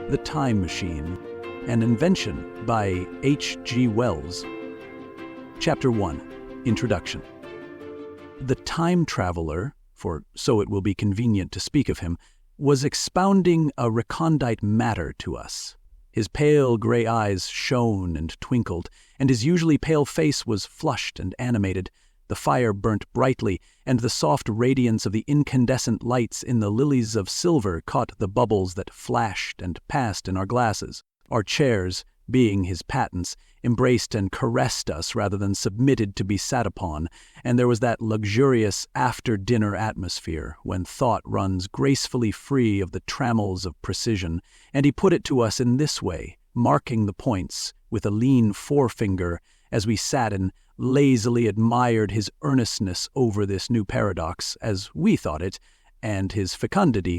The Time Machine, an Invention by H.G. Wells. Chapter 1. Introduction. The time traveler, for so it will be convenient to speak of him, was expounding a recondite matter to us. His pale gray eyes shone and twinkled, and his usually pale face was flushed and animated. The fire burnt brightly, and the soft radiance of the incandescent lights in the lilies of silver caught the bubbles that flashed and passed in our glasses. Our chairs, being his patents, embraced and caressed us rather than submitted to be sat upon, and there was that luxurious after-dinner atmosphere when thought runs gracefully free of the trammels of precision, and he put it to us in this way, marking the points with a lean forefinger as we sat and lazily admired his earnestness over this new paradox, as we thought it, and his fecundity.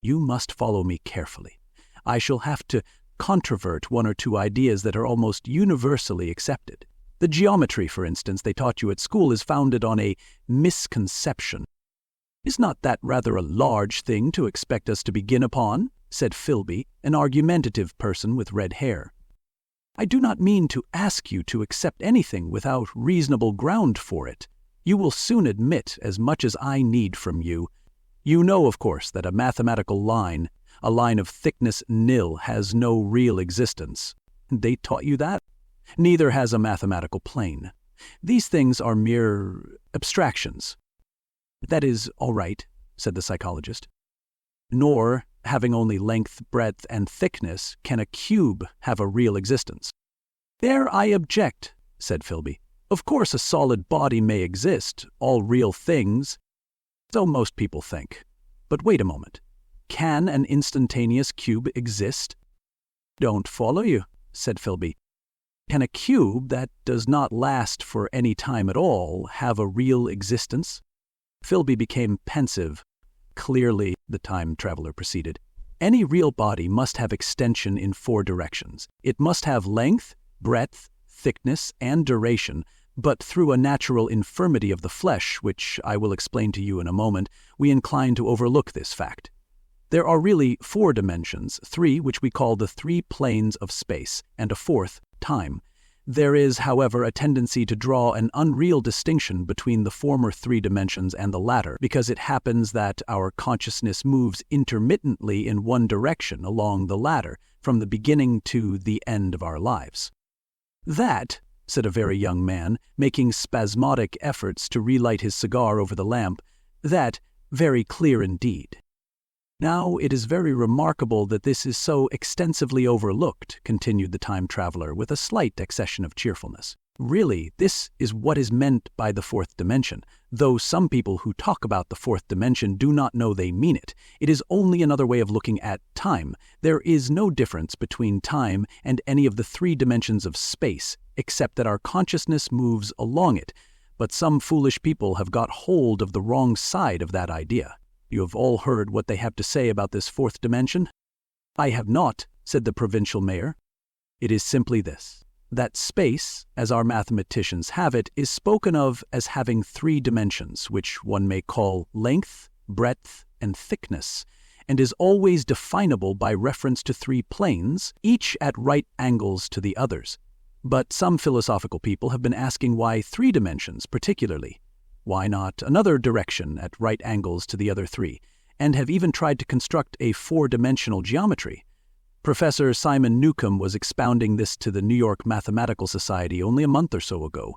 You must follow me carefully. I shall have to controvert one or two ideas that are almost universally accepted. The geometry, for instance, they taught you at school is founded on a misconception. Is not that rather a large thing to expect us to begin upon? Said Philby, an argumentative person with red hair. I do not mean to ask you to accept anything without reasonable ground for it. You will soon admit as much as I need from you. You know, of course, that a mathematical line, a line of thickness nil, has no real existence. They taught you that? Neither has a mathematical plane. These things are mere abstractions. That is all right, said the psychologist. Nor, having only length, breadth, and thickness, can a cube have a real existence. There I object, said Philby. Of course a solid body may exist, all real things, so most people think. But wait a moment. Can an instantaneous cube exist? Don't follow you, said Philby. Can a cube that does not last for any time at all have a real existence? Philby became pensive. Clearly, the time traveler proceeded, any real body must have extension in 4 directions. It must have length, breadth, thickness, and duration, but through a natural infirmity of the flesh, which I will explain to you in a moment, we incline to overlook this fact. There are really 4 dimensions, 3 which we call the 3 planes of space, and a 4th, time. There is, however, a tendency to draw an unreal distinction between the former 3 dimensions and the latter, because it happens that our consciousness moves intermittently in one direction along the latter, from the beginning to the end of our lives. That, said a very young man, making spasmodic efforts to relight his cigar over the lamp, that, very clear indeed. Now it is very remarkable that this is so extensively overlooked, continued the time traveler with a slight accession of cheerfulness. Really, this is what is meant by the 4th dimension, though some people who talk about the 4th dimension do not know they mean it. It is only another way of looking at time. There is no difference between time and any of the 3 dimensions of space, except that our consciousness moves along it. But some foolish people have got hold of the wrong side of that idea. You have all heard what they have to say about this 4th dimension? I have not, said the provincial mayor. It is simply this, that space, as our mathematicians have it, is spoken of as having 3 dimensions, which one may call length, breadth, and thickness, and is always definable by reference to 3 planes, each at right angles to the others. But some philosophical people have been asking why 3 dimensions particularly. Why not another direction at right angles to the other 3, and have even tried to construct a 4-dimensional geometry. Professor Simon Newcomb was expounding this to the New York Mathematical Society only a month or so ago.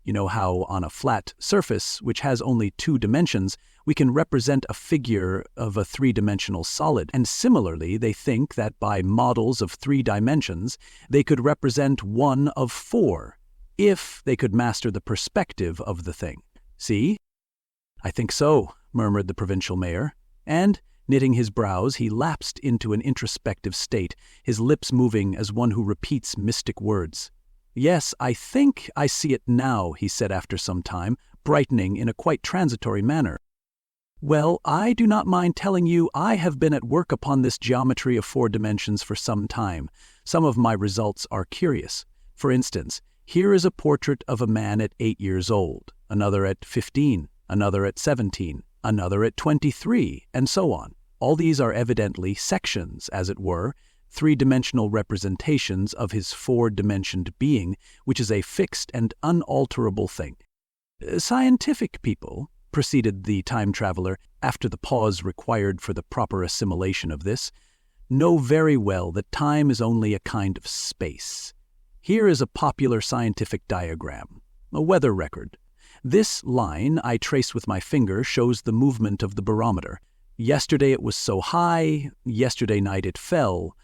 You know how on a flat surface, which has only 2 dimensions, we can represent a figure of a 3-dimensional solid, and similarly they think that by models of 3 dimensions, they could represent one of 4, if they could master the perspective of the thing. See? I think so, murmured the provincial mayor, and, knitting his brows, he lapsed into an introspective state, his lips moving as one who repeats mystic words. Yes, I think I see it now, he said after some time, brightening in a quite transitory manner. Well, I do not mind telling you I have been at work upon this geometry of 4 dimensions for some time. Some of my results are curious. For instance, here is a portrait of a man at 8 years old, another at 15, another at 17, another at 23, and so on. All these are evidently sections, as it were, three-dimensional representations of his four-dimensioned being, which is a fixed and unalterable thing. Scientific people, proceeded the time traveler, after the pause required for the proper assimilation of this, know very well that time is only a kind of space. Here is a popular scientific diagram, a weather record. This line I trace with my finger shows the movement of the barometer. Yesterday it was so high, yesterday night it fell,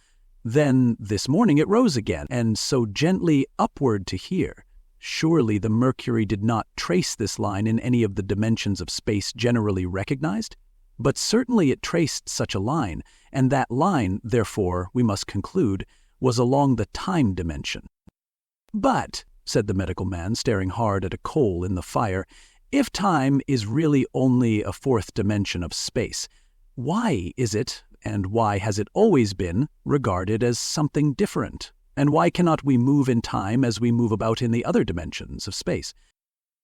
then this morning it rose again, and so gently upward to here. Surely the mercury did not trace this line in any of the dimensions of space generally recognized? But certainly it traced such a line, and that line, therefore, we must conclude, was along the time dimension. "But," said the medical man, staring hard at a coal in the fire, "if time is really only a fourth dimension of space, why is it, and why has it always been, regarded as something different? And why cannot we move in time as we move about in the other dimensions of space?"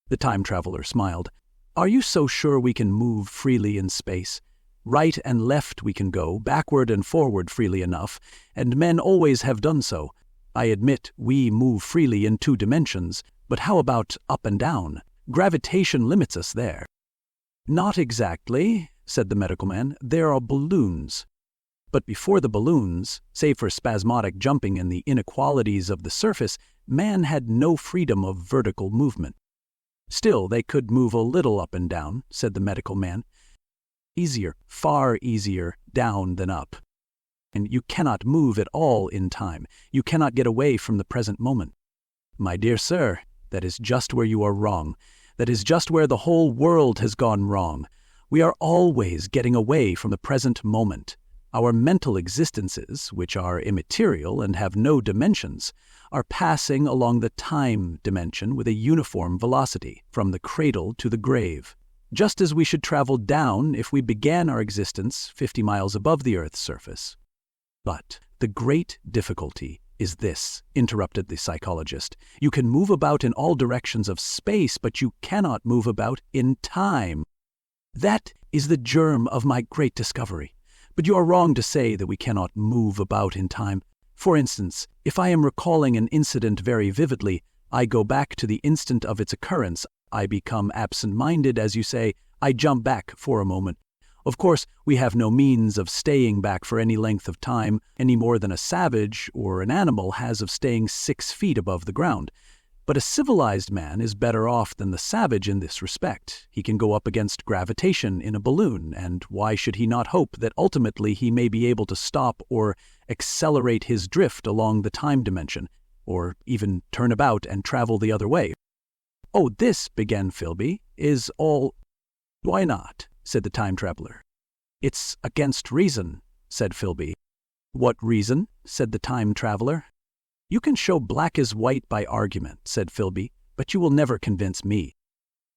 The time traveler smiled. "Are you so sure we can move freely in space? Right and left we can go, backward and forward freely enough, and men always have done so. I admit we move freely in two dimensions, but how about up and down? Gravitation limits us there." "Not exactly," said the medical man. "There are balloons. But before the balloons, save for spasmodic jumping and the inequalities of the surface, man had no freedom of vertical movement." "Still, they could move a little up and down," said the medical man. "Easier, far easier, down than up. And you cannot move at all in time. You cannot get away from the present moment." "My dear sir, that is just where you are wrong. That is just where the whole world has gone wrong. We are always getting away from the present moment. Our mental existences, which are immaterial and have no dimensions, are passing along the time dimension with a uniform velocity, from the cradle to the grave, just as we should travel down if we began our existence 50 miles above the Earth's surface." "But the great difficulty is this," interrupted the psychologist. "You can move about in all directions of space, but you cannot move about in time. That is the germ of my great discovery. But you are wrong to say that we cannot move about in time. For instance, if I am recalling an incident very vividly, I go back to the instant of its occurrence. I become absent-minded, as you say. I jump back for a moment. Of course, we have no means of staying back for any length of time, any more than a savage or an animal has of staying 6 feet above the ground. But a civilized man is better off than the savage in this respect. He can go up against gravitation in a balloon, and why should he not hope that ultimately he may be able to stop or accelerate his drift along the time dimension, or even turn about and travel the other way?" "Oh, this," began Philby, "is all—" "Why not?" said the time traveler. "It's against reason," said Philby. "What reason?" said the time traveler. "You can show black as white by argument," said Philby, "but you will never convince me."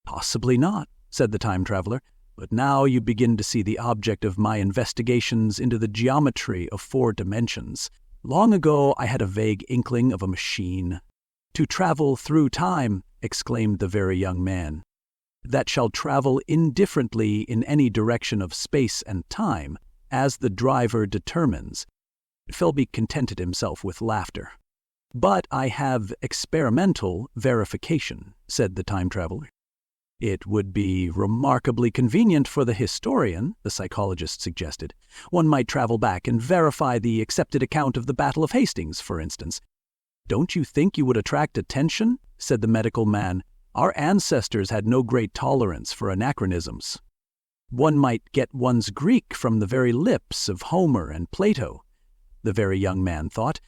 "Possibly not," said the time traveler, "but now you begin to see the object of my investigations into the geometry of 4 dimensions. Long ago I had a vague inkling of a machine." "To travel through time," exclaimed the very young man. "That shall travel indifferently in any direction of space and time, as the driver determines." Philby contented himself with laughter. "But I have experimental verification," said the time traveler. "It would be remarkably convenient for the historian," the psychologist suggested. "One might travel back and verify the accepted account of the Battle of Hastings, for instance." "Don't you think you would attract attention?" said the medical man. "Our ancestors had no great tolerance for anachronisms. One might get one's Greek from the very lips of Homer and Plato," the very young man thought.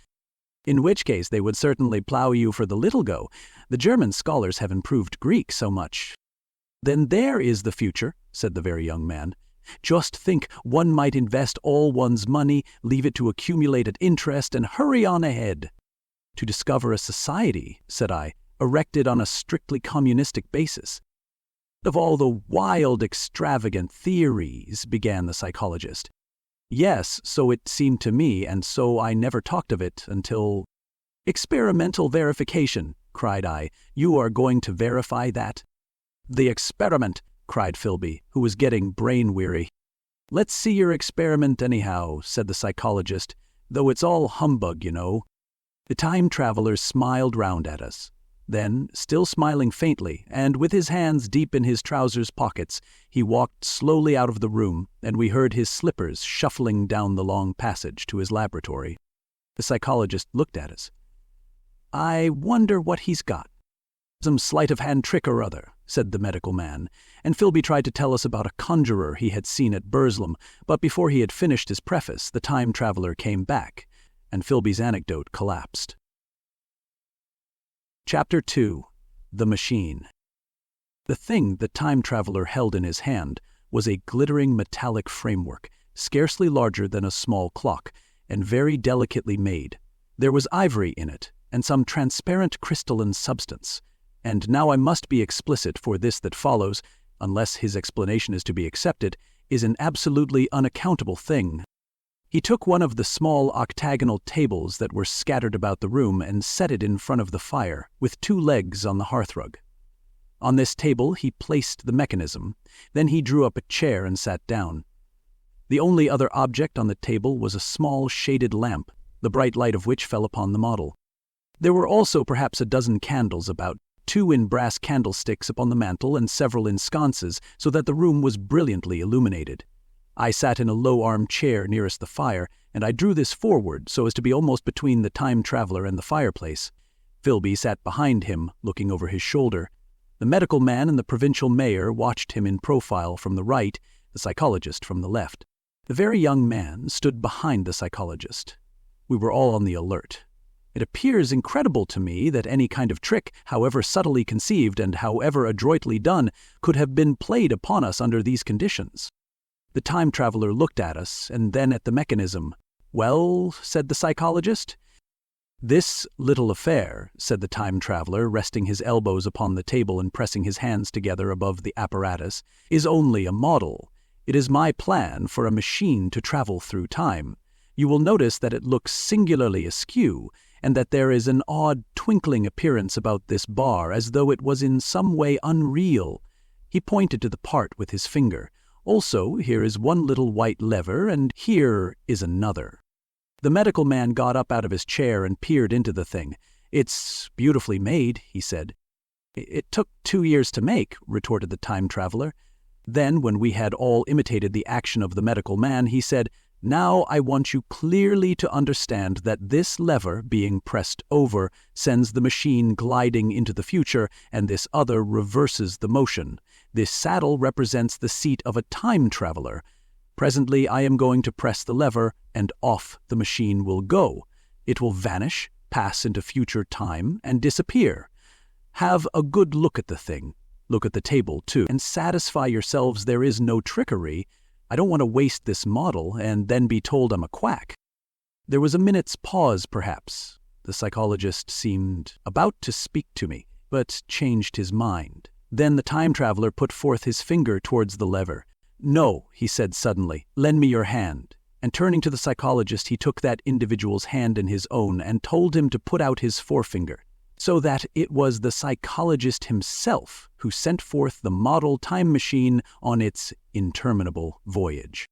"In which case they would certainly plow you for the little go. The German scholars have improved Greek so much." "Then there is the future," said the very young man. "Just think, one might invest all one's money, leave it to accumulate at interest, and hurry on ahead." "To discover a society," said I, "erected on a strictly communistic basis." "Of all the wild, extravagant theories," began the psychologist. "Yes, so it seemed to me, and so I never talked of it until—" "Experimental verification," cried I. "You are going to verify that?" "The experiment," cried Philby, who was getting brain-weary. "Let's see your experiment anyhow," said the psychologist. though it's all humbug, you know." The time traveler smiled round at us. Then, still smiling faintly, and with his hands deep in his trousers pockets, he walked slowly out of the room, and we heard his slippers shuffling down the long passage to his laboratory. The psychologist looked at us. "I wonder what he's got." "Some sleight-of-hand trick or other," said the medical man, and Philby tried to tell us about a conjurer he had seen at Burslem, but before he had finished his preface, the time traveler came back, and Philby's anecdote collapsed. Chapter 2. The Machine. The thing the time traveler held in his hand was a glittering metallic framework, scarcely larger than a small clock, and very delicately made. There was ivory in it, and some transparent crystalline substance. And now I must be explicit, for this that follows, unless his explanation is to be accepted, is an absolutely unaccountable thing. He took one of the small octagonal tables that were scattered about the room and set it in front of the fire, with 2 legs on the hearthrug. On this table he placed the mechanism. Then he drew up a chair and sat down. The only other object on the table was a small shaded lamp, the bright light of which fell upon the model. There were also perhaps a dozen candles about, 2 in brass candlesticks upon the mantel and several in sconces, so that the room was brilliantly illuminated. I sat in a low arm-chair nearest the fire, and I drew this forward so as to be almost between the time traveler and the fireplace. Philby sat behind him, looking over his shoulder. The medical man and the provincial mayor watched him in profile from the right, the psychologist from the left. The very young man stood behind the psychologist. We were all on the alert. It appears incredible to me that any kind of trick, however subtly conceived and however adroitly done, could have been played upon us under these conditions. The time traveler looked at us and then at the mechanism. "Well," said the psychologist. "This little affair," said the time traveler, resting his elbows upon the table and pressing his hands together above the apparatus, "is only a model. It is my plan for a machine to travel through time. You will notice that it looks singularly askew, and that there is an odd twinkling appearance about this bar, as though it was in some way unreal." He pointed to the part with his finger. "Also, here is one little white lever, and here is another." The medical man got up out of his chair and peered into the thing. "It's beautifully made," he said. "It took 2 years to make," retorted the time traveler. Then, when we had all imitated the action of the medical man, he said, "Now I want you clearly to understand that this lever, being pressed over, sends the machine gliding into the future, and this other reverses the motion. This saddle represents the seat of a time traveler. Presently I am going to press the lever, and off the machine will go. It will vanish, pass into future time, and disappear. Have a good look at the thing. Look at the table, too, and satisfy yourselves there is no trickery. I don't want to waste this model and then be told I'm a quack." There was a minute's pause, perhaps. The psychologist seemed about to speak to me, but changed his mind. Then the time traveler put forth his finger towards the lever. "No," he said suddenly, "lend me your hand." And turning to the psychologist, he took that individual's hand in his own and told him to put out his forefinger, so that it was the psychologist himself who sent forth the model time machine on its interminable voyage.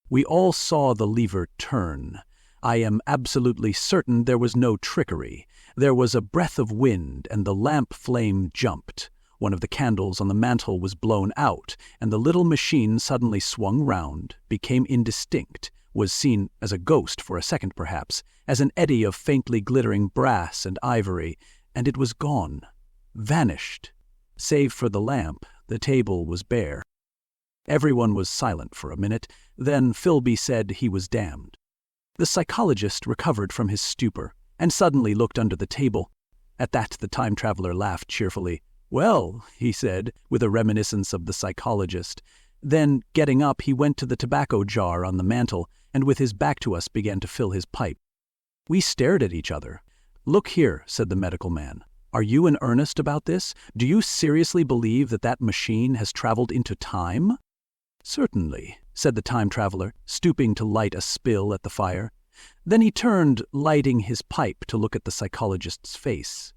We all saw the lever turn. I am absolutely certain there was no trickery. There was a breath of wind, and the lamp flame jumped. One of the candles on the mantel was blown out, and the little machine suddenly swung round, became indistinct, was seen as a ghost for a second perhaps, as an eddy of faintly glittering brass and ivory, and it was gone, vanished. Save for the lamp, the table was bare. Everyone was silent for a minute. Then Philby said he was damned. The psychologist recovered from his stupor, and suddenly looked under the table. At that the time traveler laughed cheerfully. "Well," he said, with a reminiscence of the psychologist. Then, getting up, he went to the tobacco jar on the mantel, and with his back to us began to fill his pipe. We stared at each other. "Look here," said the medical man. "Are you in earnest about this? Do you seriously believe that that machine has traveled into time?" "Certainly," said the time traveler, stooping to light a spill at the fire. Then he turned, lighting his pipe, to look at the psychologist's face.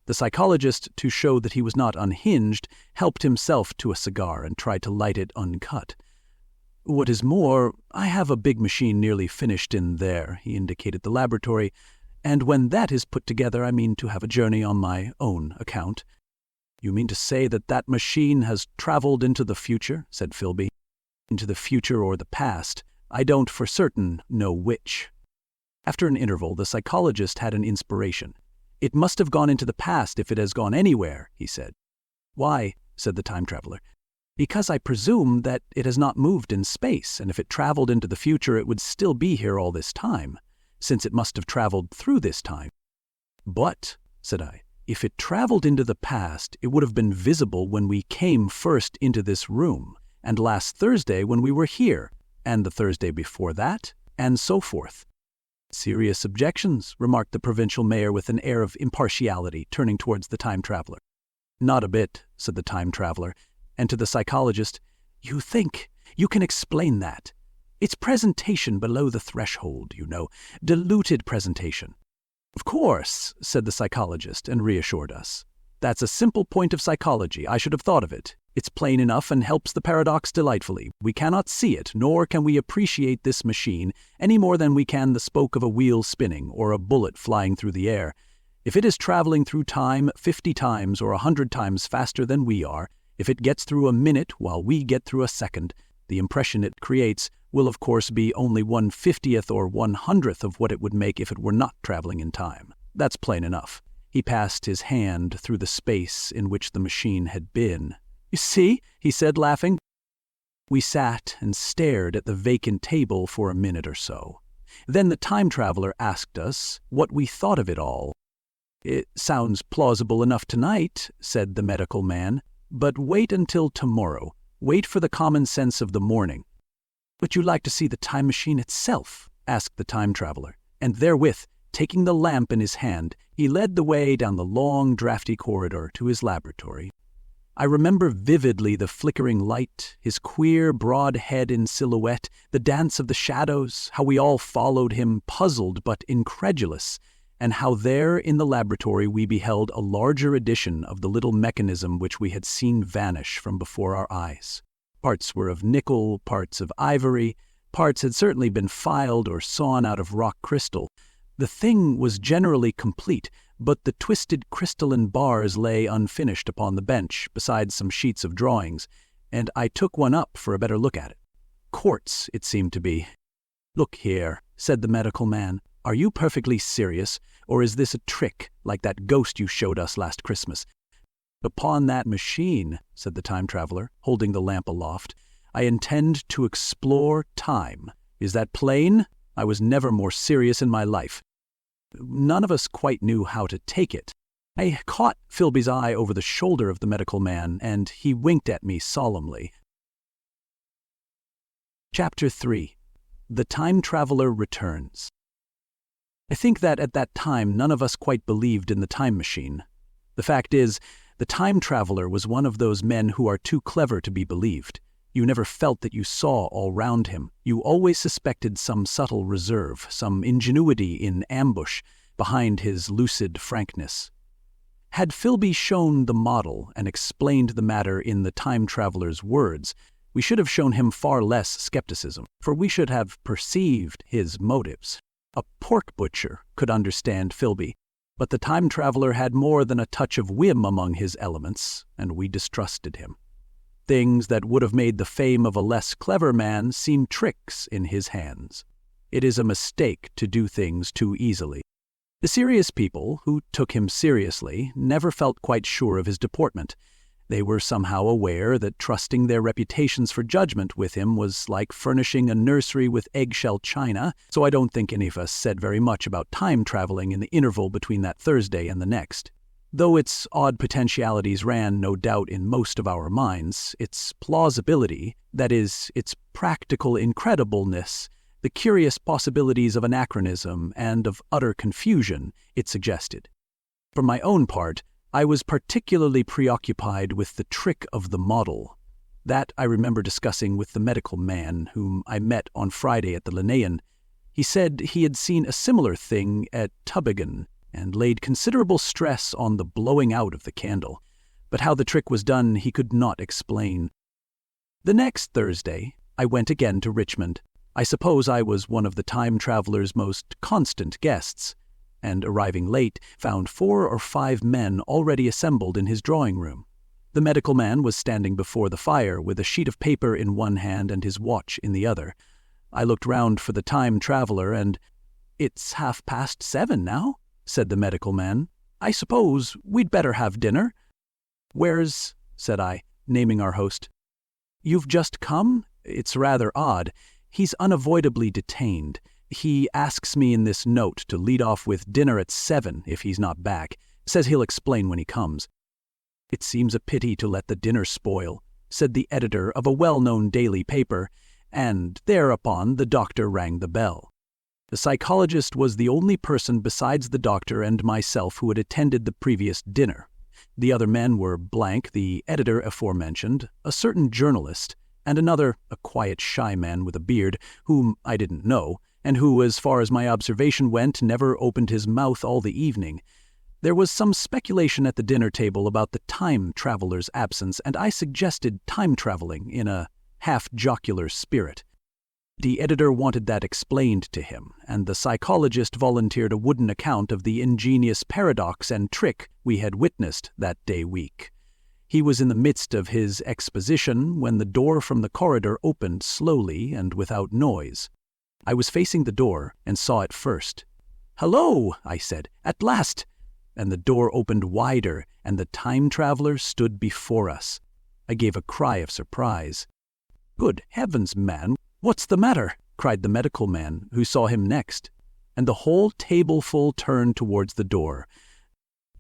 The psychologist, to show that he was not unhinged, helped himself to a cigar and tried to light it uncut. What is more, I have a big machine nearly finished in there," he indicated the laboratory, "and when that is put together I mean to have a journey on my own account." "You mean to say that that machine has traveled into the future?" said Philby. "Into the future or the past. I don't for certain know which." After an interval, the psychologist had an inspiration. "It must have gone into the past if it has gone anywhere," he said. "Why?" said the time traveler. "Because I presume that it has not moved in space, and if it traveled into the future it would still be here all this time, since it must have traveled through this time." "But," said I, "if it traveled into the past, it would have been visible when we came first into this room, and last Thursday when we were here, and the Thursday before that, and so forth." "Serious objections," remarked the provincial mayor with an air of impartiality, turning towards the time traveler. "Not a bit," said the time traveler, and to the psychologist, "You think you can explain that? It's presentation below the threshold, you know, diluted presentation." "Of course," said the psychologist, and reassured us. "That's a simple point of psychology. I should have thought of it. It's plain enough and helps the paradox delightfully. We cannot see it, nor can we appreciate this machine any more than we can the spoke of a wheel spinning or a bullet flying through the air. If it is traveling through time 50 times or 100 times faster than we are, if it gets through a minute while we get through a second, the impression it creates will of course be only 1/50th or 1/100th of what it would make if it were not traveling in time. That's plain enough." He passed his hand through the space in which the machine had been. "You see," he said, laughing. We sat and stared at the vacant table for a minute or so. Then the time traveler asked us what we thought of it all. "It sounds plausible enough tonight," said the medical man, "but wait until tomorrow. Wait for the common sense of the morning." "Would you like to see the time machine itself?" asked the time traveler, and therewith, taking the lamp in his hand, he led the way down the long, drafty corridor to his laboratory. I remember vividly the flickering light, his queer, broad head in silhouette, the dance of the shadows, how we all followed him, puzzled but incredulous, and how there in the laboratory we beheld a larger edition of the little mechanism which we had seen vanish from before our eyes. Parts were of nickel, parts of ivory, parts had certainly been filed or sawn out of rock crystal. The thing was generally complete, but the twisted crystalline bars lay unfinished upon the bench, beside some sheets of drawings, and I took one up for a better look at it. Quartz, it seemed to be. "Look here," said the medical man, "are you perfectly serious, or is this a trick, like that ghost you showed us last Christmas?" "Upon that machine," said the time traveler, holding the lamp aloft, "I intend to explore time. Is that plain? I was never more serious in my life." None of us quite knew how to take it. I caught Philby's eye over the shoulder of the medical man, and he winked at me solemnly. Chapter 3. The Time Traveler Returns. I think that at that time none of us quite believed in the time machine. The fact is, the time traveler was one of those men who are too clever to be believed. You never felt that you saw all round him. You always suspected some subtle reserve, some ingenuity in ambush behind his lucid frankness. Had Philby shown the model and explained the matter in the time traveler's words, we should have shown him far less skepticism, for we should have perceived his motives. A pork butcher could understand Philby, but the time traveler had more than a touch of whim among his elements, and we distrusted him. Things that would have made the fame of a less clever man seem tricks in his hands. It is a mistake to do things too easily. The serious people, who took him seriously, never felt quite sure of his deportment. They were somehow aware that trusting their reputations for judgment with him was like furnishing a nursery with eggshell china, so I don't think any of us said very much about time traveling in the interval between that Thursday and the next. Though its odd potentialities ran, no doubt, in most of our minds, its plausibility, that is, its practical incredibleness, the curious possibilities of anachronism and of utter confusion, it suggested. For my own part, I was particularly preoccupied with the trick of the model. That I remember discussing with the medical man whom I met on Friday at the Linnaean. He said he had seen a similar thing at Tübingen, and laid considerable stress on the blowing out of the candle, but how the trick was done he could not explain. The next Thursday, I went again to Richmond. I suppose I was one of the time traveler's most constant guests, and arriving late, found 4 or 5 men already assembled in his drawing room. The medical man was standing before the fire with a sheet of paper in one hand and his watch in the other. I looked round for the time traveler and, "It's 7:30 now," said the medical man. "I suppose we'd better have dinner." "Where's—" said I, naming our host. "You've just come? It's rather odd. He's unavoidably detained. He asks me in this note to lead off with dinner at 7 if he's not back. Says he'll explain when he comes." "It seems a pity to let the dinner spoil," said the editor of a well-known daily paper, and thereupon the doctor rang the bell. The psychologist was the only person besides the doctor and myself who had attended the previous dinner. The other men were blank, the editor aforementioned, a certain journalist, and another, a quiet, shy man with a beard, whom I didn't know, and who, as far as my observation went, never opened his mouth all the evening. There was some speculation at the dinner table about the time traveler's absence, and I suggested time traveling in a half-jocular spirit. The editor wanted that explained to him, and the psychologist volunteered a wooden account of the ingenious paradox and trick we had witnessed that day week. He was in the midst of his exposition when the door from the corridor opened slowly and without noise. I was facing the door and saw it first. "Hello," I said, "at last!" And the door opened wider, and the time traveler stood before us. I gave a cry of surprise. "Good heavens, man, what's the matter?" cried the medical man, who saw him next, and the whole tableful turned towards the door.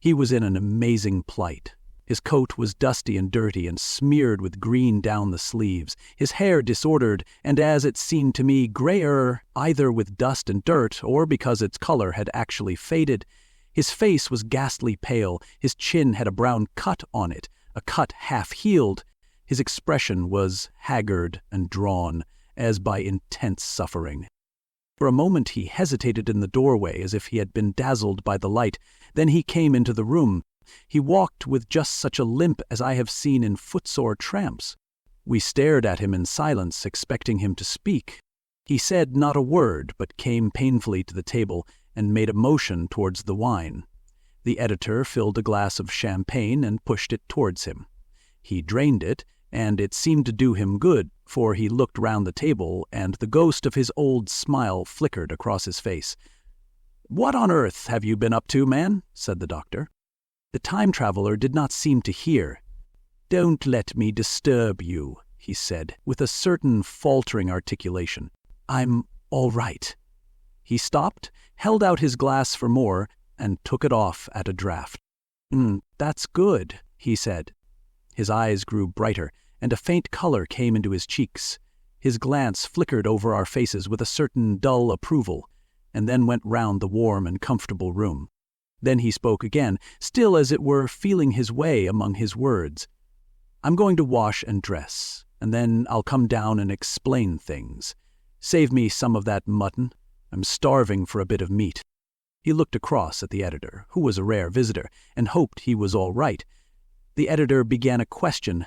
He was in an amazing plight. His coat was dusty and dirty and smeared with green down the sleeves, his hair disordered and, as it seemed to me, grayer, either with dust and dirt or because its color had actually faded. His face was ghastly pale, his chin had a brown cut on it, a cut half-healed. His expression was haggard and drawn, as by intense suffering. For a moment he hesitated in the doorway as if he had been dazzled by the light. Then he came into the room. He walked with just such a limp as I have seen in footsore tramps. We stared at him in silence, expecting him to speak. He said not a word, but came painfully to the table and made a motion towards the wine. The editor filled a glass of champagne and pushed it towards him. He drained it, and it seemed to do him good, for he looked round the table, and the ghost of his old smile flickered across his face. "What on earth have you been up to, man?" said the doctor. The time traveler did not seem to hear. "Don't let me disturb you," he said, with a certain faltering articulation. "I'm all right." He stopped, held out his glass for more, and took it off at a draught. That's good," he said. His eyes grew brighter, and a faint color came into his cheeks. His glance flickered over our faces with a certain dull approval, and then went round the warm and comfortable room. Then he spoke again, still as it were feeling his way among his words. "I'm going to wash and dress, and then I'll come down and explain things. Save me some of that mutton. I'm starving for a bit of meat." He looked across at the editor, who was a rare visitor, and hoped he was all right. The editor began a question.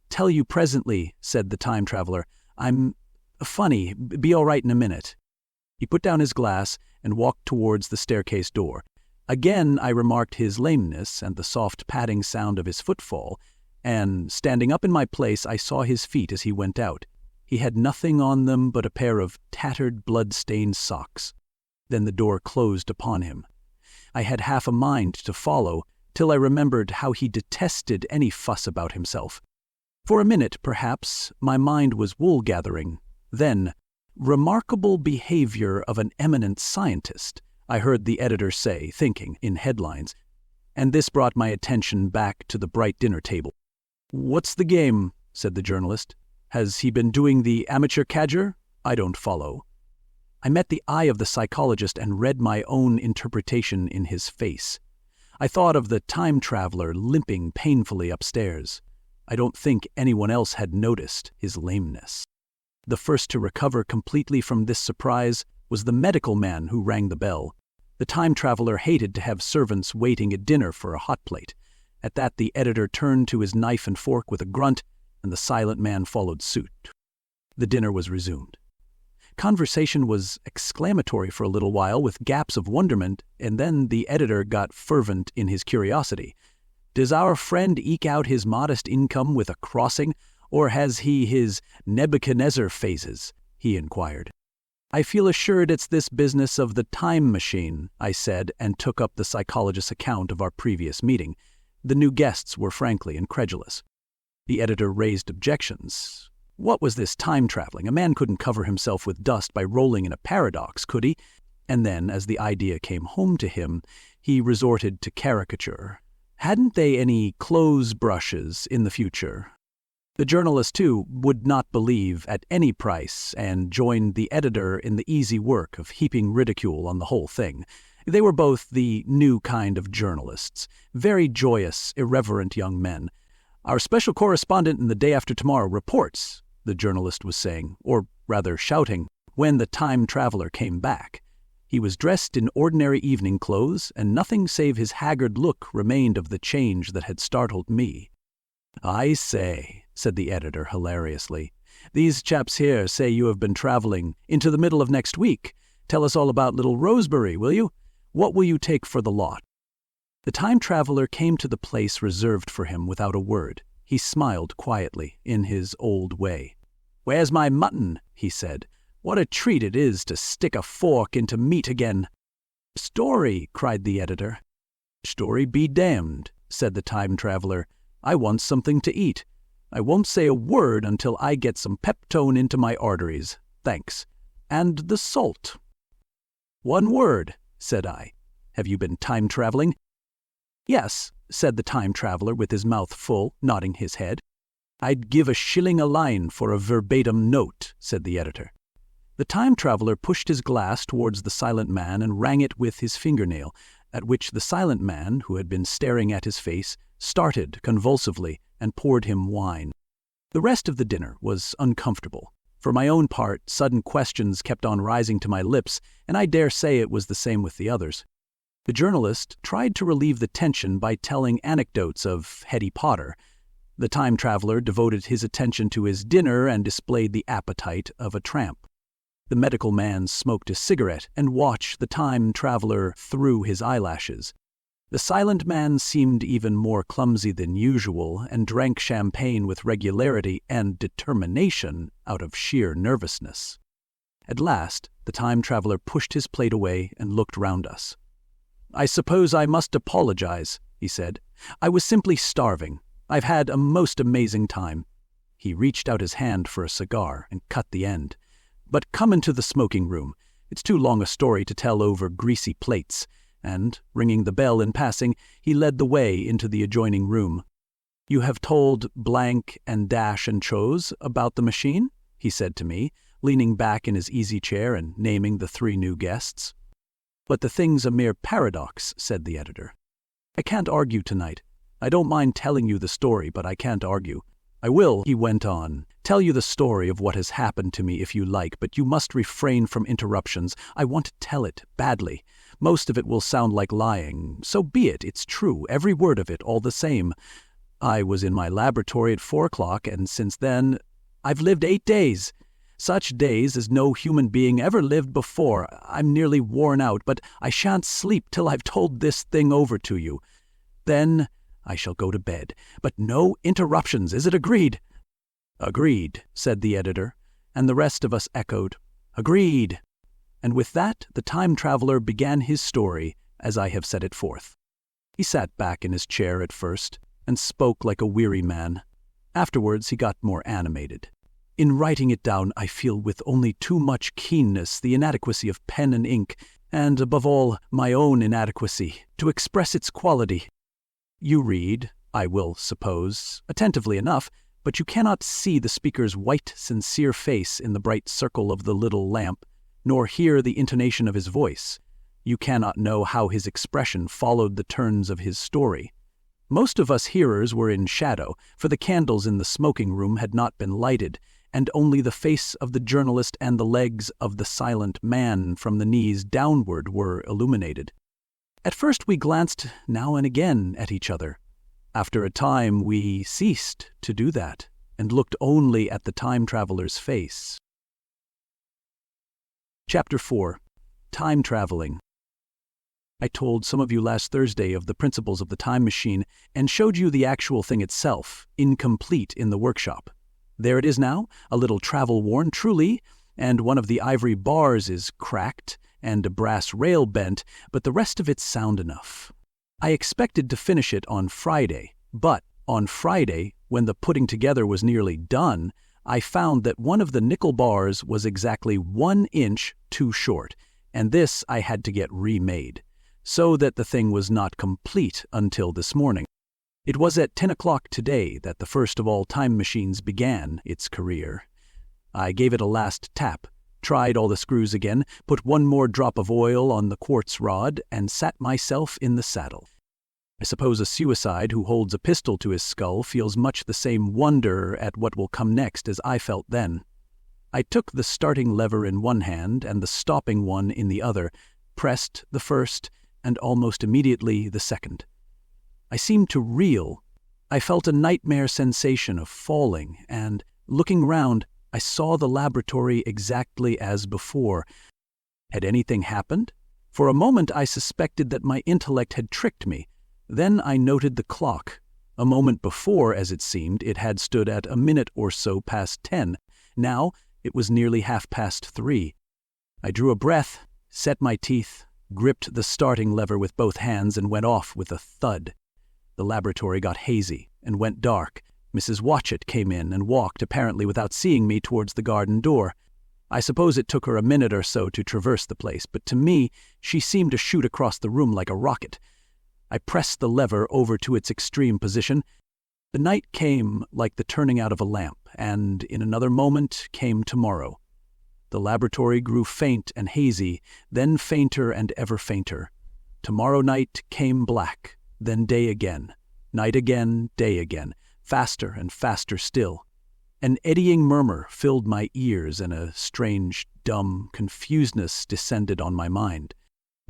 "Tell you presently," said the time traveler. "I'm funny. Be all right in a minute." He put down his glass and walked towards the staircase door. Again I remarked his lameness and the soft padding sound of his footfall, and, standing up in my place, I saw his feet as he went out. He had nothing on them but a pair of tattered, blood-stained socks. Then the door closed upon him. I had half a mind to follow, till I remembered how he detested any fuss about himself. For a minute, perhaps, my mind was wool-gathering. Then, "Remarkable behavior of an eminent scientist," I heard the editor say, thinking, in headlines, and this brought my attention back to the bright dinner table. "What's the game?" said the journalist. "Has he been doing the amateur cadger? I don't follow." I met the eye of the psychologist and read my own interpretation in his face. I thought of the time traveler limping painfully upstairs. I don't think anyone else had noticed his lameness. The first to recover completely from this surprise was the medical man who rang the bell. The time traveler hated to have servants waiting at dinner for a hot plate. At that the editor turned to his knife and fork with a grunt, and the silent man followed suit. The dinner was resumed. Conversation was exclamatory for a little while, with gaps of wonderment, and then the editor got fervent in his curiosity. "Does our friend eke out his modest income with a crossing, or has he his Nebuchadnezzar phases?" he inquired. "I feel assured it's this business of the time machine," I said, and took up the psychologist's account of our previous meeting. The new guests were frankly incredulous. The editor raised objections. What was this time traveling? A man couldn't cover himself with dust by rolling in a paradox, could he? And then, as the idea came home to him, he resorted to caricature. Hadn't they any clothes brushes in the future? The journalist, too, would not believe at any price and joined the editor in the easy work of heaping ridicule on the whole thing. They were both the new kind of journalists, very joyous, irreverent young men. "Our special correspondent in the Day After Tomorrow reports," the journalist was saying, or rather shouting, when the time traveler came back. He was dressed in ordinary evening clothes, and nothing save his haggard look remained of the change that had startled me. "I say," said the editor hilariously, "these chaps here say you have been traveling into the middle of next week. Tell us all about little Rosebery, will you? What will you take for the lot?" The time traveler came to the place reserved for him without a word. He smiled quietly, in his old way. "Where's my mutton?" he said. "What a treat it is to stick a fork into meat again." "Story!" cried the editor. "Story be damned," said the time traveler. "I want something to eat. I won't say a word until I get some peptone into my arteries. Thanks. And the salt." "One word," said I. "Have you been time traveling?" "Yes," said the time traveler with his mouth full, nodding his head. "I'd give a shilling a line for a verbatim note," said the editor. The time traveler pushed his glass towards the silent man and rang it with his fingernail, at which the silent man, who had been staring at his face, started convulsively and poured him wine. The rest of the dinner was uncomfortable. For my own part, sudden questions kept on rising to my lips, and I dare say it was the same with the others. The journalist tried to relieve the tension by telling anecdotes of Hetty Potter. The time traveler devoted his attention to his dinner and displayed the appetite of a tramp. The medical man smoked a cigarette and watched the time traveler through his eyelashes. The silent man seemed even more clumsy than usual and drank champagne with regularity and determination out of sheer nervousness. At last, the time traveler pushed his plate away and looked round us. "I suppose I must apologize," he said. "I was simply starving. I've had a most amazing time." He reached out his hand for a cigar and cut the end. "But come into the smoking room. It's too long a story to tell over greasy plates." And, ringing the bell in passing, he led the way into the adjoining room. "You have told blank and dash and chose about the machine?" he said to me, leaning back in his easy chair and naming the 3 new guests. "But the thing's a mere paradox," said the editor. "I can't argue tonight. I don't mind telling you the story, but I can't argue. I will," he went on, "tell you the story of what has happened to me if you like, but you must refrain from interruptions. I want to tell it badly. Most of it will sound like lying. So be it. It's true, every word of it, all the same. I was in my laboratory at 4 o'clock, and since then I've lived 8 days. Such days as no human being ever lived before. I'm nearly worn out, but I shan't sleep till I've told this thing over to you. Then I shall go to bed. But no interruptions, is it agreed?" "Agreed," said the editor, and the rest of us echoed, "Agreed." And with that, the time traveler began his story as I have set it forth. He sat back in his chair at first and spoke like a weary man. Afterwards he got more animated. "In writing it down, I feel with only too much keenness the inadequacy of pen and ink, and, above all, my own inadequacy, to express its quality. You read, I will suppose, attentively enough, but you cannot see the speaker's white, sincere face in the bright circle of the little lamp, nor hear the intonation of his voice. You cannot know how his expression followed the turns of his story. Most of us hearers were in shadow, for the candles in the smoking room had not been lighted, and only the face of the journalist and the legs of the silent man from the knees downward were illuminated. At first we glanced now and again at each other. After a time we ceased to do that, and looked only at the time traveler's face. Chapter 4. Time Traveling. I told some of you last Thursday of the principles of the time machine and showed you the actual thing itself, incomplete in the workshop. There it is now, a little travel-worn, truly, and one of the ivory bars is cracked and a brass rail bent, but the rest of it's sound enough. I expected to finish it on Friday, but on Friday, when the putting together was nearly done, I found that one of the nickel bars was exactly 1 inch too short, and this I had to get remade, so that the thing was not complete until this morning. It was at 10 o'clock today that the first of all time machines began its career. I gave it a last tap, tried all the screws again, put one more drop of oil on the quartz rod, and sat myself in the saddle. I suppose a suicide who holds a pistol to his skull feels much the same wonder at what will come next as I felt then. I took the starting lever in one hand and the stopping one in the other, pressed the first, and almost immediately the second. I seemed to reel. I felt a nightmare sensation of falling, and, looking round, I saw the laboratory exactly as before. Had anything happened? For a moment I suspected that my intellect had tricked me. Then I noted the clock. A moment before, as it seemed, it had stood at a minute or so past 10. Now it was nearly 3:30. I drew a breath, set my teeth, gripped the starting lever with both hands, and went off with a thud. The laboratory got hazy and went dark. Mrs. Watchett came in and walked, apparently without seeing me, towards the garden door. I suppose it took her a minute or so to traverse the place, but to me she seemed to shoot across the room like a rocket. I pressed the lever over to its extreme position. The night came like the turning out of a lamp, and in another moment came tomorrow. The laboratory grew faint and hazy, then fainter and ever fainter. Tomorrow night came black, then day again, night again, day again, faster and faster still. An eddying murmur filled my ears, and a strange, dumb confusedness descended on my mind.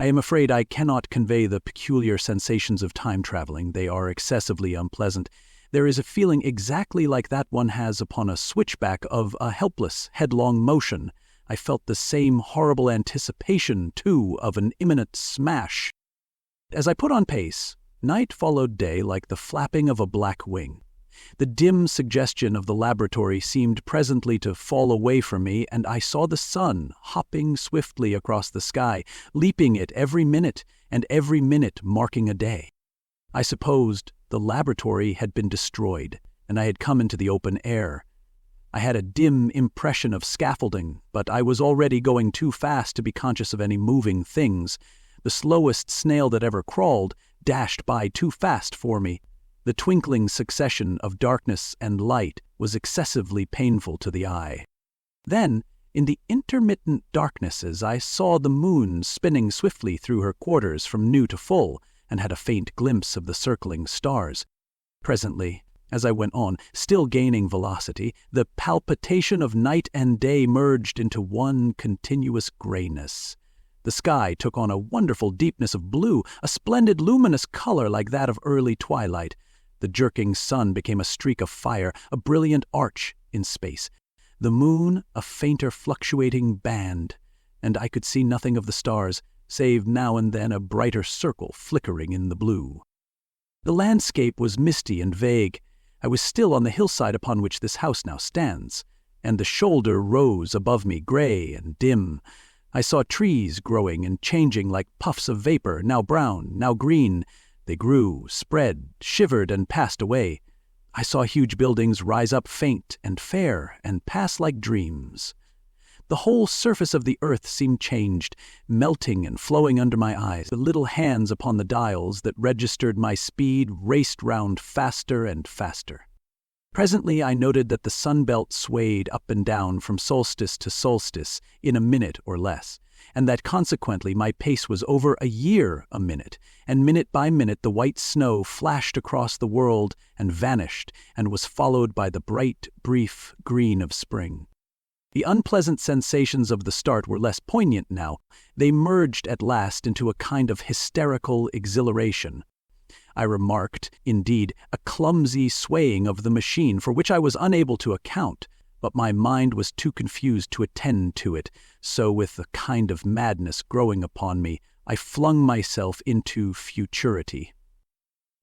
I am afraid I cannot convey the peculiar sensations of time traveling. They are excessively unpleasant. There is a feeling exactly like that one has upon a switchback of a helpless, headlong motion. I felt the same horrible anticipation, too, of an imminent smash. As I put on pace, night followed day like the flapping of a black wing. The dim suggestion of the laboratory seemed presently to fall away from me, and I saw the sun hopping swiftly across the sky, leaping it every minute, and every minute marking a day. I supposed the laboratory had been destroyed, and I had come into the open air. I had a dim impression of scaffolding, but I was already going too fast to be conscious of any moving things. The slowest snail that ever crawled dashed by too fast for me. The twinkling succession of darkness and light was excessively painful to the eye. Then, in the intermittent darknesses, I saw the moon spinning swiftly through her quarters from new to full, and had a faint glimpse of the circling stars. Presently, as I went on, still gaining velocity, the palpitation of night and day merged into one continuous grayness. The sky took on a wonderful deepness of blue, a splendid luminous color like that of early twilight. The jerking sun became a streak of fire, a brilliant arch in space. The moon a fainter fluctuating band, and I could see nothing of the stars, save now and then a brighter circle flickering in the blue. The landscape was misty and vague. I was still on the hillside upon which this house now stands, and the shoulder rose above me, gray and dim. I saw trees growing and changing like puffs of vapor, now brown, now green. They grew, spread, shivered, and passed away. I saw huge buildings rise up faint and fair and pass like dreams. The whole surface of the earth seemed changed, melting and flowing under my eyes. The little hands upon the dials that registered my speed raced round faster and faster. Presently I noted that the sunbelt swayed up and down from solstice to solstice in a minute or less, and that consequently my pace was over a year a minute, and minute by minute the white snow flashed across the world and vanished, and was followed by the bright, brief green of spring. The unpleasant sensations of the start were less poignant now. They merged at last into a kind of hysterical exhilaration. I remarked, indeed, a clumsy swaying of the machine for which I was unable to account, but my mind was too confused to attend to it, so with a kind of madness growing upon me, I flung myself into futurity.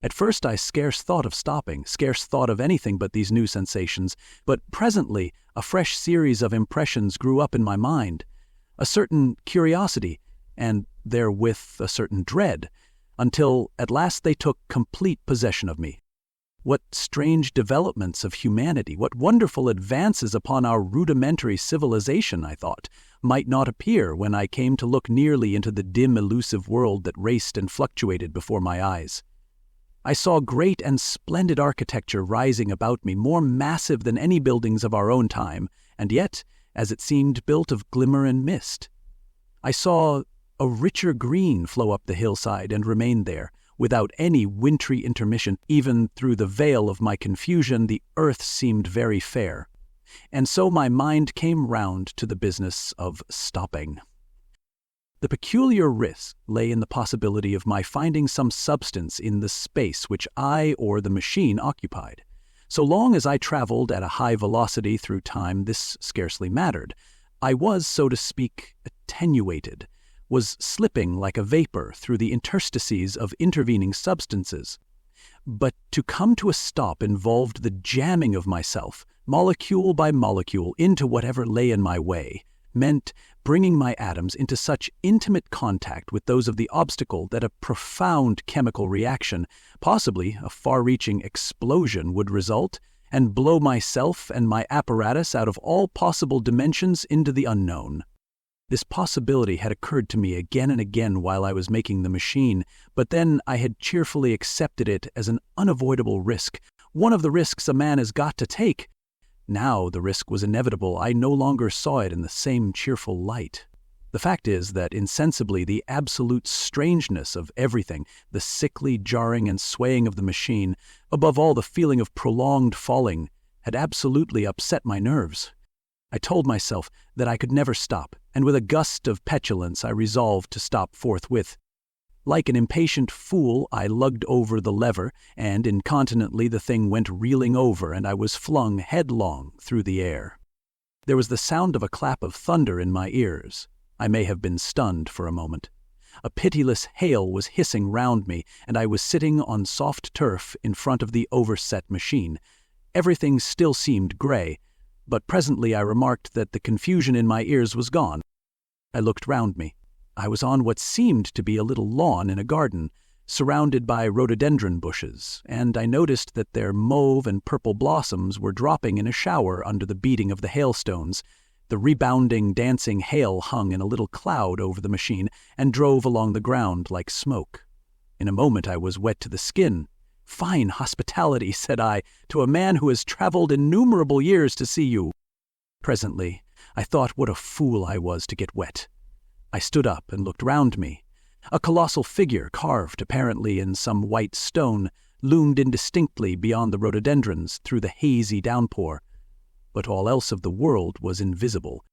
At first I scarce thought of stopping, scarce thought of anything but these new sensations, but presently a fresh series of impressions grew up in my mind, a certain curiosity, and therewith a certain dread, until at last they took complete possession of me. What strange developments of humanity, what wonderful advances upon our rudimentary civilization, I thought, might not appear when I came to look nearly into the dim, elusive world that raced and fluctuated before my eyes. I saw great and splendid architecture rising about me, more massive than any buildings of our own time, and yet, as it seemed, built of glimmer and mist. I saw a richer green flow up the hillside and remain there, without any wintry intermission. Even through the veil of my confusion, the earth seemed very fair. And so my mind came round to the business of stopping. The peculiar risk lay in the possibility of my finding some substance in the space which I or the machine occupied. So long as I traveled at a high velocity through time, this scarcely mattered. I was, so to speak, attenuated, was slipping like a vapor through the interstices of intervening substances. But to come to a stop involved the jamming of myself, molecule by molecule, into whatever lay in my way, meant bringing my atoms into such intimate contact with those of the obstacle that a profound chemical reaction, possibly a far-reaching explosion, would result, and blow myself and my apparatus out of all possible dimensions into the unknown. This possibility had occurred to me again and again while I was making the machine, but then I had cheerfully accepted it as an unavoidable risk, one of the risks a man has got to take. Now the risk was inevitable. I no longer saw it in the same cheerful light. The fact is that insensibly the absolute strangeness of everything, the sickly jarring and swaying of the machine, above all the feeling of prolonged falling, had absolutely upset my nerves. I told myself that I could never stop, and with a gust of petulance I resolved to stop forthwith. Like an impatient fool, I lugged over the lever, and incontinently the thing went reeling over, and I was flung headlong through the air. There was the sound of a clap of thunder in my ears. I may have been stunned for a moment. A pitiless hail was hissing round me, and I was sitting on soft turf in front of the overset machine. Everything still seemed grey, but presently I remarked that the confusion in my ears was gone. I looked round me. I was on what seemed to be a little lawn in a garden, surrounded by rhododendron bushes, and I noticed that their mauve and purple blossoms were dropping in a shower under the beating of the hailstones. The rebounding, dancing hail hung in a little cloud over the machine and drove along the ground like smoke. In a moment I was wet to the skin. "Fine hospitality," said I, "to a man who has traveled innumerable years to see you." Presently I thought what a fool I was to get wet. I stood up and looked round me. A colossal figure, carved apparently in some white stone, loomed indistinctly beyond the rhododendrons through the hazy downpour. But all else of the world was invisible.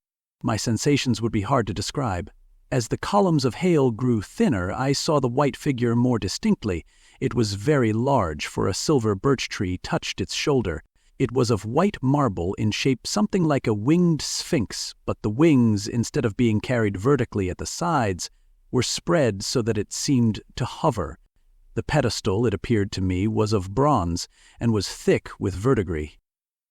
My sensations would be hard to describe. As the columns of hail grew thinner, I saw the white figure more distinctly. It was very large, for a silver birch tree touched its shoulder. It was of white marble, in shape something like a winged sphinx, but the wings, instead of being carried vertically at the sides, were spread so that it seemed to hover. The pedestal, it appeared to me, was of bronze, and was thick with verdigris.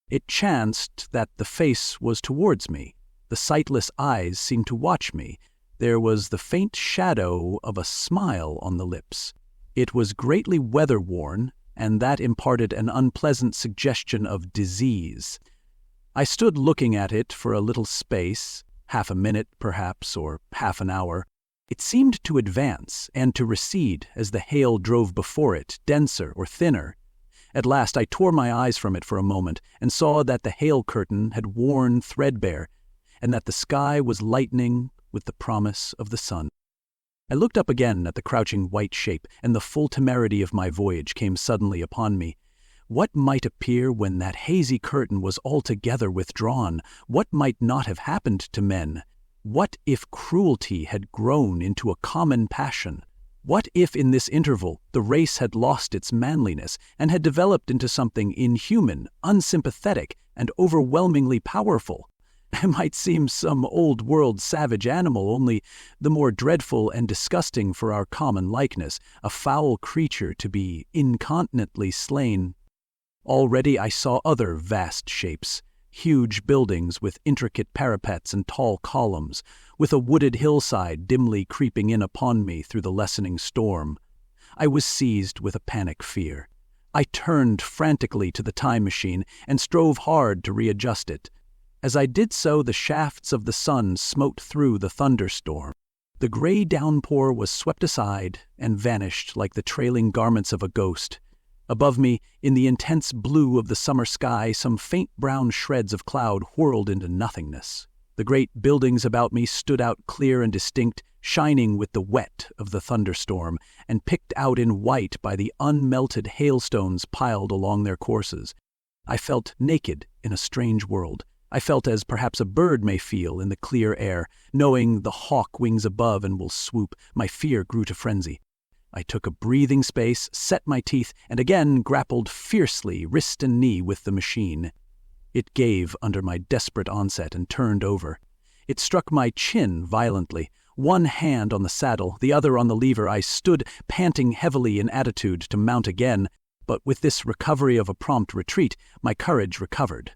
It chanced that the face was towards me. The sightless eyes seemed to watch me. There was the faint shadow of a smile on the lips. It was greatly weather-worn, and that imparted an unpleasant suggestion of disease. I stood looking at it for a little space, half a minute perhaps, or half an hour. It seemed to advance and to recede as the hail drove before it, denser or thinner. At last I tore my eyes from it for a moment and saw that the hail curtain had worn threadbare, and that the sky was lightening with the promise of the sun. I looked up again at the crouching white shape, and the full temerity of my voyage came suddenly upon me. What might appear when that hazy curtain was altogether withdrawn? What might not have happened to men? What if cruelty had grown into a common passion? What if in this interval the race had lost its manliness and had developed into something inhuman, unsympathetic, and overwhelmingly powerful? It might seem some old-world savage animal, only the more dreadful and disgusting for our common likeness, a foul creature to be incontinently slain. Already I saw other vast shapes, huge buildings with intricate parapets and tall columns, with a wooded hillside dimly creeping in upon me through the lessening storm. I was seized with a panic fear. I turned frantically to the time machine and strove hard to readjust it. As I did so, the shafts of the sun smote through the thunderstorm. The gray downpour was swept aside and vanished like the trailing garments of a ghost. Above me, in the intense blue of the summer sky, some faint brown shreds of cloud whirled into nothingness. The great buildings about me stood out clear and distinct, shining with the wet of the thunderstorm, and picked out in white by the unmelted hailstones piled along their courses. I felt naked in a strange world. I felt as perhaps a bird may feel in the clear air, knowing the hawk wings above and will swoop. My fear grew to frenzy. I took a breathing space, set my teeth, and again grappled fiercely, wrist and knee, with the machine. It gave under my desperate onset and turned over. It struck my chin violently. One hand on the saddle, the other on the lever, I stood, panting heavily in attitude to mount again, but with this recovery of a prompt retreat, my courage recovered.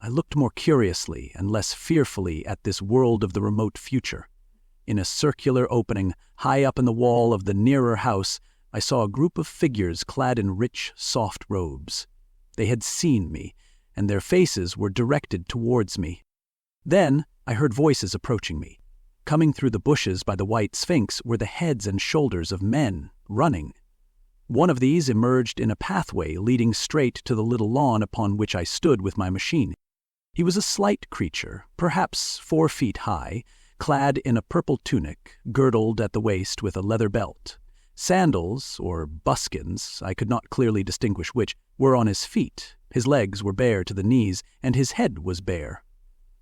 I looked more curiously and less fearfully at this world of the remote future. In a circular opening, high up in the wall of the nearer house, I saw a group of figures clad in rich, soft robes. They had seen me, and their faces were directed towards me. Then I heard voices approaching me. Coming through the bushes by the white Sphinx were the heads and shoulders of men, running. One of these emerged in a pathway leading straight to the little lawn upon which I stood with my machine. He was a slight creature, perhaps 4 feet high, clad in a purple tunic, girdled at the waist with a leather belt. Sandals, or buskins, I could not clearly distinguish which, were on his feet. His legs were bare to the knees, and his head was bare.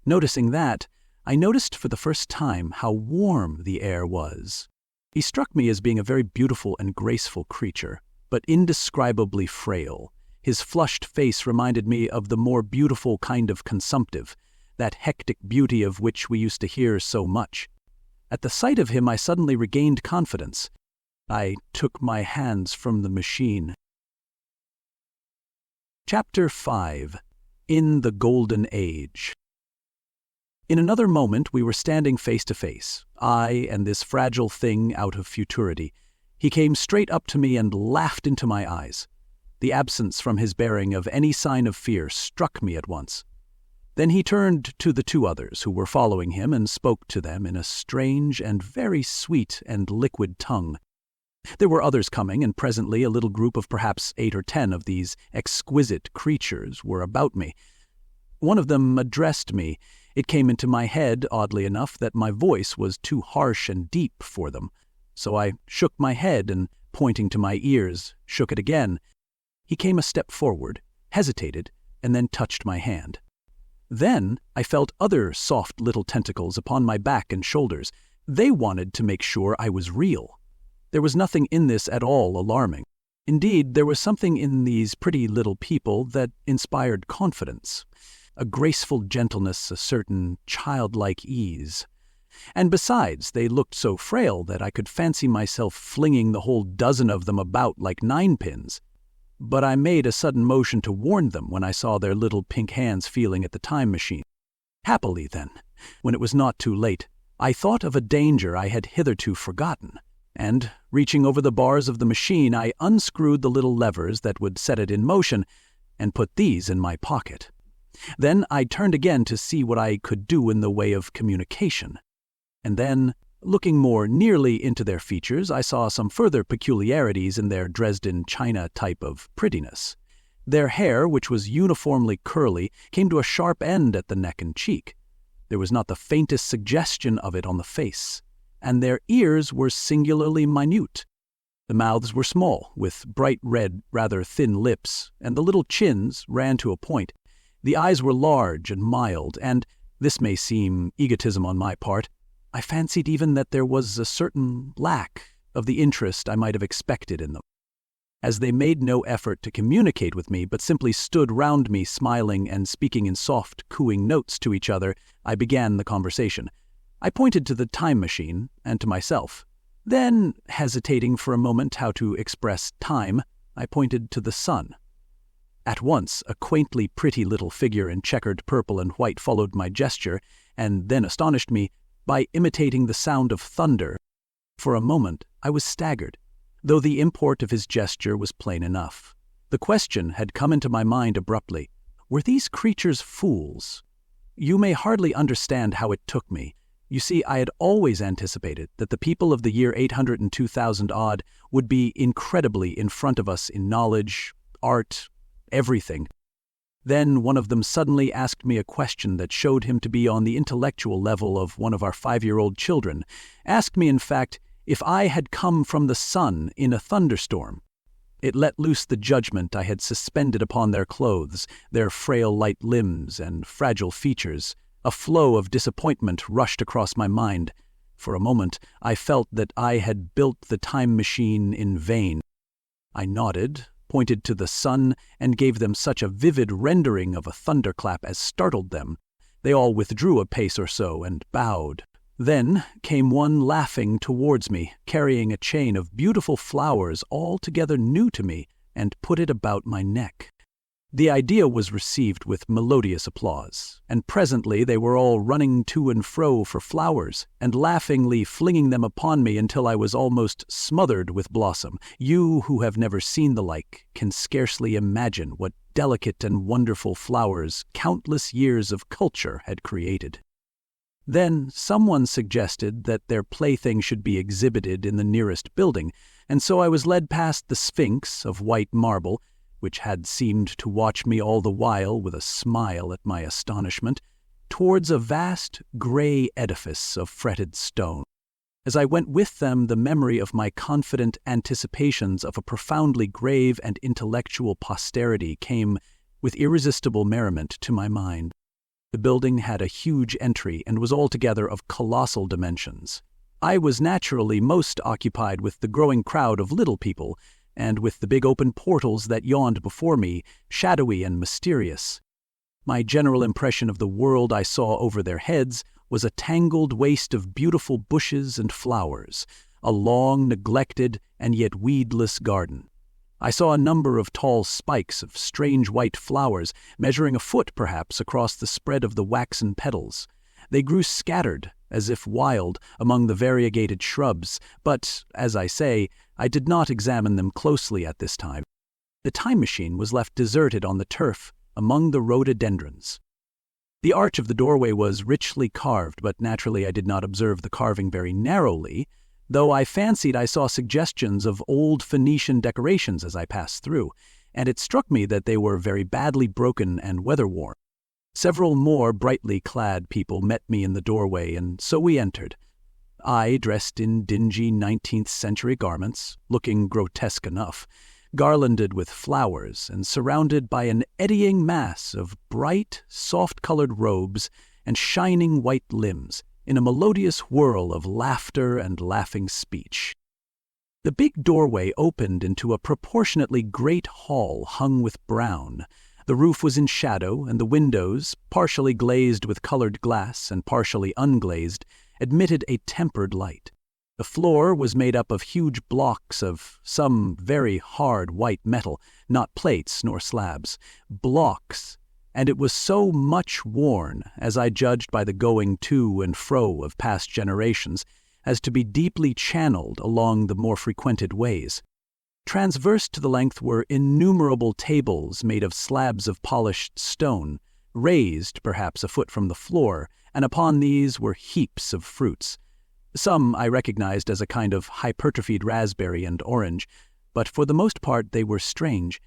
Noticing that, I noticed for the first time how warm the air was. He struck me as being a very beautiful and graceful creature, but indescribably frail. His flushed face reminded me of the more beautiful kind of consumptive, that hectic beauty of which we used to hear so much. At the sight of him I suddenly regained confidence. I took my hands from the machine. Chapter 5. In the Golden Age. In another moment we were standing face to face, I and this fragile thing out of futurity. He came straight up to me and laughed into my eyes. The absence from his bearing of any sign of fear struck me at once. Then he turned to the 2 others who were following him and spoke to them in a strange and very sweet and liquid tongue. There were others coming, and presently a little group of perhaps 8 or 10 of these exquisite creatures were about me. One of them addressed me. It came into my head, oddly enough, that my voice was too harsh and deep for them, so I shook my head and, pointing to my ears, shook it again. He came a step forward, hesitated, and then touched my hand. Then I felt other soft little tentacles upon my back and shoulders. They wanted to make sure I was real. There was nothing in this at all alarming. Indeed, there was something in these pretty little people that inspired confidence, a graceful gentleness, a certain childlike ease. And besides, they looked so frail that I could fancy myself flinging the whole dozen of them about like ninepins. But I made a sudden motion to warn them when I saw their little pink hands feeling at the time machine. Happily, then, when it was not too late, I thought of a danger I had hitherto forgotten, and, reaching over the bars of the machine, I unscrewed the little levers that would set it in motion and put these in my pocket. Then I turned again to see what I could do in the way of communication. And then, looking more nearly into their features, I saw some further peculiarities in their Dresden china type of prettiness. Their hair, which was uniformly curly, came to a sharp end at the neck and cheek. There was not the faintest suggestion of it on the face, and their ears were singularly minute. The mouths were small, with bright red, rather thin lips, and the little chins ran to a point. The eyes were large and mild, and, this may seem egotism on my part, I fancied even that there was a certain lack, of the interest I might have expected in them. As they made no effort to communicate with me, but simply stood round me smiling and speaking in soft, cooing notes to each other, I began the conversation. I pointed to the time machine and to myself. Then, hesitating for a moment how to express time, I pointed to the sun. At once, a quaintly pretty little figure in checkered purple and white followed my gesture, and then astonished me by imitating the sound of thunder. For a moment, I was staggered, though the import of his gesture was plain enough. The question had come into my mind abruptly. Were these creatures fools? You may hardly understand how it took me. You see, I had always anticipated that the people of the year 802,000 odd would be incredibly in front of us in knowledge, art, everything. Then one of them suddenly asked me a question that showed him to be on the intellectual level of one of our 5-year-old children. Asked me, in fact, if I had come from the sun in a thunderstorm. It let loose the judgment I had suspended upon their clothes, their frail light limbs and fragile features. A flow of disappointment rushed across my mind. For a moment, I felt that I had built the time machine in vain. I nodded, pointed to the sun, and gave them such a vivid rendering of a thunderclap as startled them. They all withdrew a pace or so and bowed. Then came one laughing towards me, carrying a chain of beautiful flowers altogether new to me, and put it about my neck. The idea was received with melodious applause, and presently they were all running to and fro for flowers, and laughingly flinging them upon me until I was almost smothered with blossom. You who have never seen the like can scarcely imagine what delicate and wonderful flowers countless years of culture had created. Then someone suggested that their plaything should be exhibited in the nearest building, and so I was led past the Sphinx of white marble, which had seemed to watch me all the while with a smile at my astonishment, towards a vast gray edifice of fretted stone. As I went with them, the memory of my confident anticipations of a profoundly grave and intellectual posterity came with irresistible merriment to my mind. The building had a huge entry and was altogether of colossal dimensions. I was naturally most occupied with the growing crowd of little people, and with the big open portals that yawned before me, shadowy and mysterious. My general impression of the world I saw over their heads was a tangled waste of beautiful bushes and flowers, a long, neglected, and yet weedless garden. I saw a number of tall spikes of strange white flowers, measuring a foot perhaps across the spread of the waxen petals. They grew scattered, as if wild, among the variegated shrubs, but, as I say, I did not examine them closely at this time. The time machine was left deserted on the turf, among the rhododendrons. The arch of the doorway was richly carved, but naturally I did not observe the carving very narrowly, though I fancied I saw suggestions of old Phoenician decorations as I passed through, and it struck me that they were very badly broken and weather-worn. Several more brightly clad people met me in the doorway, and so we entered. I, dressed in dingy 19th-century garments, looking grotesque enough, garlanded with flowers and surrounded by an eddying mass of bright, soft-colored robes and shining white limbs, in a melodious whirl of laughter and laughing speech. The big doorway opened into a proportionately great hall hung with brown. The roof was in shadow, and the windows, partially glazed with colored glass and partially unglazed, admitted a tempered light. The floor was made up of huge blocks of some very hard white metal, not plates nor slabs, blocks, and it was so much worn, as I judged by the going to and fro of past generations, as to be deeply channeled along the more frequented ways. Transverse to the length were innumerable tables made of slabs of polished stone, raised perhaps a foot from the floor, and upon these were heaps of fruits. Some I recognized as a kind of hypertrophied raspberry and orange, but for the most part they were strange.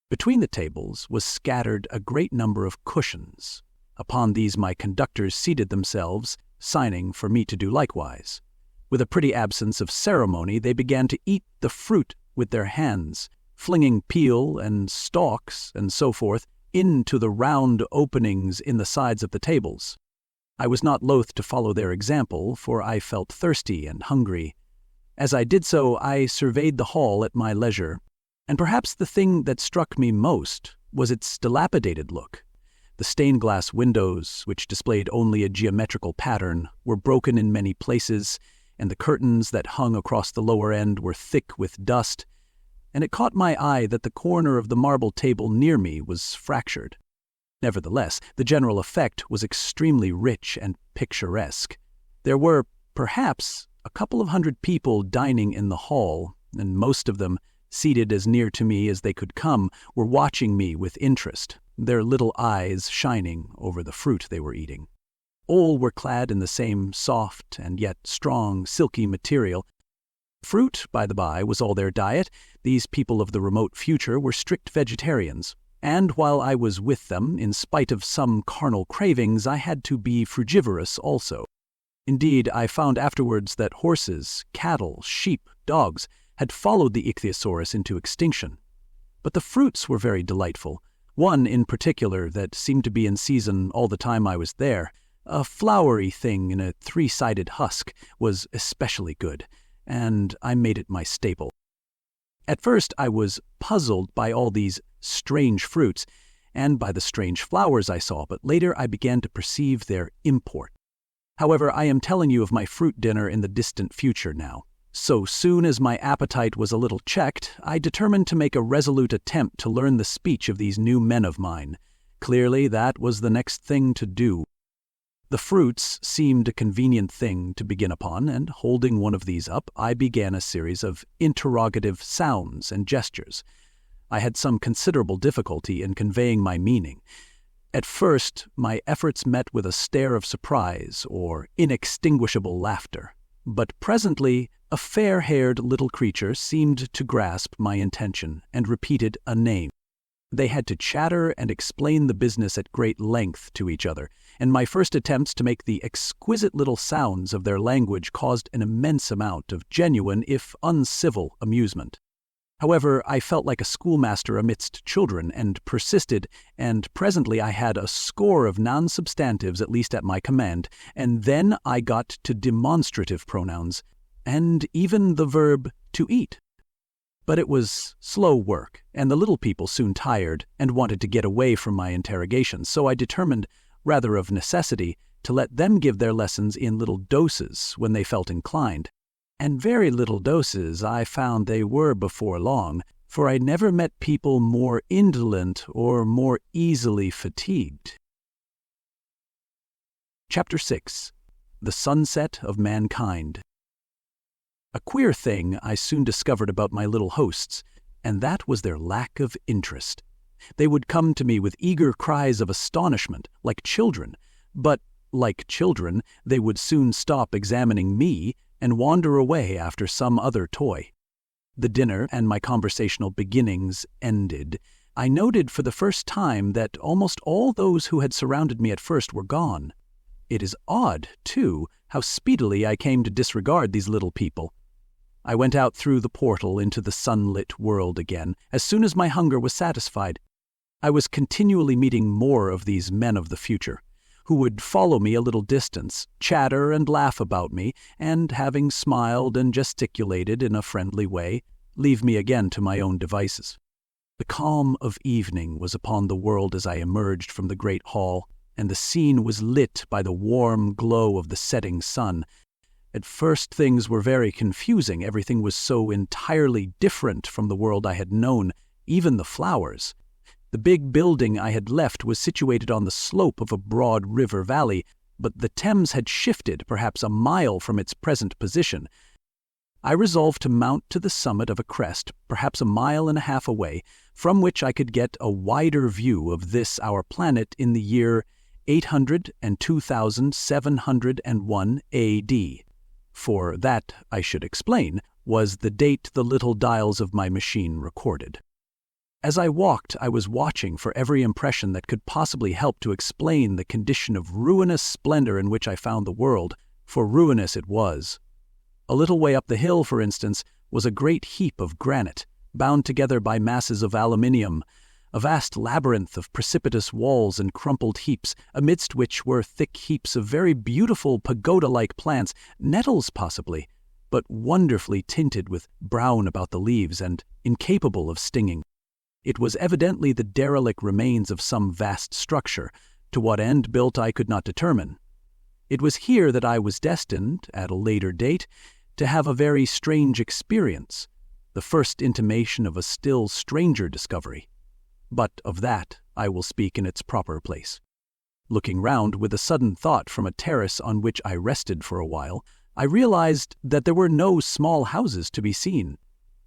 Between the tables was scattered a great number of cushions. Upon these my conductors seated themselves, signing for me to do likewise. With a pretty absence of ceremony, they began to eat the fruit with their hands, flinging peel and stalks and so forth into the round openings in the sides of the tables. I was not loath to follow their example, for I felt thirsty and hungry. As I did so, I surveyed the hall at my leisure, and perhaps the thing that struck me most was its dilapidated look. The stained glass windows, which displayed only a geometrical pattern, were broken in many places, and the curtains that hung across the lower end were thick with dust, and it caught my eye that the corner of the marble table near me was fractured. Nevertheless, the general effect was extremely rich and picturesque. There were, perhaps, a couple of hundred people dining in the hall, and most of them, seated as near to me as they could come, were watching me with interest, their little eyes shining over the fruit they were eating. All were clad in the same soft and yet strong, silky material. Fruit, by the by, was all their diet. These people of the remote future were strict vegetarians, and while I was with them, in spite of some carnal cravings, I had to be frugivorous also. Indeed, I found afterwards that horses, cattle, sheep, dogs had followed the ichthyosaurus into extinction. But the fruits were very delightful. One in particular that seemed to be in season all the time I was there, a flowery thing in a three-sided husk, was especially good, and I made it my staple. At first I was puzzled by all these strange fruits, and by the strange flowers I saw, but later I began to perceive their import. However, I am telling you of my fruit dinner in the distant future now. So soon as my appetite was a little checked, I determined to make a resolute attempt to learn the speech of these new men of mine. Clearly, that was the next thing to do. The fruits seemed a convenient thing to begin upon, and holding one of these up, I began a series of interrogative sounds and gestures. I had some considerable difficulty in conveying my meaning. At first, my efforts met with a stare of surprise or inextinguishable laughter. But presently, a fair-haired little creature seemed to grasp my intention and repeated a name. They had to chatter and explain the business at great length to each other, and my first attempts to make the exquisite little sounds of their language caused an immense amount of genuine, if uncivil, amusement. However, I felt like a schoolmaster amidst children, and persisted, and presently I had a score of non-substantives at least at my command, and then I got to demonstrative pronouns, and even the verb to eat. But it was slow work, and the little people soon tired and wanted to get away from my interrogations, so I determined, rather of necessity, to let them give their lessons in little doses when they felt inclined. And very little doses I found they were before long, for I never met people more indolent or more easily fatigued. Chapter 6. The Sunset of Mankind. A queer thing I soon discovered about my little hosts, and that was their lack of interest. They would come to me with eager cries of astonishment, like children, but, like children, they would soon stop examining me and wander away after some other toy. The dinner and my conversational beginnings ended, I noted for the first time that almost all those who had surrounded me at first were gone. It is odd, too, how speedily I came to disregard these little people. I went out through the portal into the sunlit world again, as soon as my hunger was satisfied. I was continually meeting more of these men of the future, who would follow me a little distance, chatter and laugh about me, and, having smiled and gesticulated in a friendly way, leave me again to my own devices. The calm of evening was upon the world as I emerged from the great hall, and the scene was lit by the warm glow of the setting sun. At first things were very confusing. Everything was so entirely different from the world I had known, even the flowers. The big building I had left was situated on the slope of a broad river valley, but the Thames had shifted perhaps a mile from its present position. I resolved to mount to the summit of a crest, perhaps a mile and a half away, from which I could get a wider view of this our planet in the year 802,701 A.D. For that, I should explain, was the date the little dials of my machine recorded. As I walked, I was watching for every impression that could possibly help to explain the condition of ruinous splendor in which I found the world, for ruinous it was. A little way up the hill, for instance, was a great heap of granite, bound together by masses of aluminium, a vast labyrinth of precipitous walls and crumpled heaps, amidst which were thick heaps of very beautiful pagoda-like plants, nettles possibly, but wonderfully tinted with brown about the leaves and incapable of stinging. It was evidently the derelict remains of some vast structure, to what end built I could not determine. It was here that I was destined, at a later date, to have a very strange experience, the first intimation of a still stranger discovery. But of that I will speak in its proper place. Looking round with a sudden thought from a terrace on which I rested for a while, I realized that there were no small houses to be seen.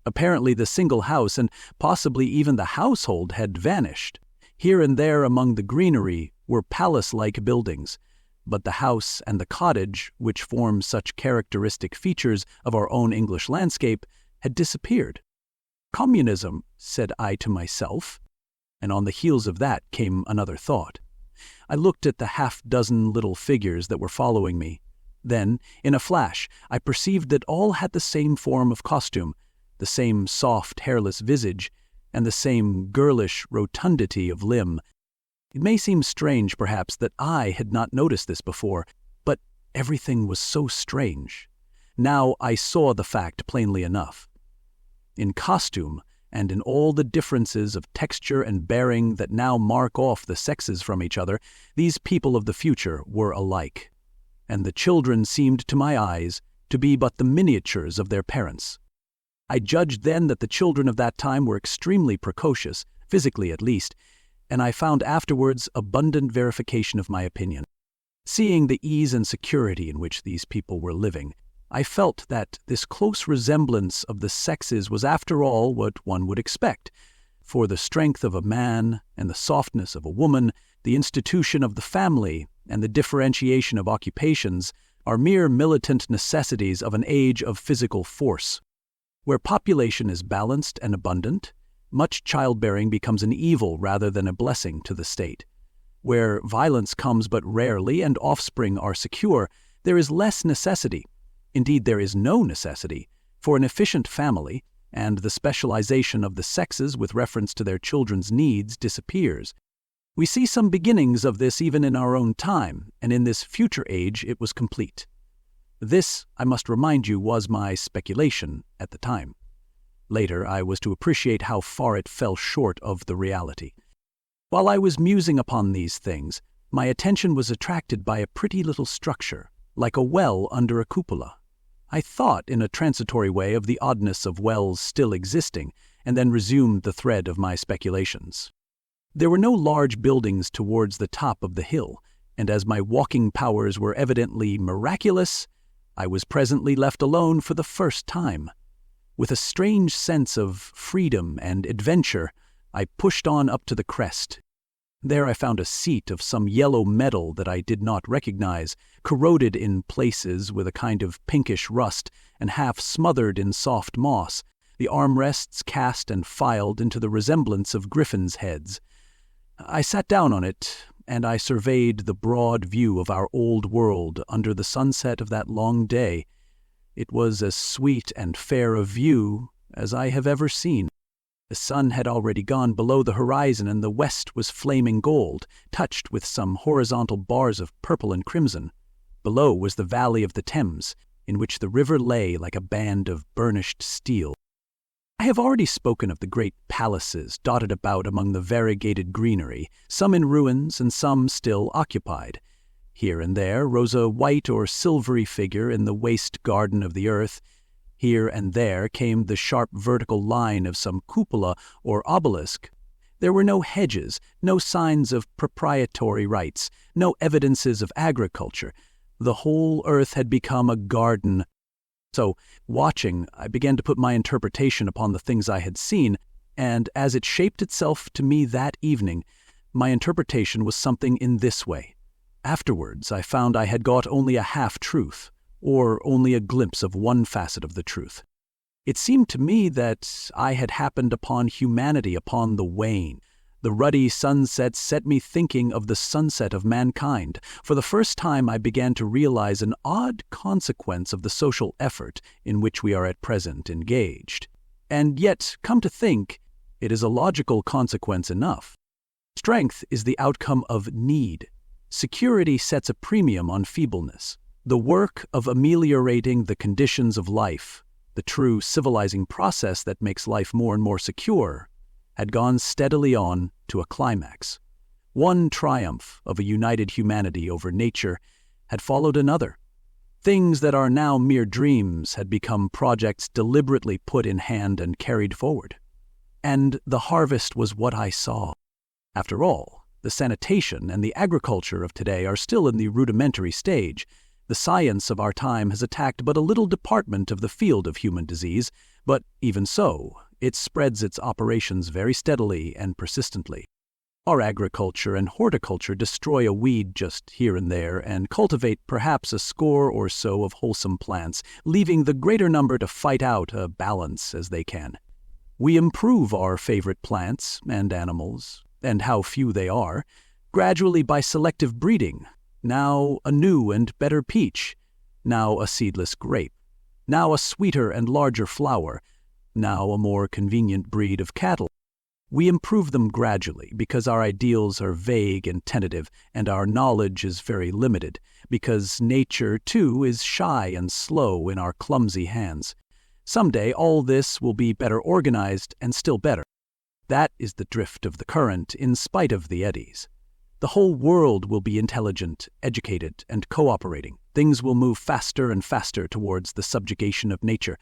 Apparently the single house and possibly even the household had vanished. Here and there among the greenery were palace-like buildings, but the house and the cottage, which form such characteristic features of our own English landscape, had disappeared. Communism, said I to myself, and on the heels of that came another thought. I looked at the half-dozen little figures that were following me. Then, in a flash, I perceived that all had the same form of costume, the same soft, hairless visage, and the same girlish rotundity of limb. It may seem strange, perhaps, that I had not noticed this before, but everything was so strange. Now I saw the fact plainly enough. In costume, and in all the differences of texture and bearing that now mark off the sexes from each other, these people of the future were alike, and the children seemed to my eyes to be but the miniatures of their parents. I judged then that the children of that time were extremely precocious, physically at least, and I found afterwards abundant verification of my opinion. Seeing the ease and security in which these people were living, I felt that this close resemblance of the sexes was after all what one would expect, for the strength of a man and the softness of a woman, the institution of the family, and the differentiation of occupations are mere militant necessities of an age of physical force. Where population is balanced and abundant, much childbearing becomes an evil rather than a blessing to the state. Where violence comes but rarely and offspring are secure, there is less necessity, indeed there is no necessity, for an efficient family, and the specialization of the sexes with reference to their children's needs disappears. We see some beginnings of this even in our own time, and in this future age it was complete. This, I must remind you, was my speculation at the time. Later, I was to appreciate how far it fell short of the reality. While I was musing upon these things, my attention was attracted by a pretty little structure, like a well under a cupola. I thought in a transitory way of the oddness of wells still existing, and then resumed the thread of my speculations. There were no large buildings towards the top of the hill, and as my walking powers were evidently miraculous, I was presently left alone for the first time. With a strange sense of freedom and adventure, I pushed on up to the crest. There I found a seat of some yellow metal that I did not recognize, corroded in places with a kind of pinkish rust and half smothered in soft moss, the armrests cast and filed into the resemblance of griffins' heads. I sat down on it, and I surveyed the broad view of our old world under the sunset of that long day. It was as sweet and fair a view as I have ever seen. The sun had already gone below the horizon, and the west was flaming gold, touched with some horizontal bars of purple and crimson. Below was the valley of the Thames, in which the river lay like a band of burnished steel. I have already spoken of the great palaces dotted about among the variegated greenery, some in ruins and some still occupied. Here and there rose a white or silvery figure in the waste garden of the earth. Here and there came the sharp vertical line of some cupola or obelisk. There were no hedges, no signs of proprietary rights, no evidences of agriculture. The whole earth had become a garden. So, watching, I began to put my interpretation upon the things I had seen, and as it shaped itself to me that evening, my interpretation was something in this way. Afterwards, I found I had got only a half-truth, or only a glimpse of one facet of the truth. It seemed to me that I had happened upon humanity upon the wane. The ruddy sunset set me thinking of the sunset of mankind. For the first time I began to realize an odd consequence of the social effort in which we are at present engaged. And yet, come to think, it is a logical consequence enough. Strength is the outcome of need. Security sets a premium on feebleness. The work of ameliorating the conditions of life, the true civilizing process that makes life more and more secure, had gone steadily on to a climax. One triumph of a united humanity over nature had followed another. Things that are now mere dreams had become projects deliberately put in hand and carried forward. And the harvest was what I saw. After all, the sanitation and the agriculture of today are still in the rudimentary stage. The science of our time has attacked but a little department of the field of human disease, but even so, it spreads its operations very steadily and persistently. Our agriculture and horticulture destroy a weed just here and there and cultivate perhaps a score or so of wholesome plants, leaving the greater number to fight out a balance as they can. We improve our favorite plants and animals, and how few they are, gradually by selective breeding. Now a new and better peach, now a seedless grape, now a sweeter and larger flower, now a more convenient breed of cattle. We improve them gradually because our ideals are vague and tentative, and our knowledge is very limited, because nature, too, is shy and slow in our clumsy hands. Someday all this will be better organized and still better. That is the drift of the current in spite of the eddies. The whole world will be intelligent, educated, and cooperating. Things will move faster and faster towards the subjugation of nature.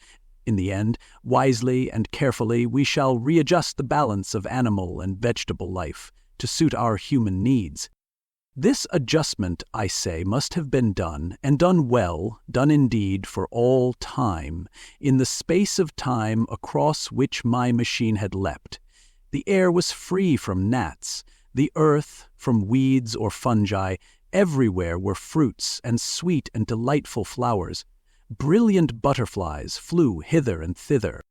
In the end, wisely and carefully, we shall readjust the balance of animal and vegetable life to suit our human needs. This adjustment, I say, must have been done, and done well, done indeed for all time, in the space of time across which my machine had leapt. The air was free from gnats, the earth from weeds or fungi. Everywhere were fruits and sweet and delightful flowers. Brilliant butterflies flew hither and thither.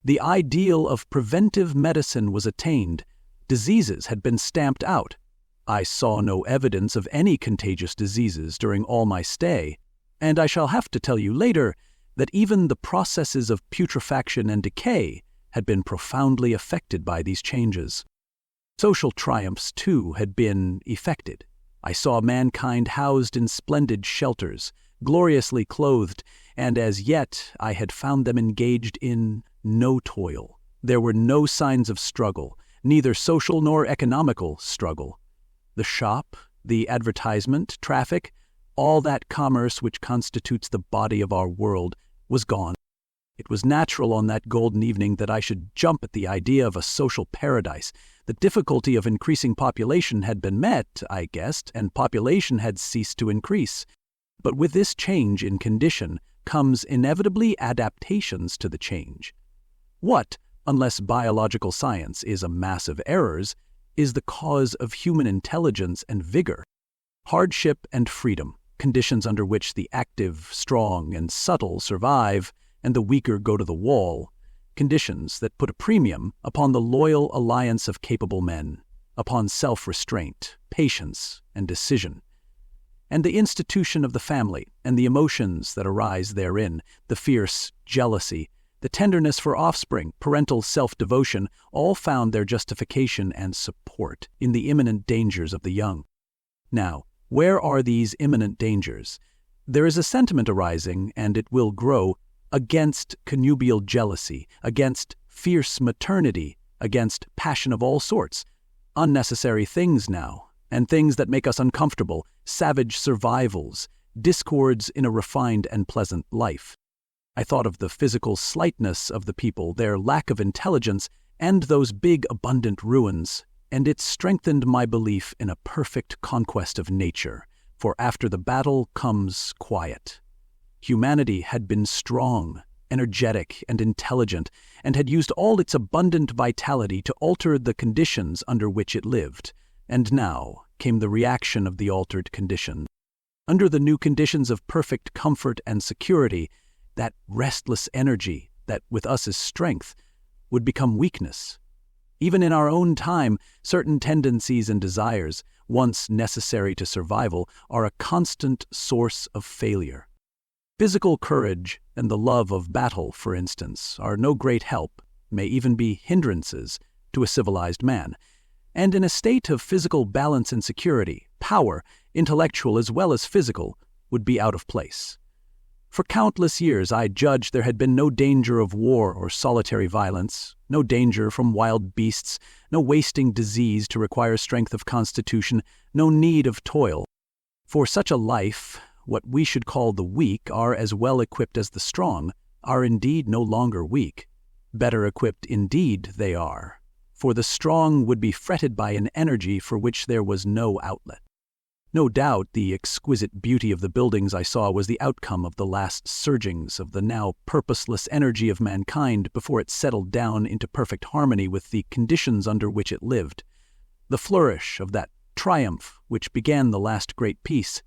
The ideal of preventive medicine was attained. Diseases had been stamped out. I saw no evidence of any contagious diseases during all my stay, and I shall have to tell you later that even the processes of putrefaction and decay had been profoundly affected by these changes. Social triumphs, too, had been effected. I saw mankind housed in splendid shelters, gloriously clothed, and as yet I had found them engaged in no toil. There were no signs of struggle, neither social nor economical struggle. The shop, the advertisement, traffic, all that commerce which constitutes the body of our world, was gone. It was natural on that golden evening that I should jump at the idea of a social paradise. The difficulty of increasing population had been met, I guessed, and population had ceased to increase. But with this change in condition comes inevitably adaptations to the change. What, unless biological science is a mass of errors, is the cause of human intelligence and vigor? Hardship and freedom, conditions under which the active, strong, and subtle survive, and the weaker go to the wall, conditions that put a premium upon the loyal alliance of capable men, upon self-restraint, patience, and decision. And the institution of the family and the emotions that arise therein, the fierce jealousy, the tenderness for offspring, parental self-devotion, all found their justification and support in the imminent dangers of the young. Now, where are these imminent dangers? There is a sentiment arising, and it will grow, against connubial jealousy, against fierce maternity, against passion of all sorts, unnecessary things now, and things that make us uncomfortable, savage survivals, discords in a refined and pleasant life. I thought of the physical slightness of the people, their lack of intelligence, and those big, abundant ruins, and it strengthened my belief in a perfect conquest of nature, for after the battle comes quiet. Humanity had been strong, energetic, and intelligent, and had used all its abundant vitality to alter the conditions under which it lived. And now came the reaction of the altered condition. Under the new conditions of perfect comfort and security, that restless energy that with us is strength would become weakness. Even in our own time, certain tendencies and desires, once necessary to survival, are a constant source of failure. Physical courage and the love of battle, for instance, are no great help, may even be hindrances to a civilized man. And in a state of physical balance and security, power, intellectual as well as physical, would be out of place. For countless years I judged there had been no danger of war or solitary violence, no danger from wild beasts, no wasting disease to require strength of constitution, no need of toil. For such a life, what we should call the weak are as well equipped as the strong, are indeed no longer weak. Better equipped indeed they are, for the strong would be fretted by an energy for which there was no outlet. No doubt the exquisite beauty of the buildings I saw was the outcome of the last surgings of the now purposeless energy of mankind before it settled down into perfect harmony with the conditions under which it lived. The flourish of that triumph which began the last great peace.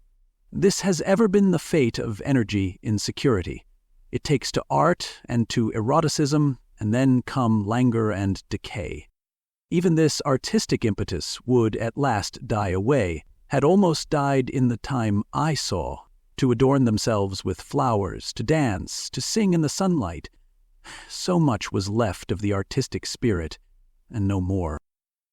This has ever been the fate of energy in security. It takes to art and to eroticism, and then come languor and decay. Even this artistic impetus would at last die away, had almost died in the time I saw, to adorn themselves with flowers, to dance, to sing in the sunlight. So much was left of the artistic spirit, and no more.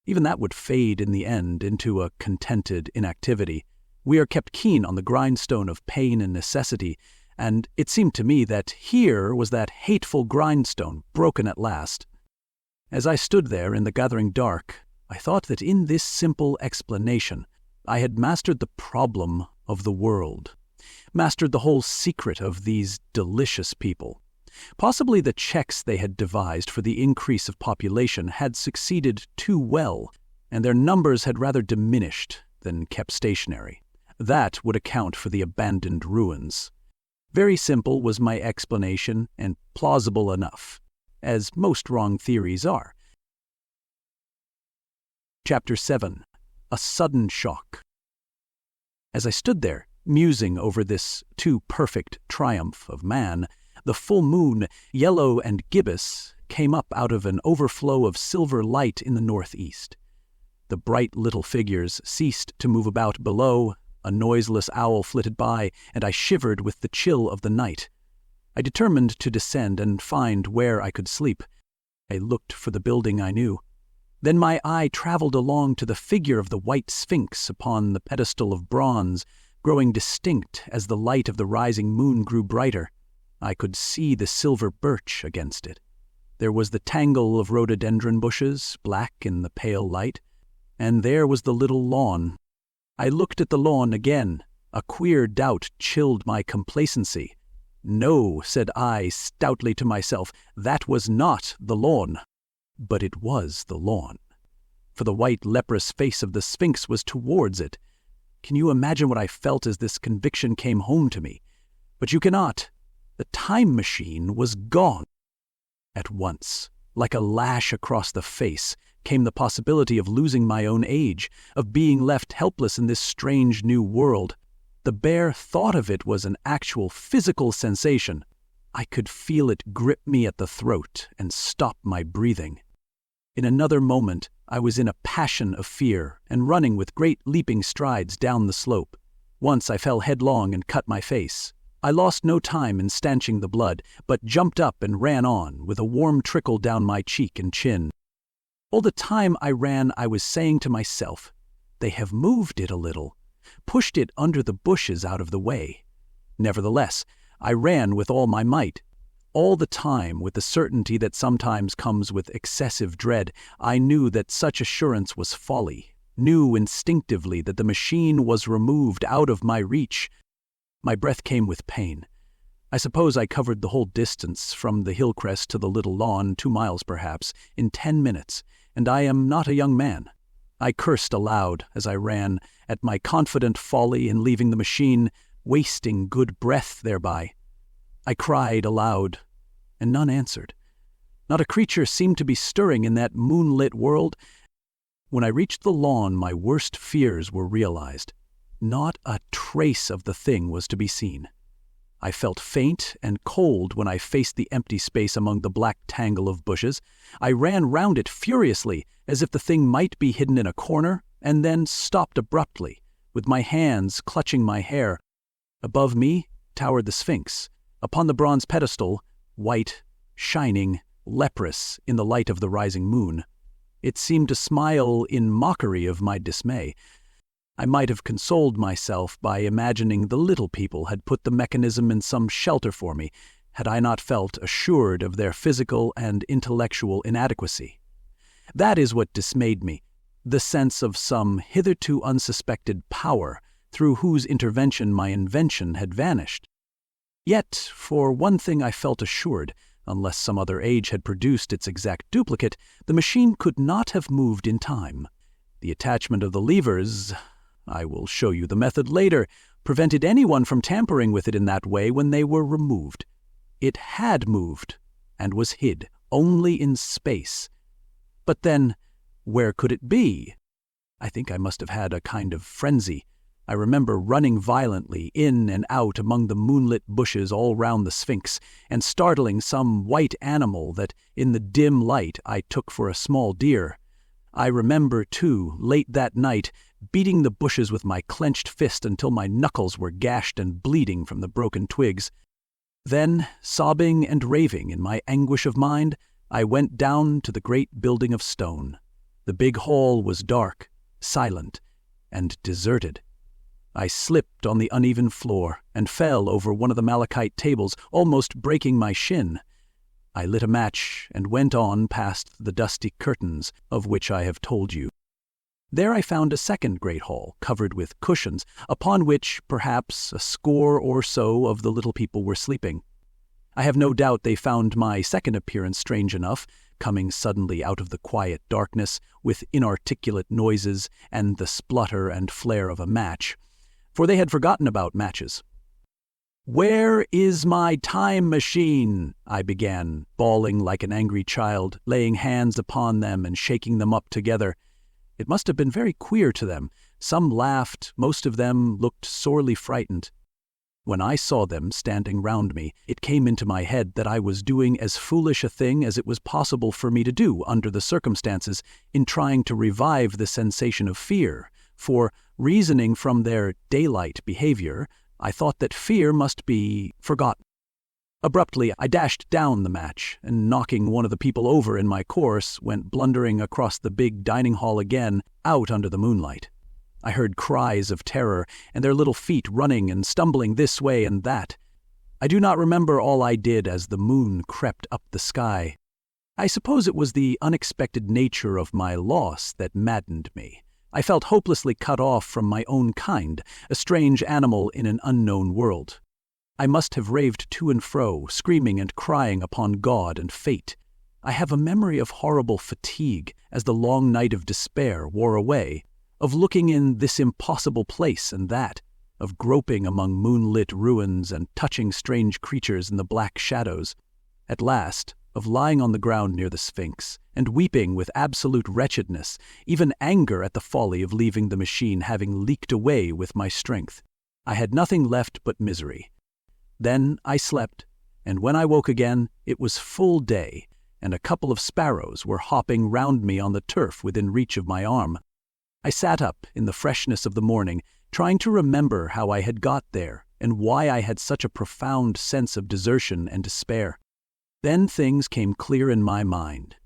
Even that would fade in the end into a contented inactivity. We are kept keen on the grindstone of pain and necessity, and it seemed to me that here was that hateful grindstone broken at last. As I stood there in the gathering dark, I thought that in this simple explanation I had mastered the problem of the world, mastered the whole secret of these delicious people. Possibly the checks they had devised for the increase of population had succeeded too well, and their numbers had rather diminished than kept stationary. That would account for the abandoned ruins. Very simple was my explanation, and plausible enough, as most wrong theories are. Chapter 7. A Sudden Shock. As I stood there, musing over this too perfect triumph of man, the full moon, yellow and gibbous, came up out of an overflow of silver light in the northeast. The bright little figures ceased to move about below, a noiseless owl flitted by, and I shivered with the chill of the night. I determined to descend and find where I could sleep. I looked for the building I knew. Then my eye traveled along to the figure of the white Sphinx upon the pedestal of bronze, growing distinct as the light of the rising moon grew brighter. I could see the silver birch against it. There was the tangle of rhododendron bushes, black in the pale light, and there was the little lawn. I looked at the lawn again. A queer doubt chilled my complacency. No, said I stoutly to myself, that was not the lawn. But it was the lawn, for the white leprous face of the Sphinx was towards it. Can you imagine what I felt as this conviction came home to me? But you cannot. The time machine was gone. At once, like a lash across the face, came the possibility of losing my own age, of being left helpless in this strange new world. The bare thought of it was an actual physical sensation. I could feel it grip me at the throat and stop my breathing. In another moment, I was in a passion of fear and running with great leaping strides down the slope. Once I fell headlong and cut my face. I lost no time in stanching the blood, but jumped up and ran on, with a warm trickle down my cheek and chin. All the time I ran, I was saying to myself, "They have moved it a little, pushed it under the bushes out of the way." Nevertheless, I ran with all my might. All the time, with the certainty that sometimes comes with excessive dread, I knew that such assurance was folly, knew instinctively that the machine was removed out of my reach. My breath came with pain. I suppose I covered the whole distance from the hill crest to the little lawn, 2 miles perhaps, in 10 minutes, and I am not a young man. I cursed aloud as I ran, at my confident folly in leaving the machine, wasting good breath thereby. I cried aloud, and none answered. Not a creature seemed to be stirring in that moonlit world. When I reached the lawn, my worst fears were realized. Not a trace of the thing was to be seen. I felt faint and cold when I faced the empty space among the black tangle of bushes. I ran round it furiously, as if the thing might be hidden in a corner, and then stopped abruptly, with my hands clutching my hair. Above me towered the Sphinx. Upon the bronze pedestal, white, shining, leprous in the light of the rising moon. It seemed to smile in mockery of my dismay. I might have consoled myself by imagining the little people had put the mechanism in some shelter for me, had I not felt assured of their physical and intellectual inadequacy. That is what dismayed me, the sense of some hitherto unsuspected power through whose intervention my invention had vanished. Yet, for one thing I felt assured, unless some other age had produced its exact duplicate, the machine could not have moved in time. The attachment of the levers, I will show you the method later, prevented anyone from tampering with it in that way when they were removed. It had moved, and was hid, only in space. But then, where could it be? I think I must have had a kind of frenzy. I remember running violently in and out among the moonlit bushes all round the Sphinx, and startling some white animal that, in the dim light, I took for a small deer. I remember, too, late that night, beating the bushes with my clenched fist until my knuckles were gashed and bleeding from the broken twigs. Then, sobbing and raving in my anguish of mind, I went down to the great building of stone. The big hall was dark, silent, and deserted. I slipped on the uneven floor and fell over one of the malachite tables, almost breaking my shin. I lit a match and went on past the dusty curtains of which I have told you. There I found a second great hall, covered with cushions, upon which, perhaps, a score or so of the little people were sleeping. I have no doubt they found my second appearance strange enough, coming suddenly out of the quiet darkness, with inarticulate noises and the splutter and flare of a match, for they had forgotten about matches. "Where is my time machine?" I began, bawling like an angry child, laying hands upon them and shaking them up together. It must have been very queer to them. Some laughed, most of them looked sorely frightened. When I saw them standing round me, it came into my head that I was doing as foolish a thing as it was possible for me to do under the circumstances in trying to revive the sensation of fear, for, reasoning from their daylight behavior, I thought that fear must be forgotten. Abruptly, I dashed down the match, and knocking one of the people over in my course, went blundering across the big dining hall again, out under the moonlight. I heard cries of terror, and their little feet running and stumbling this way and that. I do not remember all I did as the moon crept up the sky. I suppose it was the unexpected nature of my loss that maddened me. I felt hopelessly cut off from my own kind, a strange animal in an unknown world. I must have raved to and fro, screaming and crying upon God and fate. I have a memory of horrible fatigue as the long night of despair wore away, of looking in this impossible place and that, of groping among moonlit ruins and touching strange creatures in the black shadows. At last, of lying on the ground near the Sphinx, and weeping with absolute wretchedness, even anger at the folly of leaving the machine having leaked away with my strength. I had nothing left but misery. Then I slept, and when I woke again, it was full day, and a couple of sparrows were hopping round me on the turf within reach of my arm. I sat up in the freshness of the morning, trying to remember how I had got there, and why I had such a profound sense of desertion and despair. Then things came clear in my mind.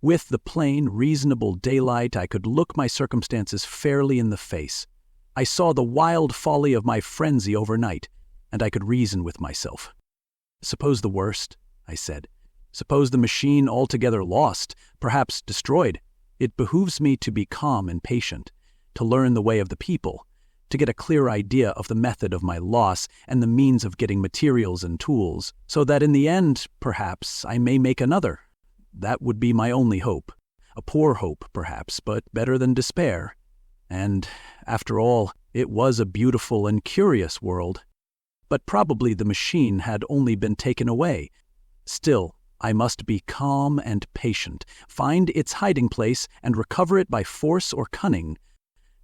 With the plain, reasonable daylight, I could look my circumstances fairly in the face. I saw the wild folly of my frenzy overnight, and I could reason with myself. "Suppose the worst," I said. "Suppose the machine altogether lost, perhaps destroyed. It behooves me to be calm and patient, to learn the way of the people, to get a clear idea of the method of my loss and the means of getting materials and tools, so that in the end, perhaps, I may make another. That would be my only hope. A poor hope, perhaps, but better than despair. And, after all, it was a beautiful and curious world. But probably the machine had only been taken away. Still, I must be calm and patient, find its hiding place, and recover it by force or cunning.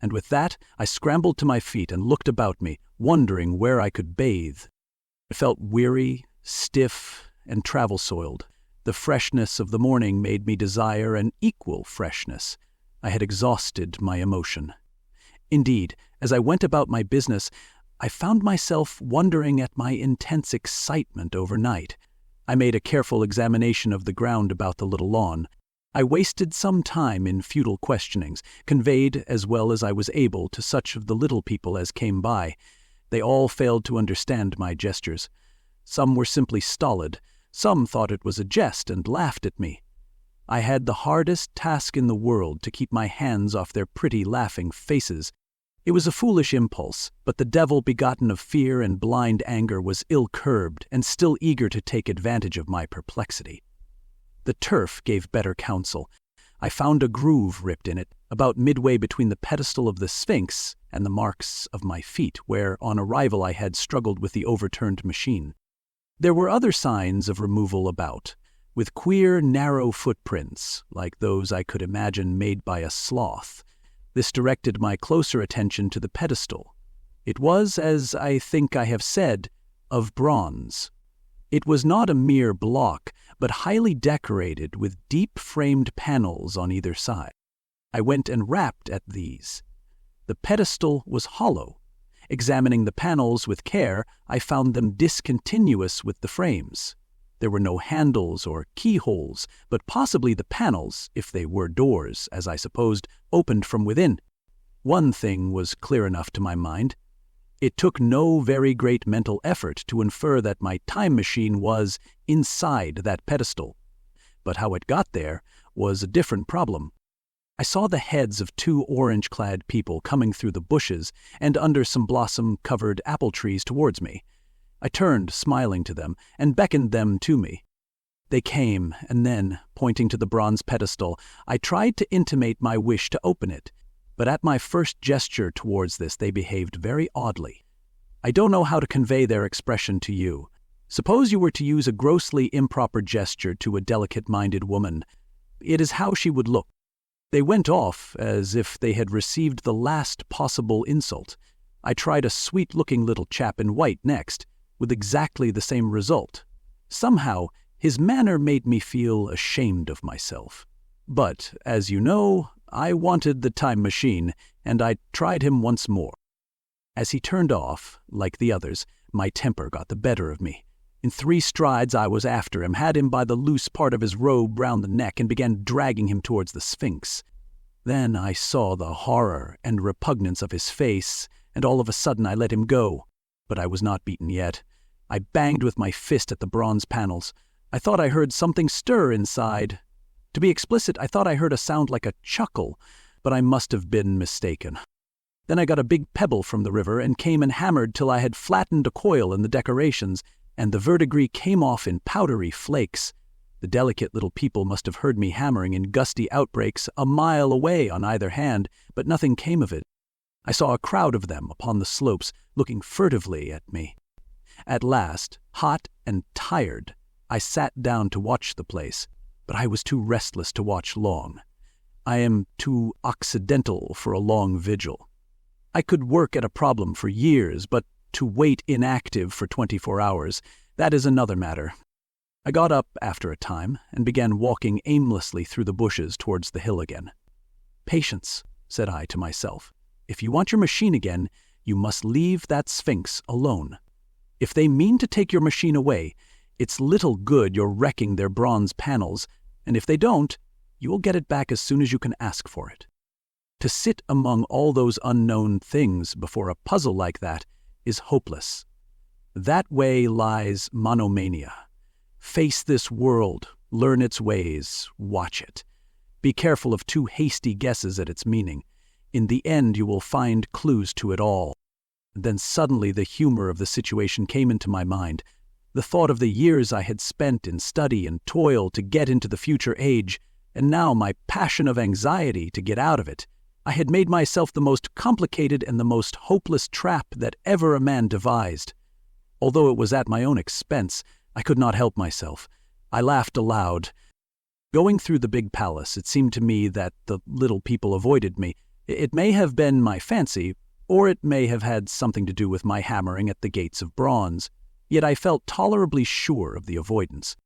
And with that, I scrambled to my feet and looked about me, wondering where I could bathe. I felt weary, stiff, and travel-soiled. The freshness of the morning made me desire an equal freshness. I had exhausted my emotion. Indeed, as I went about my business, I found myself wondering at my intense excitement overnight. I made a careful examination of the ground about the little lawn. I wasted some time in futile questionings, conveyed as well as I was able to such of the little people as came by. They all failed to understand my gestures. Some were simply stolid, some thought it was a jest and laughed at me. I had the hardest task in the world to keep my hands off their pretty laughing faces. It was a foolish impulse, but the devil begotten of fear and blind anger was ill-curbed and still eager to take advantage of my perplexity. The turf gave better counsel. I found a groove ripped in it, about midway between the pedestal of the Sphinx and the marks of my feet, where on arrival I had struggled with the overturned machine. There were other signs of removal about, with queer, narrow footprints, like those I could imagine made by a sloth. This directed my closer attention to the pedestal. It was, as I think I have said, of bronze. It was not a mere block, but highly decorated with deep-framed panels on either side. I went and rapped at these. The pedestal was hollow. Examining the panels with care, I found them discontinuous with the frames. There were no handles or keyholes, but possibly the panels, if they were doors, as I supposed, opened from within. One thing was clear enough to my mind. It took no very great mental effort to infer that my time machine was inside that pedestal. But how it got there was a different problem. I saw the heads of two orange-clad people coming through the bushes and under some blossom-covered apple trees towards me. I turned, smiling to them, and beckoned them to me. They came, and then, pointing to the bronze pedestal, I tried to intimate my wish to open it. But at my first gesture towards this they behaved very oddly. I don't know how to convey their expression to you. Suppose you were to use a grossly improper gesture to a delicate-minded woman. It is how she would look. They went off as if they had received the last possible insult. I tried a sweet-looking little chap in white next, with exactly the same result. Somehow, his manner made me feel ashamed of myself. But, as you know, I wanted the time machine, and I tried him once more. As he turned off, like the others, my temper got the better of me. In 3 strides I was after him, had him by the loose part of his robe round the neck, and began dragging him towards the Sphinx. Then I saw the horror and repugnance of his face, and all of a sudden I let him go. But I was not beaten yet. I banged with my fist at the bronze panels. I thought I heard something stir inside. To be explicit, I thought I heard a sound like a chuckle, but I must have been mistaken. Then I got a big pebble from the river and came and hammered till I had flattened a coil in the decorations, and the verdigris came off in powdery flakes. The delicate little people must have heard me hammering in gusty outbreaks a mile away on either hand, but nothing came of it. I saw a crowd of them upon the slopes, looking furtively at me. At last, hot and tired, I sat down to watch the place, but I was too restless to watch long. I am too occidental for a long vigil. I could work at a problem for years, but to wait inactive for 24 hours, that is another matter. I got up after a time and began walking aimlessly through the bushes towards the hill again. "Patience," said I to myself. "If you want your machine again, you must leave that Sphinx alone. If they mean to take your machine away, it's little good your wrecking their bronze panels, and if they don't, you will get it back as soon as you can ask for it. To sit among all those unknown things before a puzzle like that is hopeless. That way lies monomania. Face this world, learn its ways, watch it. Be careful of too hasty guesses at its meaning. In the end you will find clues to it all." And then suddenly the humor of the situation came into my mind. The thought of the years I had spent in study and toil to get into the future age, and now my passion of anxiety to get out of it. I had made myself the most complicated and the most hopeless trap that ever a man devised. Although it was at my own expense, I could not help myself. I laughed aloud. Going through the big palace, it seemed to me that the little people avoided me. It may have been my fancy, or it may have had something to do with my hammering at the gates of bronze. Yet I felt tolerably sure of the avoidance.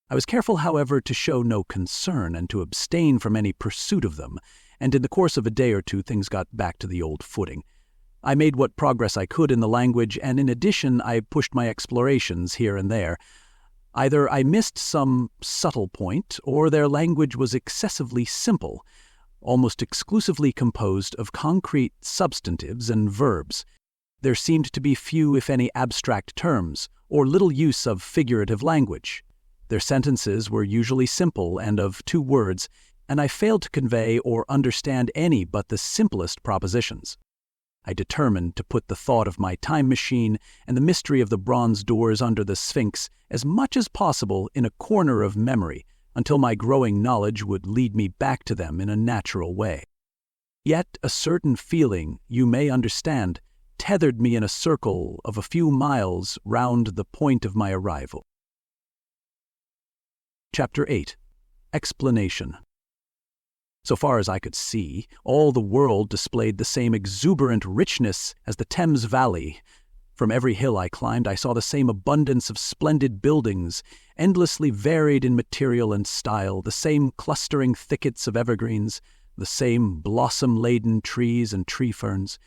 I was careful, however, to show no concern and to abstain from any pursuit of them, and in the course of a day or two things got back to the old footing. I made what progress I could in the language, and in addition I pushed my explorations here and there. Either I missed some subtle point, or their language was excessively simple, almost exclusively composed of concrete substantives and verbs. There seemed to be few, if any, abstract terms, or little use of figurative language. Their sentences were usually simple and of 2 words, and I failed to convey or understand any but the simplest propositions. I determined to put the thought of my time machine and the mystery of the bronze doors under the Sphinx as much as possible in a corner of memory until my growing knowledge would lead me back to them in a natural way. Yet a certain feeling, you may understand, tethered me in a circle of a few miles round the point of my arrival. Chapter 8. Explanation. So far as I could see, all the world displayed the same exuberant richness as the Thames Valley. From every hill I climbed, I saw the same abundance of splendid buildings, endlessly varied in material and style, the same clustering thickets of evergreens, the same blossom-laden trees and tree ferns.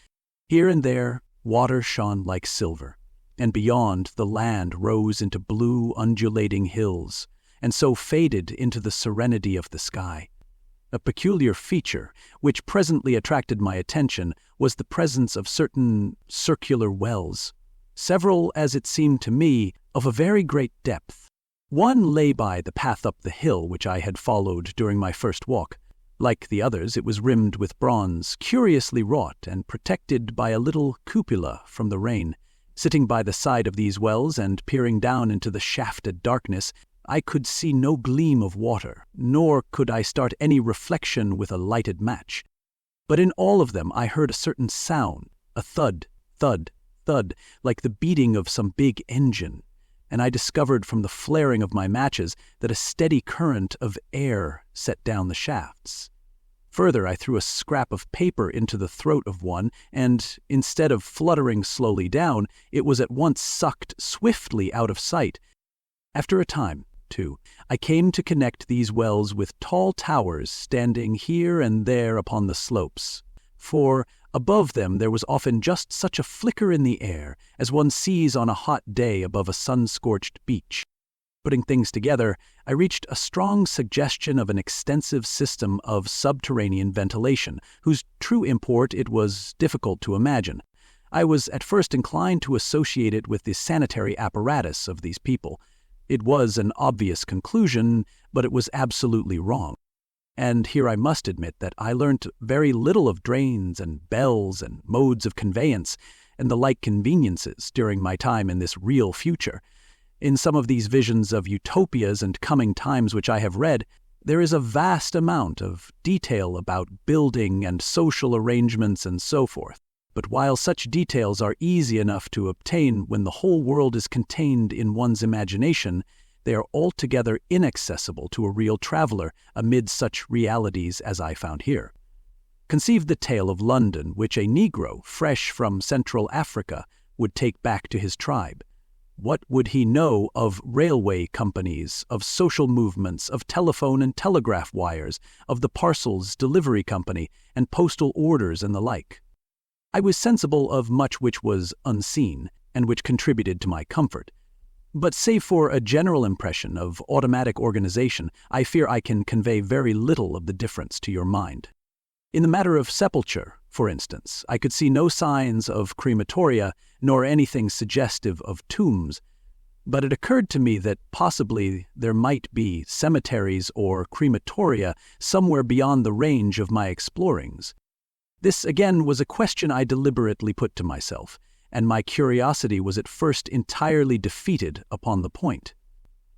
Here and there, water shone like silver, and beyond the land rose into blue, undulating hills, and so faded into the serenity of the sky. A peculiar feature, which presently attracted my attention, was the presence of certain circular wells, several, as it seemed to me, of a very great depth. One lay by the path up the hill which I had followed during my first walk. Like the others, it was rimmed with bronze, curiously wrought, and protected by a little cupola from the rain. Sitting by the side of these wells and peering down into the shafted darkness, I could see no gleam of water, nor could I start any reflection with a lighted match. But in all of them I heard a certain sound, a thud, thud, thud, like the beating of some big engine, and I discovered from the flaring of my matches that a steady current of air set down the shafts. Further, I threw a scrap of paper into the throat of one, and, instead of fluttering slowly down, it was at once sucked swiftly out of sight. After a time, too, I came to connect these wells with tall towers standing here and there upon the slopes, for above them there was often just such a flicker in the air as one sees on a hot day above a sun-scorched beach. Putting things together, I reached a strong suggestion of an extensive system of subterranean ventilation, whose true import it was difficult to imagine. I was at first inclined to associate it with the sanitary apparatus of these people. It was an obvious conclusion, but it was absolutely wrong. And here I must admit that I learnt very little of drains and bells and modes of conveyance and the like conveniences during my time in this real future. In some of these visions of utopias and coming times which I have read, there is a vast amount of detail about building and social arrangements and so forth. But while such details are easy enough to obtain when the whole world is contained in one's imagination, they are altogether inaccessible to a real traveler amid such realities as I found here. Conceive the tale of London which a Negro, fresh from Central Africa, would take back to his tribe. What would he know of railway companies, of social movements, of telephone and telegraph wires, of the parcels delivery company, and postal orders and the like? I was sensible of much which was unseen, and which contributed to my comfort. But save for a general impression of automatic organization, I fear I can convey very little of the difference to your mind. In the matter of sepulture, for instance, I could see no signs of crematoria, nor anything suggestive of tombs, but it occurred to me that possibly there might be cemeteries or crematoria somewhere beyond the range of my explorings. This, again, was a question I deliberately put to myself, and my curiosity was at first entirely defeated upon the point.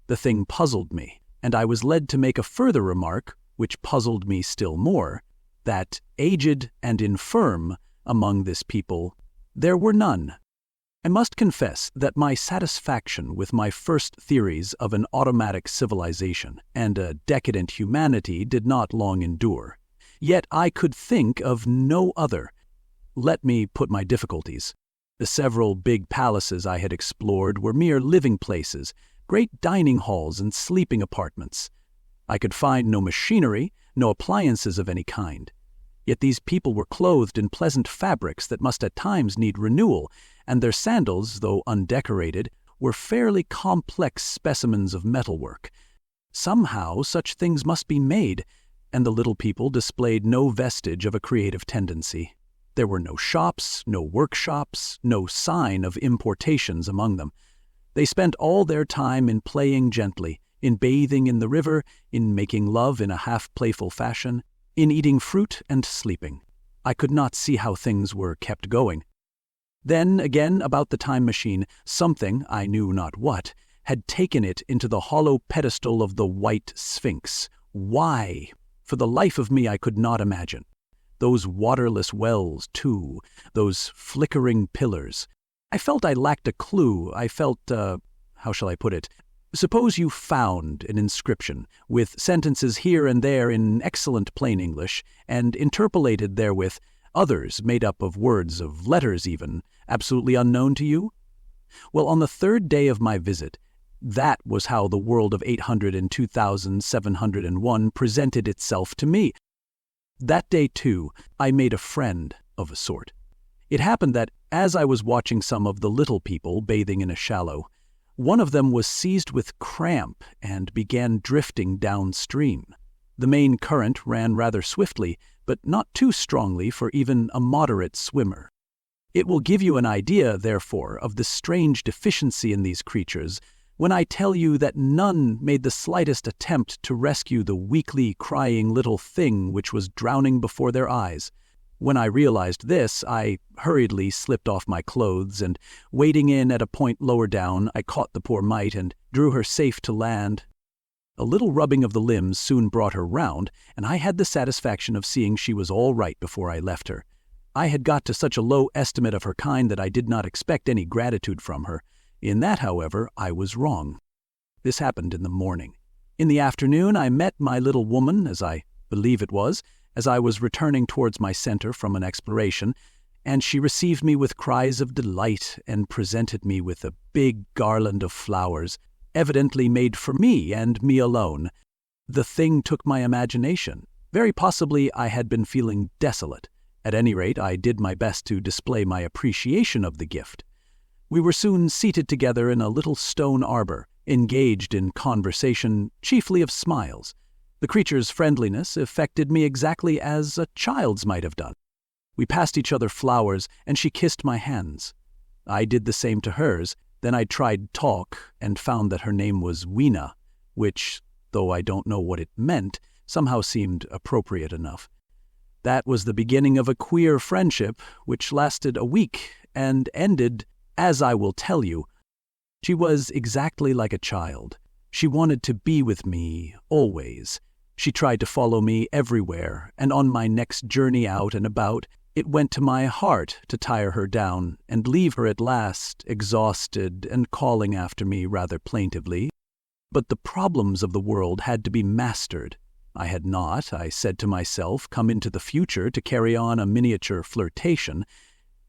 The thing puzzled me, and I was led to make a further remark, which puzzled me still more, that, aged and infirm, among this people, there were none. I must confess that my satisfaction with my first theories of an automatic civilization and a decadent humanity did not long endure. Yet I could think of no other. Let me put my difficulties. The several big palaces I had explored were mere living places, great dining halls and sleeping apartments. I could find no machinery, no appliances of any kind. Yet these people were clothed in pleasant fabrics that must at times need renewal, and their sandals, though undecorated, were fairly complex specimens of metalwork. Somehow such things must be made, and the little people displayed no vestige of a creative tendency. There were no shops, no workshops, no sign of importations among them. They spent all their time in playing gently, in bathing in the river, in making love in a half-playful fashion, in eating fruit and sleeping. I could not see how things were kept going. Then, again, about the time machine, something, I knew not what, had taken it into the hollow pedestal of the white Sphinx. Why? For the life of me I could not imagine. Those waterless wells, too, those flickering pillars. I felt I lacked a clue. I felt, how shall I put it? Suppose you found an inscription, with sentences here and there in excellent plain English, and interpolated therewith others made up of words, of letters even, absolutely unknown to you? Well, on the third day of my visit, that was how the world of 802,701 presented itself to me. That day, too, I made a friend of a sort. It happened that, as I was watching some of the little people bathing in a shallow, one of them was seized with cramp and began drifting downstream. The main current ran rather swiftly, but not too strongly for even a moderate swimmer. It will give you an idea, therefore, of the strange deficiency in these creatures when I tell you that none made the slightest attempt to rescue the weakly crying little thing which was drowning before their eyes. When I realized this, I hurriedly slipped off my clothes, and wading in at a point lower down, I caught the poor mite and drew her safe to land. A little rubbing of the limbs soon brought her round, and I had the satisfaction of seeing she was all right before I left her. I had got to such a low estimate of her kind that I did not expect any gratitude from her. In that, however, I was wrong. This happened in the morning. In the afternoon I met my little woman, as I believe it was, as I was returning towards my center from an exploration, and she received me with cries of delight and presented me with a big garland of flowers, evidently made for me and me alone. The thing took my imagination. Very possibly I had been feeling desolate. At any rate, I did my best to display my appreciation of the gift. We were soon seated together in a little stone arbor, engaged in conversation, chiefly of smiles. The creature's friendliness affected me exactly as a child's might have done. We passed each other flowers, and she kissed my hands. I did the same to hers. Then I tried talk, and found that her name was Weena, which, though I don't know what it meant, somehow seemed appropriate enough. That was the beginning of a queer friendship, which lasted a week, and ended, as I will tell you. She was exactly like a child. She wanted to be with me, always. She tried to follow me everywhere, and on my next journey out and about, it went to my heart to tire her down and leave her at last, exhausted and calling after me rather plaintively. But the problems of the world had to be mastered. I had not, I said to myself, come into the future to carry on a miniature flirtation.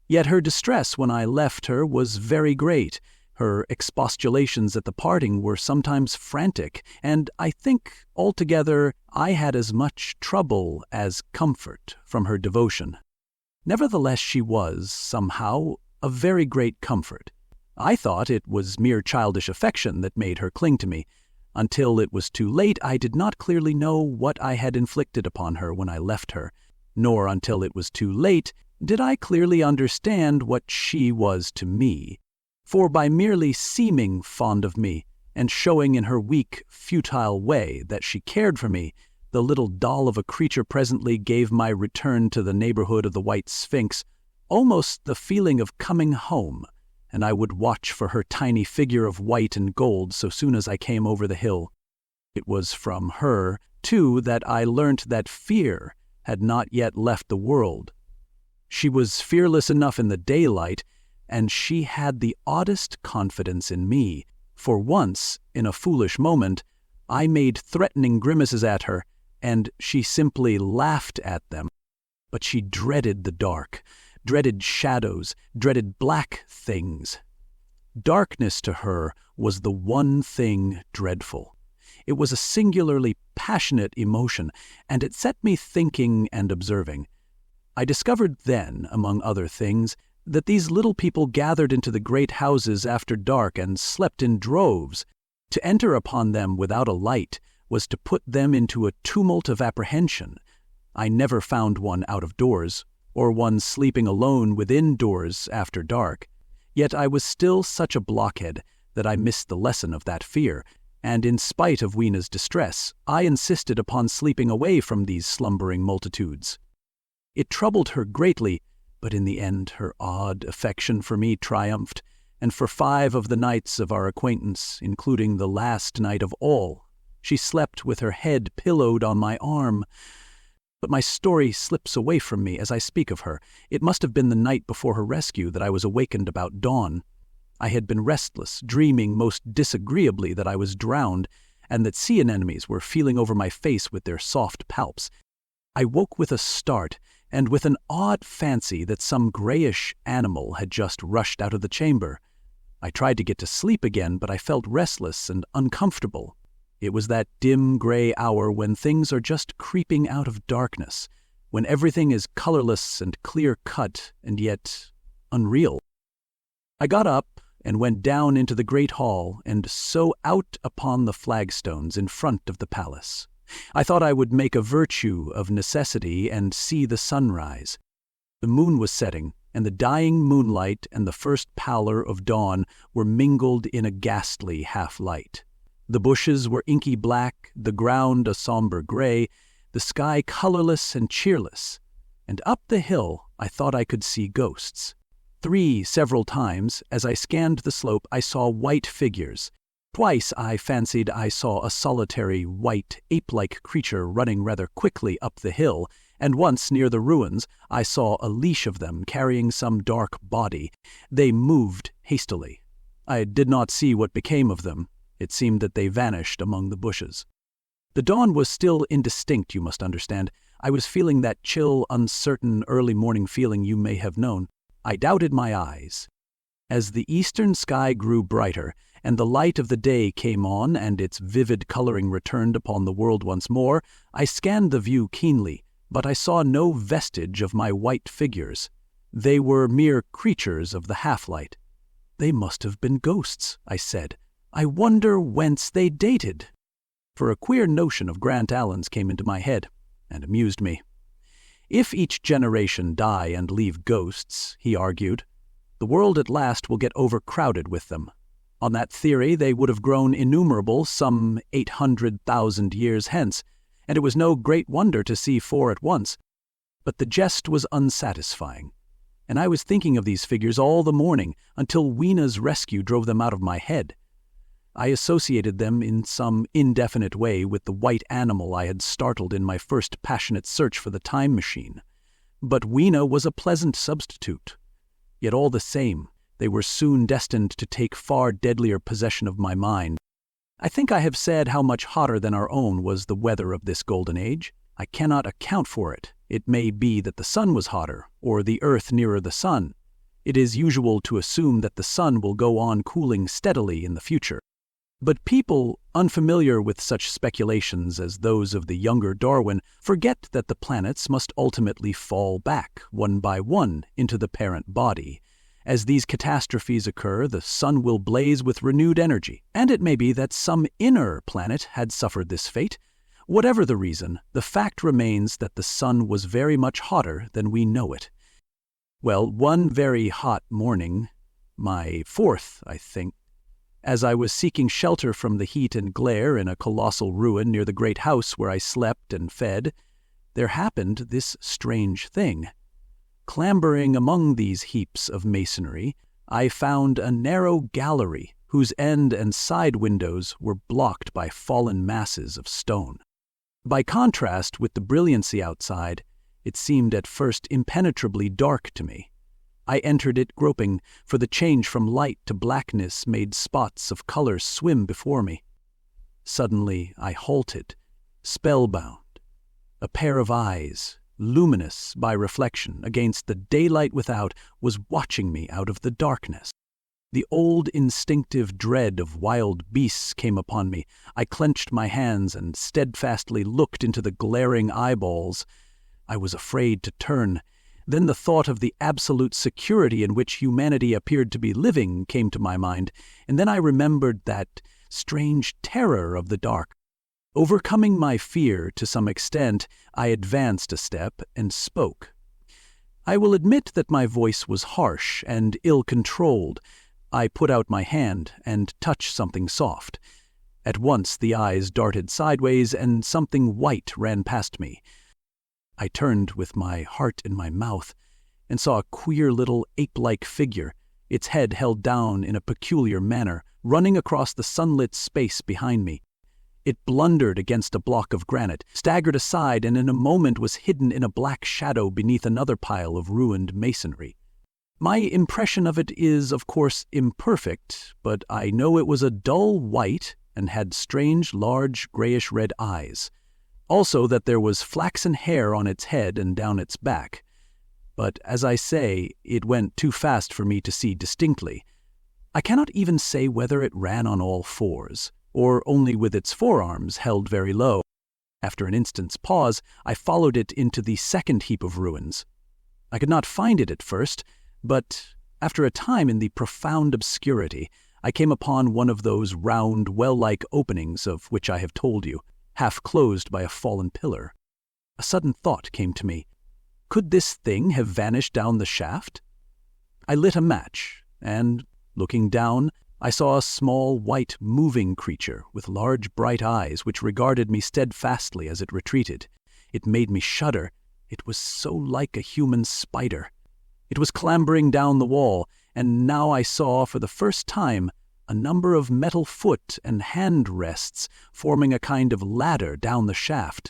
Yet her distress when I left her was very great. Her expostulations at the parting were sometimes frantic, and I think, altogether, I had as much trouble as comfort from her devotion. Nevertheless, she was, somehow, a very great comfort. I thought it was mere childish affection that made her cling to me. Until it was too late, I did not clearly know what I had inflicted upon her when I left her, nor until it was too late did I clearly understand what she was to me. For by merely seeming fond of me, and showing in her weak, futile way that she cared for me, the little doll of a creature presently gave my return to the neighborhood of the white Sphinx almost the feeling of coming home, and I would watch for her tiny figure of white and gold so soon as I came over the hill. It was from her, too, that I learnt that fear had not yet left the world. She was fearless enough in the daylight, and she had the oddest confidence in me. For once, in a foolish moment, I made threatening grimaces at her, and she simply laughed at them. But she dreaded the dark, dreaded shadows, dreaded black things. Darkness to her was the one thing dreadful. It was a singularly passionate emotion, and it set me thinking and observing. I discovered then, among other things, that these little people gathered into the great houses after dark and slept in droves. To enter upon them without a light was to put them into a tumult of apprehension. I never found one out of doors, or one sleeping alone within doors after dark. Yet I was still such a blockhead that I missed the lesson of that fear, and in spite of Weena's distress, I insisted upon sleeping away from these slumbering multitudes. It troubled her greatly, but in the end her odd affection for me triumphed, and for 5 of the nights of our acquaintance, including the last night of all, she slept with her head pillowed on my arm. But my story slips away from me as I speak of her. It must have been the night before her rescue that I was awakened about dawn. I had been restless, dreaming most disagreeably that I was drowned, and that sea anemones were feeling over my face with their soft palps. I woke with a start, and with an odd fancy that some grayish animal had just rushed out of the chamber. I tried to get to sleep again, but I felt restless and uncomfortable. It was that dim gray hour when things are just creeping out of darkness, when everything is colorless and clear-cut and yet unreal. I got up and went down into the great hall and so out upon the flagstones in front of the palace. I thought I would make a virtue of necessity and see the sunrise. The moon was setting, and the dying moonlight and the first pallor of dawn were mingled in a ghastly half-light. The bushes were inky black, the ground a somber gray, the sky colorless and cheerless, and up the hill I thought I could see ghosts. Several times, as I scanned the slope, I saw white figures. Twice I fancied I saw a solitary, white, ape-like creature running rather quickly up the hill, and once, near the ruins, I saw a leash of them carrying some dark body. They moved hastily. I did not see what became of them. It seemed that they vanished among the bushes. The dawn was still indistinct, you must understand. I was feeling that chill, uncertain, early morning feeling you may have known. I doubted my eyes. As the eastern sky grew brighter, and the light of the day came on and its vivid coloring returned upon the world once more, I scanned the view keenly, but I saw no vestige of my white figures. They were mere creatures of the half-light. They must have been ghosts, I said. I wonder whence they dated. For a queer notion of Grant Allen's came into my head, and amused me. If each generation die and leave ghosts, he argued, the world at last will get overcrowded with them. On that theory, they would have grown innumerable some 800,000 years hence, and it was no great wonder to see 4 at once. But the jest was unsatisfying, and I was thinking of these figures all the morning until Weena's rescue drove them out of my head. I associated them in some indefinite way with the white animal I had startled in my first passionate search for the time machine. But Weena was a pleasant substitute. Yet all the same, they were soon destined to take far deadlier possession of my mind. I think I have said how much hotter than our own was the weather of this golden age. I cannot account for it. It may be that the sun was hotter, or the earth nearer the sun. It is usual to assume that the sun will go on cooling steadily in the future. But people, unfamiliar with such speculations as those of the younger Darwin, forget that the planets must ultimately fall back, one by one, into the parent body. As these catastrophes occur, the sun will blaze with renewed energy, and it may be that some inner planet had suffered this fate. Whatever the reason, the fact remains that the sun was very much hotter than we know it. Well, one very hot morning, my 4th, I think, as I was seeking shelter from the heat and glare in a colossal ruin near the great house where I slept and fed, there happened this strange thing. Clambering among these heaps of masonry, I found a narrow gallery whose end and side windows were blocked by fallen masses of stone. By contrast with the brilliancy outside, it seemed at first impenetrably dark to me. I entered it groping, for the change from light to blackness made spots of color swim before me. Suddenly I halted, spellbound. A pair of eyes, luminous by reflection against the daylight without, was watching me out of the darkness. The old instinctive dread of wild beasts came upon me. I clenched my hands and steadfastly looked into the glaring eyeballs. I was afraid to turn. Then the thought of the absolute security in which humanity appeared to be living came to my mind, and then I remembered that strange terror of the dark. Overcoming my fear to some extent, I advanced a step and spoke. I will admit that my voice was harsh and ill-controlled. I put out my hand and touched something soft. At once the eyes darted sideways and something white ran past me. I turned with my heart in my mouth and saw a queer little ape-like figure, its head held down in a peculiar manner, running across the sunlit space behind me. It blundered against a block of granite, staggered aside, and in a moment was hidden in a black shadow beneath another pile of ruined masonry. My impression of it is, of course, imperfect, but I know it was a dull white and had strange, large, grayish-red eyes. Also that there was flaxen hair on its head and down its back. But, as I say, it went too fast for me to see distinctly. I cannot even say whether it ran on all fours, or only with its forearms held very low. After an instant's pause, I followed it into the second heap of ruins. I could not find it at first, but after a time in the profound obscurity, I came upon one of those round, well-like openings of which I have told you, half closed by a fallen pillar. A sudden thought came to me. Could this thing have vanished down the shaft? I lit a match, and, looking down, I saw a small, white, moving creature with large, bright eyes which regarded me steadfastly as it retreated. It made me shudder. It was so like a human spider. It was clambering down the wall, and now I saw, for the first time, a number of metal foot and hand rests forming a kind of ladder down the shaft.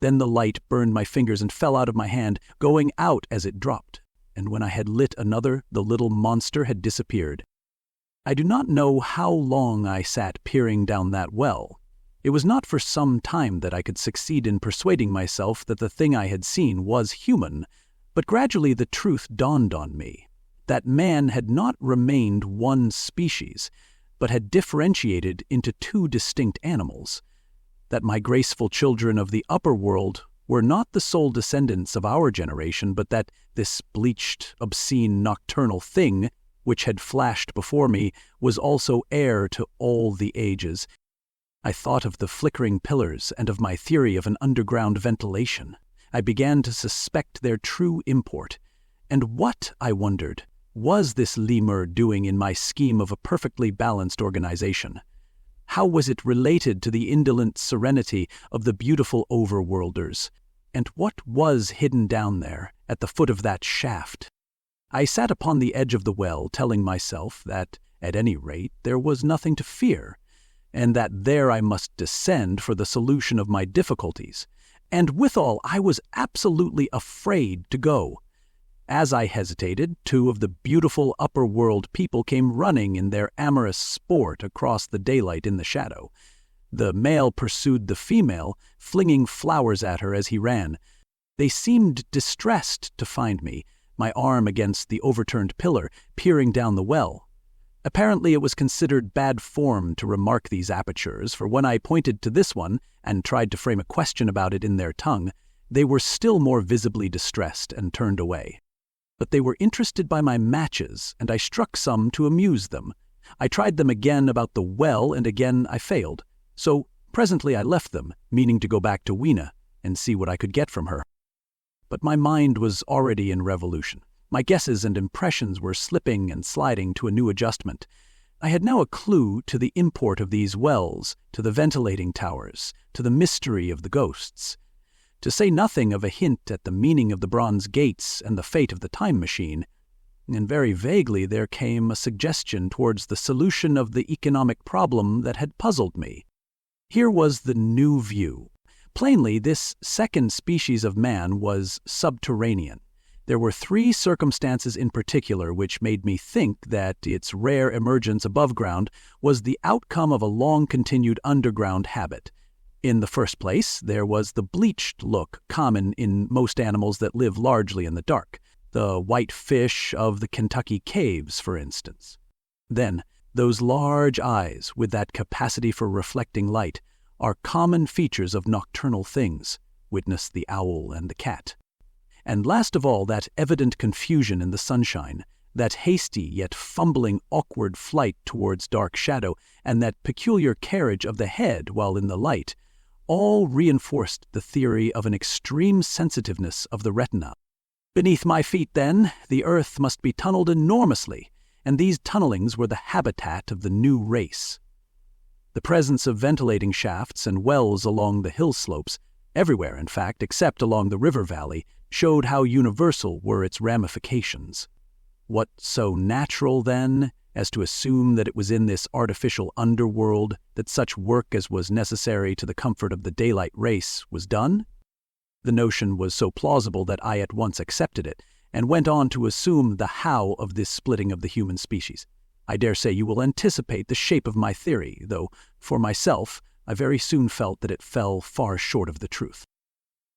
Then the light burned my fingers and fell out of my hand, going out as it dropped, and when I had lit another, the little monster had disappeared. I do not know how long I sat peering down that well. It was not for some time that I could succeed in persuading myself that the thing I had seen was human, but gradually the truth dawned on me, that man had not remained one species, but had differentiated into two distinct animals, that my graceful children of the upper world were not the sole descendants of our generation, but that this bleached, obscene, nocturnal thing, which had flashed before me, was also heir to all the ages. I thought of the flickering pillars and of my theory of an underground ventilation. I began to suspect their true import. And what, I wondered, was this lemur doing in my scheme of a perfectly balanced organization? How was it related to the indolent serenity of the beautiful overworlders? And what was hidden down there, at the foot of that shaft? I sat upon the edge of the well, telling myself that, at any rate, there was nothing to fear, and that there I must descend for the solution of my difficulties. And withal, I was absolutely afraid to go. As I hesitated, two of the beautiful upper-world people came running in their amorous sport across the daylight in the shadow. The male pursued the female, flinging flowers at her as he ran. They seemed distressed to find me, my arm against the overturned pillar, peering down the well. Apparently it was considered bad form to remark these apertures, for when I pointed to this one and tried to frame a question about it in their tongue, they were still more visibly distressed and turned away. But they were interested by my matches, and I struck some to amuse them. I tried them again about the well, and again I failed. So presently I left them, meaning to go back to Weena and see what I could get from her. But my mind was already in revolution. My guesses and impressions were slipping and sliding to a new adjustment. I had now a clue to the import of these wells, to the ventilating towers, to the mystery of the ghosts. To say nothing of a hint at the meaning of the bronze gates and the fate of the time machine, and very vaguely there came a suggestion towards the solution of the economic problem that had puzzled me. Here was the new view. Plainly, this second species of man was subterranean. There were three circumstances in particular which made me think that its rare emergence above ground was the outcome of a long-continued underground habit. In the first place, there was the bleached look common in most animals that live largely in the dark, the white fish of the Kentucky caves, for instance. Then, those large eyes with that capacity for reflecting light are common features of nocturnal things, witness the owl and the cat. and last of all that evident confusion in the sunshine, that hasty yet fumbling awkward flight towards dark shadow, and that peculiar carriage of the head while in the light, all reinforced the theory of an extreme sensitiveness of the retina. Beneath my feet, then, the earth must be tunneled enormously, and these tunnelings were the habitat of the new race. The presence of ventilating shafts and wells along the hill slopes, everywhere in fact except along the river valley, showed how universal were its ramifications. What so natural, then, as to assume that it was in this artificial underworld that such work as was necessary to the comfort of the daylight race was done? The notion was so plausible that I at once accepted it, and went on to assume the how of this splitting of the human species. I dare say you will anticipate the shape of my theory, though, for myself, I very soon felt that it fell far short of the truth.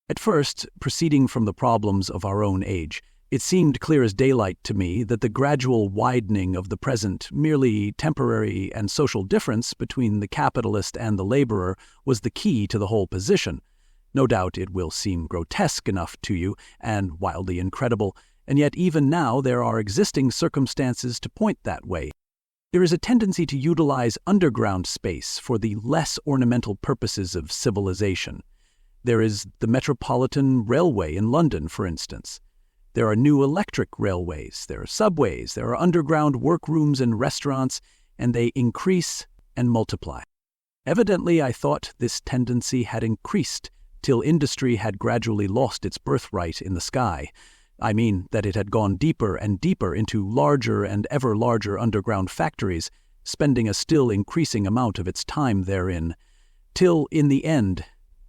At first, proceeding from the problems of our own age, it seemed clear as daylight to me that the gradual widening of the present, merely temporary and social difference between the capitalist and the laborer was the key to the whole position. No doubt it will seem grotesque enough to you, and wildly incredible, and yet even now there are existing circumstances to point that way. There is a tendency to utilize underground space for the less ornamental purposes of civilization. There is the Metropolitan Railway in London, for instance. There are new electric railways, there are subways, there are underground workrooms and restaurants, and they increase and multiply. Evidently, I thought this tendency had increased till industry had gradually lost its birthright in the sky. I mean that it had gone deeper and deeper into larger and ever larger underground factories, spending a still increasing amount of its time therein, till, in the end,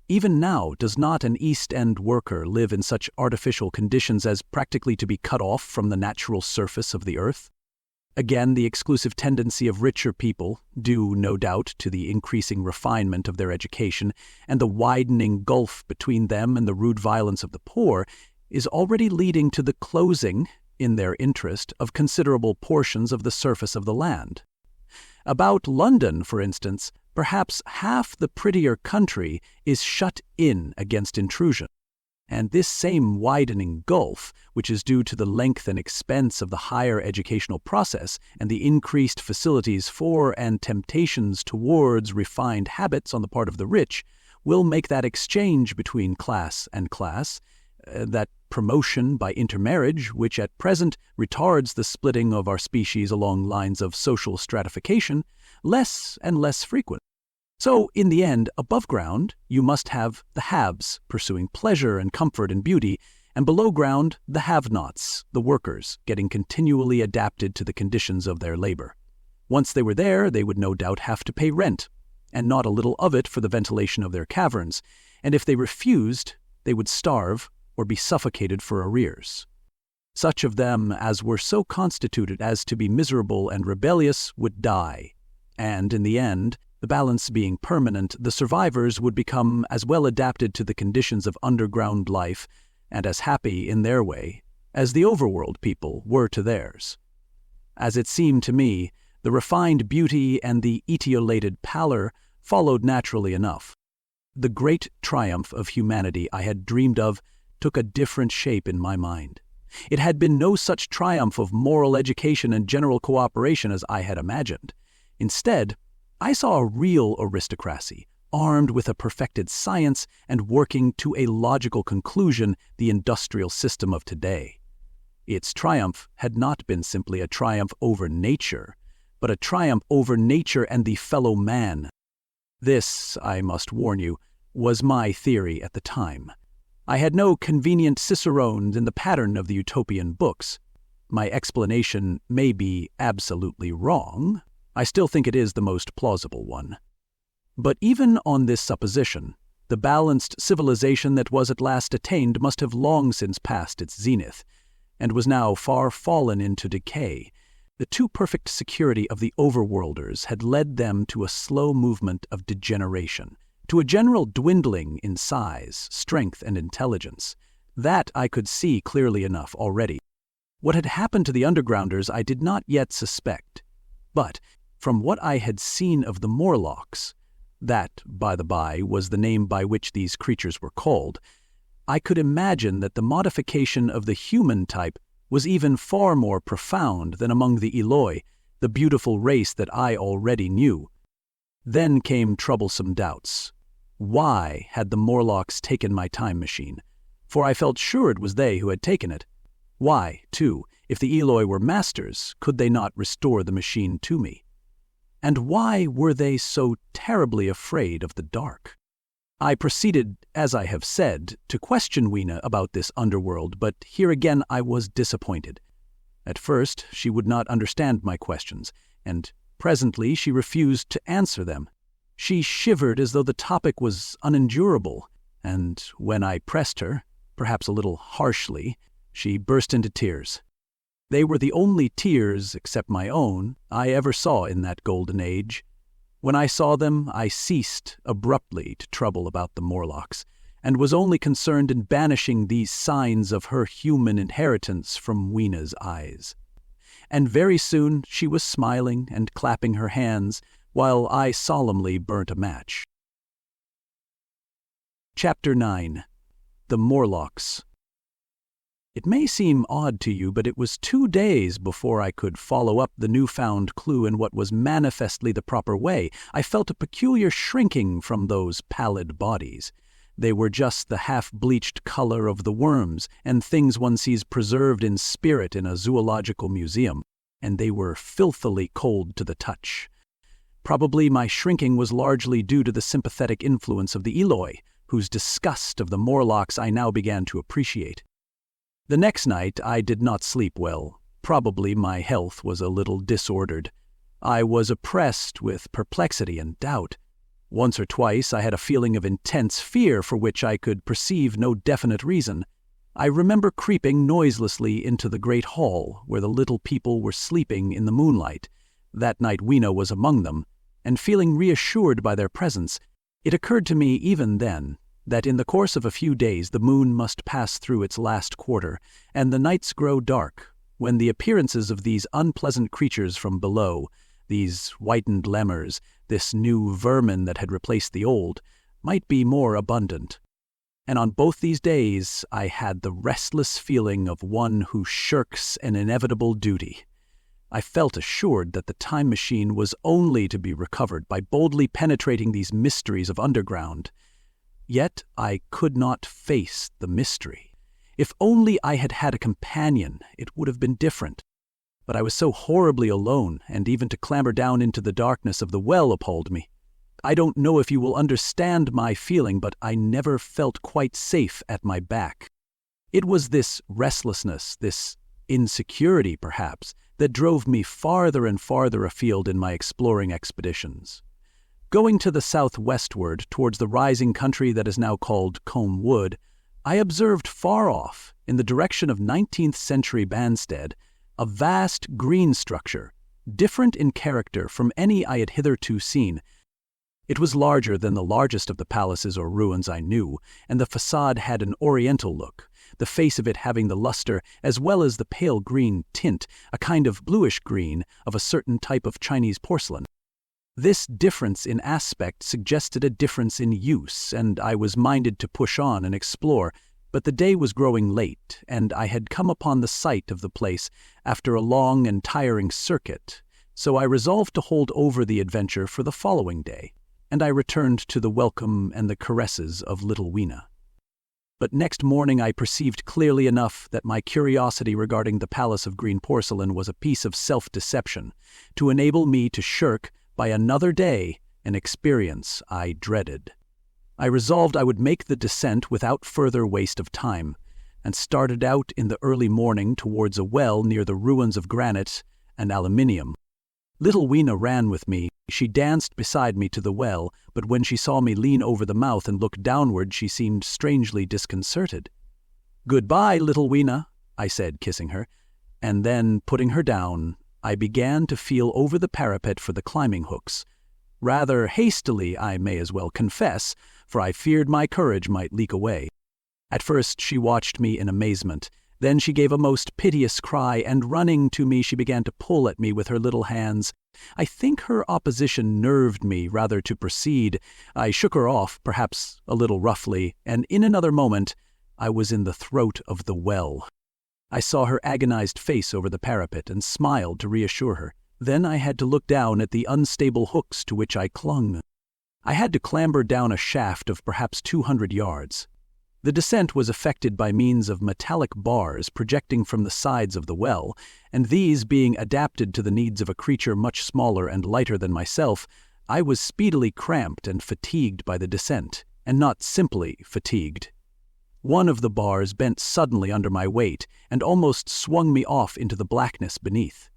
even now does not an East End worker live in such artificial conditions as practically to be cut off from the natural surface of the earth? Again, the exclusive tendency of richer people, due no doubt to the increasing refinement of their education and the widening gulf between them and the rude violence of the poor, is already leading to the closing, in their interest, of considerable portions of the surface of the land. About London, for instance, perhaps half the prettier country is shut in against intrusion. And this same widening gulf, which is due to the length and expense of the higher educational process and the increased facilities for and temptations towards refined habits on the part of the rich, will make that exchange between class and class, that promotion by intermarriage, which at present retards the splitting of our species along lines of social stratification, less and less frequent. So, in the end, above ground, you must have the haves, pursuing pleasure and comfort and beauty, and below ground, the have-nots, the workers, getting continually adapted to the conditions of their labor. Once they were there, they would no doubt have to pay rent, and not a little of it for the ventilation of their caverns, and if they refused, they would starve or be suffocated for arrears. Such of them as were so constituted as to be miserable and rebellious would die, and, in the end, the balance being permanent, the survivors would become as well adapted to the conditions of underground life and as happy in their way as the overworld people were to theirs. As it seemed to me, the refined beauty and the etiolated pallor followed naturally enough. The great triumph of humanity I had dreamed of took a different shape in my mind. It had been no such triumph of moral education and general cooperation as I had imagined. Instead, I saw a real aristocracy, armed with a perfected science and working to a logical conclusion the industrial system of today. Its triumph had not been simply a triumph over nature, but a triumph over nature and the fellow man. This, I must warn you, was my theory at the time. I had no convenient cicerones in the pattern of the utopian books. My explanation may be absolutely wrong. I still think it is the most plausible one. But even on this supposition, the balanced civilization that was at last attained must have long since passed its zenith, and was now far fallen into decay. The too perfect security of the overworlders had led them to a slow movement of degeneration, to a general dwindling in size, strength, and intelligence. That I could see clearly enough already. What had happened to the undergrounders I did not yet suspect, but from what I had seen of the Morlocks, that, by the by, was the name by which these creatures were called, I could imagine that the modification of the human type was even far more profound than among the Eloi, the beautiful race that I already knew. Then came troublesome doubts. Why had the Morlocks taken my time machine? For I felt sure it was they who had taken it. Why, too, if the Eloi were masters, could they not restore the machine to me? And why were they so terribly afraid of the dark? I proceeded, as I have said, to question Weena about this underworld, but here again I was disappointed. At first, she would not understand my questions, and presently she refused to answer them. She shivered as though the topic was unendurable, and when I pressed her, perhaps a little harshly, she burst into tears. They were the only tears, except my own, I ever saw in that golden age. When I saw them, I ceased abruptly to trouble about the Morlocks, and was only concerned in banishing these signs of her human inheritance from Weena's eyes. And very soon she was smiling and clapping her hands, while I solemnly burnt a match. Chapter 9. The Morlocks. It may seem odd to you, but it was 2 days before I could follow up the newfound clue in what was manifestly the proper way. I felt a peculiar shrinking from those pallid bodies. They were just the half-bleached color of the worms and things one sees preserved in spirit in a zoological museum, and they were filthily cold to the touch. Probably my shrinking was largely due to the sympathetic influence of the Eloi, whose disgust of the Morlocks I now began to appreciate. The next night I did not sleep well. Probably my health was a little disordered. I was oppressed with perplexity and doubt. Once or twice I had a feeling of intense fear for which I could perceive no definite reason. I remember creeping noiselessly into the great hall where the little people were sleeping in the moonlight. That night Weena was among them, and feeling reassured by their presence, it occurred to me even then that in the course of a few days the moon must pass through its last quarter, and the nights grow dark, when the appearances of these unpleasant creatures from below, these whitened lemurs, this new vermin that had replaced the old, might be more abundant. And on both these days I had the restless feeling of one who shirks an inevitable duty. I felt assured that the time machine was only to be recovered by boldly penetrating these mysteries of underground. Yet I could not face the mystery. If only I had had a companion, it would have been different. But I was so horribly alone, and even to clamber down into the darkness of the well appalled me. I don't know if you will understand my feeling, but I never felt quite safe at my back. It was this restlessness, this insecurity perhaps, that drove me farther and farther afield in my exploring expeditions. Going to the southwestward, towards the rising country that is now called Combe Wood, I observed far off, in the direction of 19th-century Banstead, a vast green structure, different in character from any I had hitherto seen. It was larger than the largest of the palaces or ruins I knew, and the facade had an oriental look, the face of it having the luster as well as the pale green tint, a kind of bluish green of a certain type of Chinese porcelain. This difference in aspect suggested a difference in use, and I was minded to push on and explore, but the day was growing late, and I had come upon the site of the place after a long and tiring circuit, so I resolved to hold over the adventure for the following day, and I returned to the welcome and the caresses of little Weena. But next morning I perceived clearly enough that my curiosity regarding the Palace of Green Porcelain was a piece of self-deception, to enable me to shirk by another day an experience I dreaded. I resolved I would make the descent without further waste of time, and started out in the early morning towards a well near the ruins of granite and aluminium. Little Weena ran with me. She danced beside me to the well, but when she saw me lean over the mouth and look downward, she seemed strangely disconcerted. "Goodbye, little Weena," I said, kissing her, and then, putting her down, I began to feel over the parapet for the climbing hooks. Rather hastily, I may as well confess, for I feared my courage might leak away. At first she watched me in amazement. Then she gave a most piteous cry, and running to me she began to pull at me with her little hands. I think her opposition nerved me rather to proceed. I shook her off, perhaps a little roughly, and in another moment I was in the throat of the well. I saw her agonized face over the parapet and smiled to reassure her. Then I had to look down at the unstable hooks to which I clung. I had to clamber down a shaft of perhaps 200 yards. The descent was effected by means of metallic bars projecting from the sides of the well, and these being adapted to the needs of a creature much smaller and lighter than myself, I was speedily cramped and fatigued by the descent, and not simply fatigued. One of the bars bent suddenly under my weight and almost swung me off into the blackness beneath.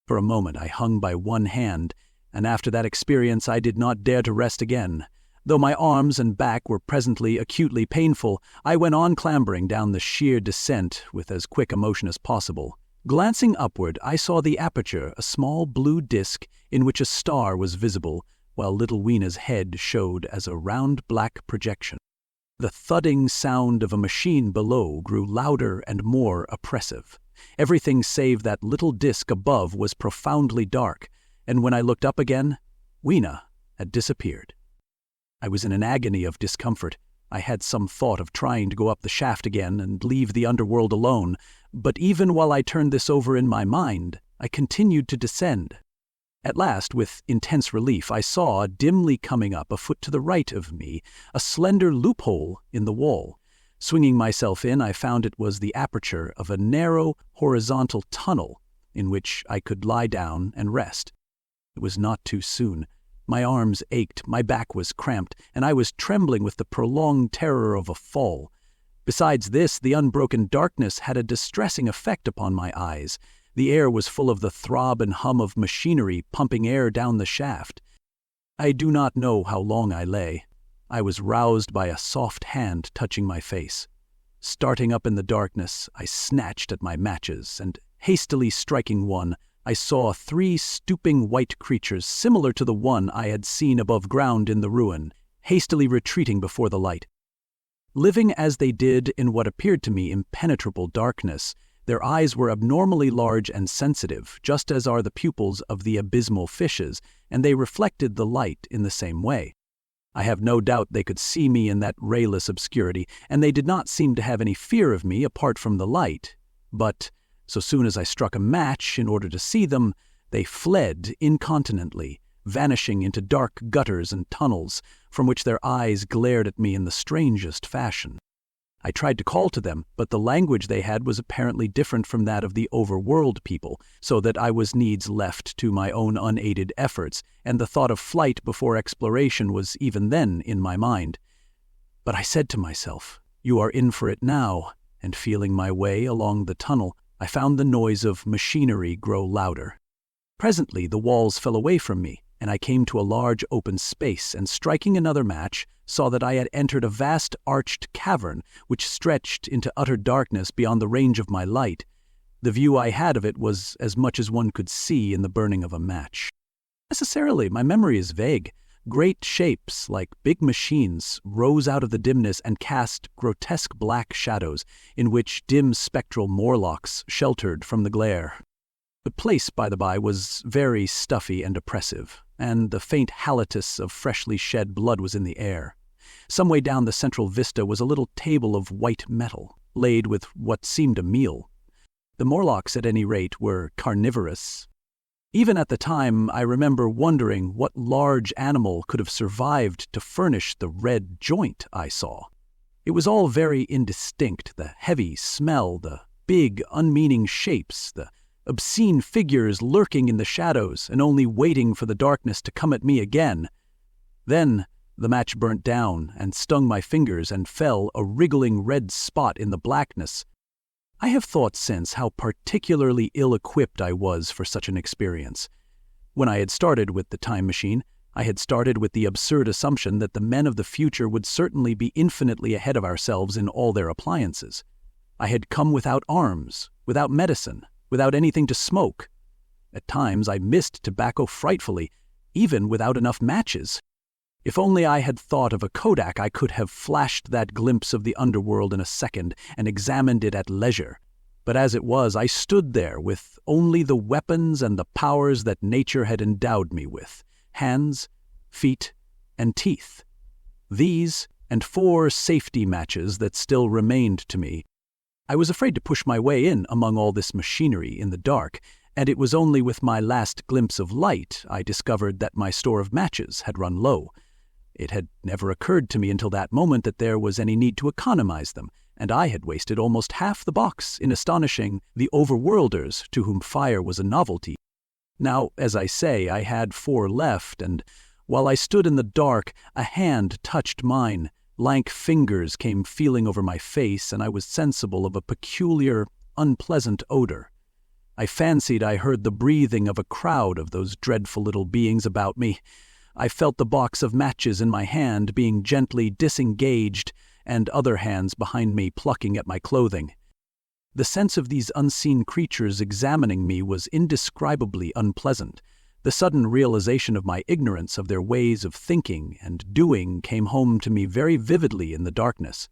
For a moment I hung by one hand, and after that experience I did not dare to rest again. Though my arms and back were presently acutely painful, I went on clambering down the sheer descent with as quick a motion as possible. Glancing upward, I saw the aperture, a small blue disk in which a star was visible, while little Weena's head showed as a round black projection. The thudding sound of a machine below grew louder and more oppressive. Everything save that little disk above was profoundly dark, and when I looked up again, Weena had disappeared. I was in an agony of discomfort. I had some thought of trying to go up the shaft again and leave the underworld alone, but even while I turned this over in my mind, I continued to descend. At last, with intense relief, I saw, dimly coming up a foot to the right of me, a slender loophole in the wall. Swinging myself in, I found it was the aperture of a narrow, horizontal tunnel in which I could lie down and rest. It was not too soon. My arms ached, my back was cramped, and I was trembling with the prolonged terror of a fall. Besides this, the unbroken darkness had a distressing effect upon my eyes. The air was full of the throb and hum of machinery pumping air down the shaft. I do not know how long I lay. I was roused by a soft hand touching my face. Starting up in the darkness, I snatched at my matches, and hastily striking one, I saw 3 stooping white creatures similar to the one I had seen above ground in the ruin, hastily retreating before the light. Living as they did in what appeared to me impenetrable darkness, their eyes were abnormally large and sensitive, just as are the pupils of the abysmal fishes, and they reflected the light in the same way. I have no doubt they could see me in that rayless obscurity, and they did not seem to have any fear of me apart from the light. But so soon as I struck a match in order to see them, they fled incontinently, vanishing into dark gutters and tunnels, from which their eyes glared at me in the strangest fashion. I tried to call to them, but the language they had was apparently different from that of the overworld people, so that I was needs left to my own unaided efforts, and the thought of flight before exploration was even then in my mind. But I said to myself, "You are in for it now," and feeling my way along the tunnel, I found the noise of machinery grow louder. Presently the walls fell away from me, and I came to a large open space, and striking another match, saw that I had entered a vast arched cavern which stretched into utter darkness beyond the range of my light. The view I had of it was as much as one could see in the burning of a match. Necessarily, my memory is vague. Great shapes, like big machines, rose out of the dimness and cast grotesque black shadows, in which dim spectral Morlocks sheltered from the glare. The place, by the by, was very stuffy and oppressive, and the faint halitus of freshly shed blood was in the air. Some way down the central vista was a little table of white metal, laid with what seemed a meal. The Morlocks, at any rate, were carnivorous. Even at the time, I remember wondering what large animal could have survived to furnish the red joint I saw. It was all very indistinct, the heavy smell, the big, unmeaning shapes, the obscene figures lurking in the shadows and only waiting for the darkness to come at me again. Then the match burnt down and stung my fingers and fell a wriggling red spot in the blackness. I have thought since how particularly ill-equipped I was for such an experience. When I had started with the time machine, I had started with the absurd assumption that the men of the future would certainly be infinitely ahead of ourselves in all their appliances. I had come without arms, without medicine, without anything to smoke. At times I missed tobacco frightfully, even without enough matches. If only I had thought of a Kodak, I could have flashed that glimpse of the underworld in a second and examined it at leisure. But as it was, I stood there with only the weapons and the powers that nature had endowed me with, hands, feet, and teeth. These and 4 safety matches that still remained to me. I was afraid to push my way in among all this machinery in the dark, and it was only with my last glimpse of light I discovered that my store of matches had run low. It had never occurred to me until that moment that there was any need to economize them, and I had wasted almost half the box in astonishing the overworlders to whom fire was a novelty. Now, as I say, I had 4 left, and while I stood in the dark, a hand touched mine. Lank fingers came feeling over my face, and I was sensible of a peculiar, unpleasant odor. I fancied I heard the breathing of a crowd of those dreadful little beings about me. I felt the box of matches in my hand being gently disengaged, and other hands behind me plucking at my clothing. The sense of these unseen creatures examining me was indescribably unpleasant. The sudden realization of my ignorance of their ways of thinking and doing came home to me very vividly in the darkness.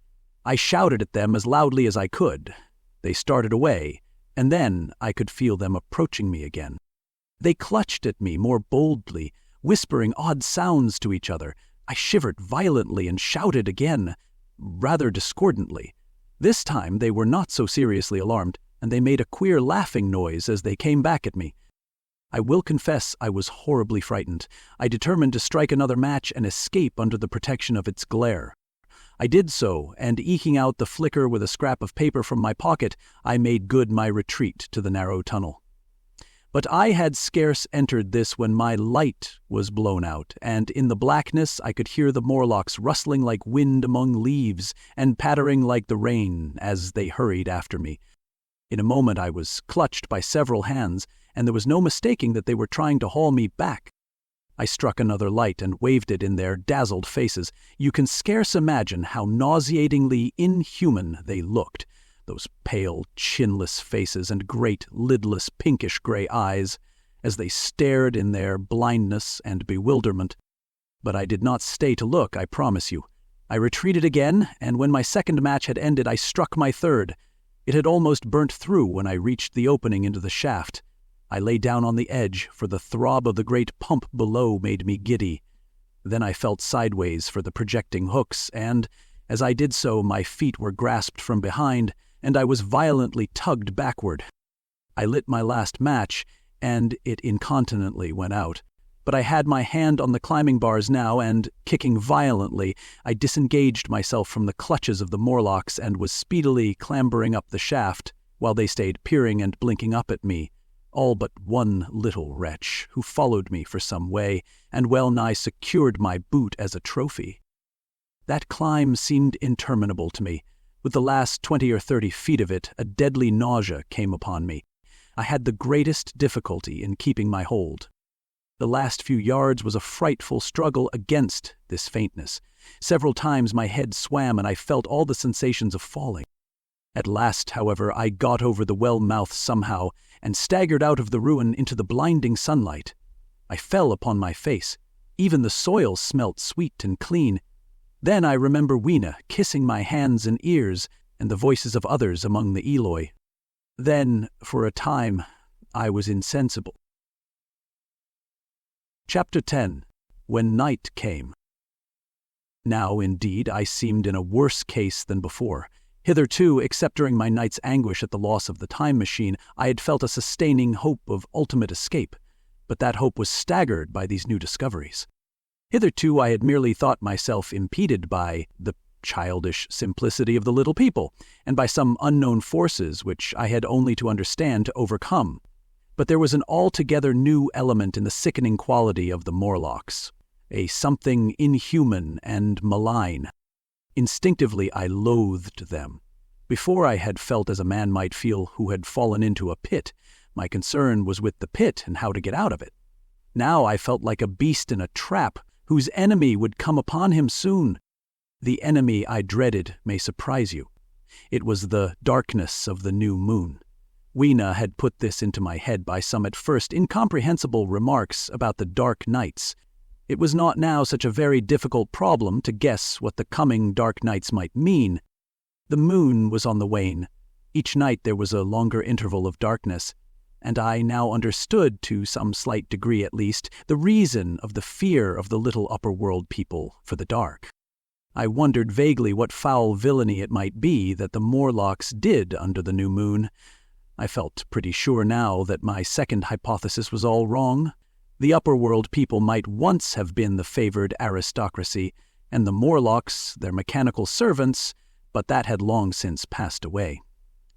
I shouted at them as loudly as I could. They started away, and then I could feel them approaching me again. They clutched at me more boldly, whispering odd sounds to each other. I shivered violently and shouted again, rather discordantly. This time they were not so seriously alarmed, and they made a queer laughing noise as they came back at me. I will confess I was horribly frightened. I determined to strike another match and escape under the protection of its glare. I did so, and eking out the flicker with a scrap of paper from my pocket, I made good my retreat to the narrow tunnel. But I had scarce entered this when my light was blown out, and in the blackness I could hear the Morlocks rustling like wind among leaves and pattering like the rain as they hurried after me. In a moment I was clutched by several hands, and there was no mistaking that they were trying to haul me back. I struck another light and waved it in their dazzled faces. You can scarce imagine how nauseatingly inhuman they looked, those pale, chinless faces and great, lidless, pinkish-gray eyes, as they stared in their blindness and bewilderment. But I did not stay to look, I promise you. I retreated again, and when my second match had ended, I struck my third. It had almost burnt through when I reached the opening into the shaft. I lay down on the edge, for the throb of the great pump below made me giddy. Then I felt sideways for the projecting hooks, and, as I did so, my feet were grasped from behind, and I was violently tugged backward. I lit my last match, and it incontinently went out. But I had my hand on the climbing bars now, and, kicking violently, I disengaged myself from the clutches of the Morlocks and was speedily clambering up the shaft, while they stayed peering and blinking up at me. All but one little wretch, who followed me for some way, and well-nigh secured my boot as a trophy. That climb seemed interminable to me. With the last 20 or 30 feet of it, a deadly nausea came upon me. I had the greatest difficulty in keeping my hold. The last few yards was a frightful struggle against this faintness. Several times my head swam, and I felt all the sensations of falling. At last, however, I got over the well mouth somehow, and staggered out of the ruin into the blinding sunlight. I fell upon my face. Even the soil smelt sweet and clean. Then I remember Weena kissing my hands and ears, and the voices of others among the Eloi. Then, for a time, I was insensible. Chapter 10. When Night Came. Now, indeed, I seemed in a worse case than before. Hitherto, except during my night's anguish at the loss of the time machine, I had felt a sustaining hope of ultimate escape, but that hope was staggered by these new discoveries. Hitherto I had merely thought myself impeded by the childish simplicity of the little people, and by some unknown forces which I had only to understand to overcome. But there was an altogether new element in the sickening quality of the Morlocks, a something inhuman and malign. Instinctively I loathed them. Before I had felt as a man might feel who had fallen into a pit. My concern was with the pit and how to get out of it. Now I felt like a beast in a trap, whose enemy would come upon him soon. The enemy I dreaded may surprise you. It was the darkness of the new moon. Weena had put this into my head by some at first incomprehensible remarks about the dark nights. It was not now such a very difficult problem to guess what the coming dark nights might mean. The moon was on the wane. Each night there was a longer interval of darkness, and I now understood, to some slight degree at least, the reason of the fear of the little upper world people for the dark. I wondered vaguely what foul villainy it might be that the Morlocks did under the new moon. I felt pretty sure now that my second hypothesis was all wrong. The upper-world people might once have been the favored aristocracy, and the Morlocks their mechanical servants, but that had long since passed away.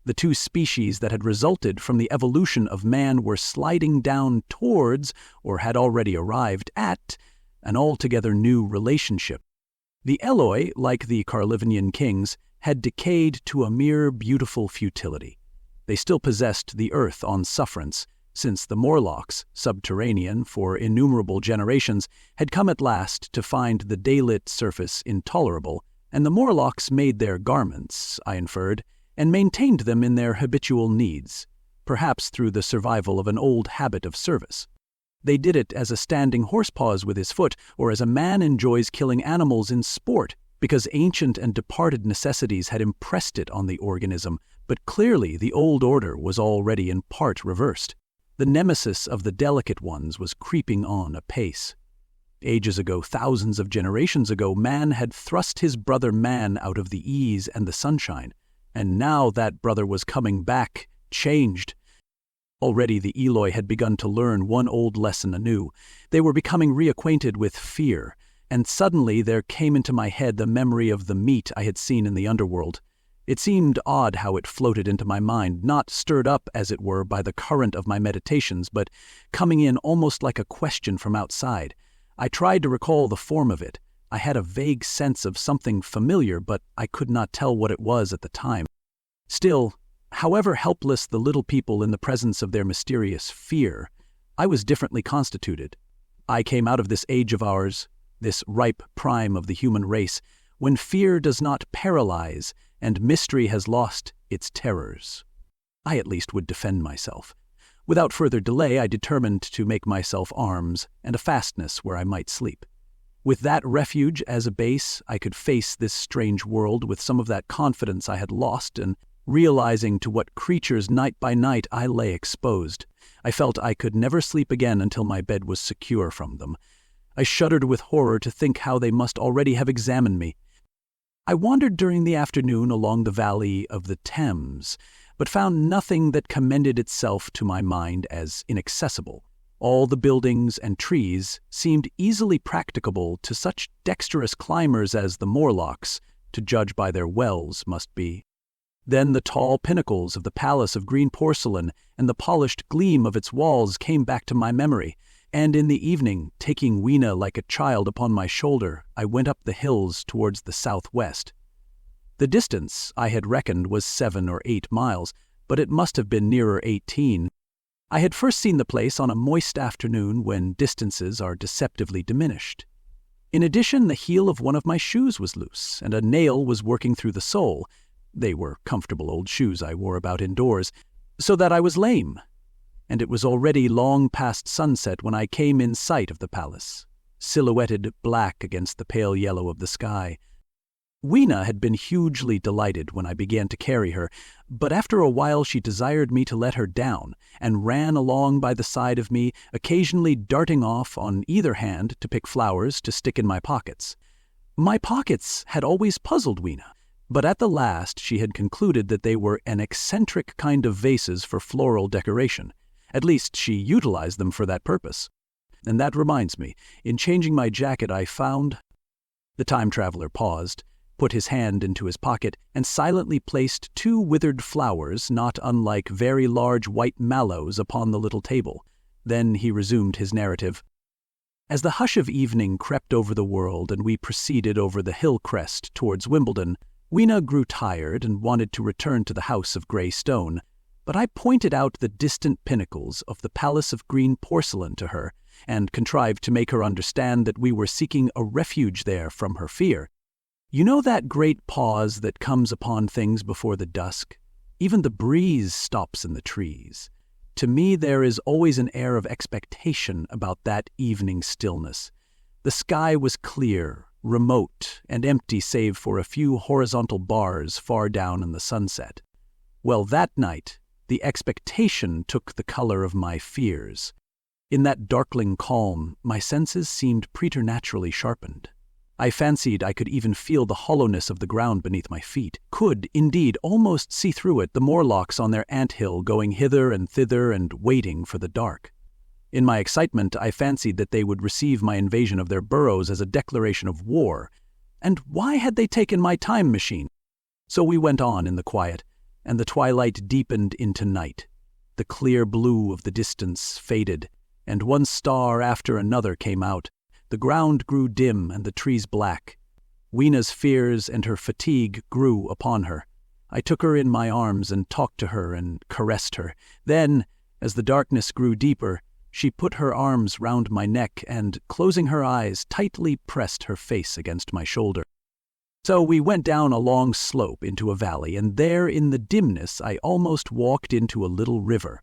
The two species that had resulted from the evolution of man were sliding down towards, or had already arrived at, an altogether new relationship. The Eloi, like the Carlivinian kings, had decayed to a mere beautiful futility. They still possessed the earth on sufferance, since the Morlocks, subterranean for innumerable generations, had come at last to find the daylit surface intolerable, and the Morlocks made their garments, I inferred, and maintained them in their habitual needs, perhaps through the survival of an old habit of service. They did it as a standing horse paws with his foot, or as a man enjoys killing animals in sport, because ancient and departed necessities had impressed it on the organism, but clearly the old order was already in part reversed. The nemesis of the delicate ones was creeping on apace. Ages ago, thousands of generations ago, man had thrust his brother man out of the ease and the sunshine, and now that brother was coming back, changed. Already the Eloi had begun to learn one old lesson anew. They were becoming reacquainted with fear, and suddenly there came into my head the memory of the meat I had seen in the underworld. It seemed odd how it floated into my mind, not stirred up, as it were, by the current of my meditations, but coming in almost like a question from outside. I tried to recall the form of it. I had a vague sense of something familiar, but I could not tell what it was at the time. Still, however helpless the little people in the presence of their mysterious fear, I was differently constituted. I came out of this age of ours, this ripe prime of the human race, when fear does not paralyze and mystery has lost its terrors. I at least would defend myself. Without further delay, I determined to make myself arms and a fastness where I might sleep. With that refuge as a base, I could face this strange world with some of that confidence I had lost, and realizing to what creatures night by night I lay exposed, I felt I could never sleep again until my bed was secure from them. I shuddered with horror to think how they must already have examined me. I wandered during the afternoon along the valley of the Thames, but found nothing that commended itself to my mind as inaccessible. All the buildings and trees seemed easily practicable to such dexterous climbers as the Morlocks, to judge by their wells, must be. Then the tall pinnacles of the palace of green porcelain and the polished gleam of its walls came back to my memory, and in the evening, taking Weena like a child upon my shoulder, I went up the hills towards the southwest. The distance, I had reckoned, was 7 or 8 miles, but it must have been nearer 18. I had first seen the place on a moist afternoon when distances are deceptively diminished. In addition, the heel of one of my shoes was loose, and a nail was working through the sole. They were comfortable old shoes I wore about indoors, so that I was lame. And it was already long past sunset when I came in sight of the palace, silhouetted black against the pale yellow of the sky. Weena had been hugely delighted when I began to carry her, but after a while she desired me to let her down, and ran along by the side of me, occasionally darting off on either hand to pick flowers to stick in my pockets. My pockets had always puzzled Weena, but at the last she had concluded that they were an eccentric kind of vases for floral decoration. At least she utilized them for that purpose. And that reminds me, in changing my jacket I found— The time-traveler paused, put his hand into his pocket, and silently placed 2 withered flowers, not unlike very large white mallows, upon the little table. Then he resumed his narrative. As the hush of evening crept over the world and we proceeded over the hill crest towards Wimbledon, Weena grew tired and wanted to return to the house of grey stone, but I pointed out the distant pinnacles of the palace of green porcelain to her, and contrived to make her understand that we were seeking a refuge there from her fear. You know that great pause that comes upon things before the dusk? Even the breeze stops in the trees. To me there is always an air of expectation about that evening stillness. The sky was clear, remote, and empty save for a few horizontal bars far down in the sunset. Well, that night, the expectation took the color of my fears. In that darkling calm, my senses seemed preternaturally sharpened. I fancied I could even feel the hollowness of the ground beneath my feet, could, indeed, almost see through it the Morlocks on their ant-hill going hither and thither and waiting for the dark. In my excitement, I fancied that they would receive my invasion of their burrows as a declaration of war. And why had they taken my time machine? So we went on in the quiet, and the twilight deepened into night. The clear blue of the distance faded, and one star after another came out. The ground grew dim and the trees black. Weena's fears and her fatigue grew upon her. I took her in my arms and talked to her and caressed her. Then, as the darkness grew deeper, she put her arms round my neck and, closing her eyes, tightly pressed her face against my shoulder. So we went down a long slope into a valley, and there in the dimness I almost walked into a little river.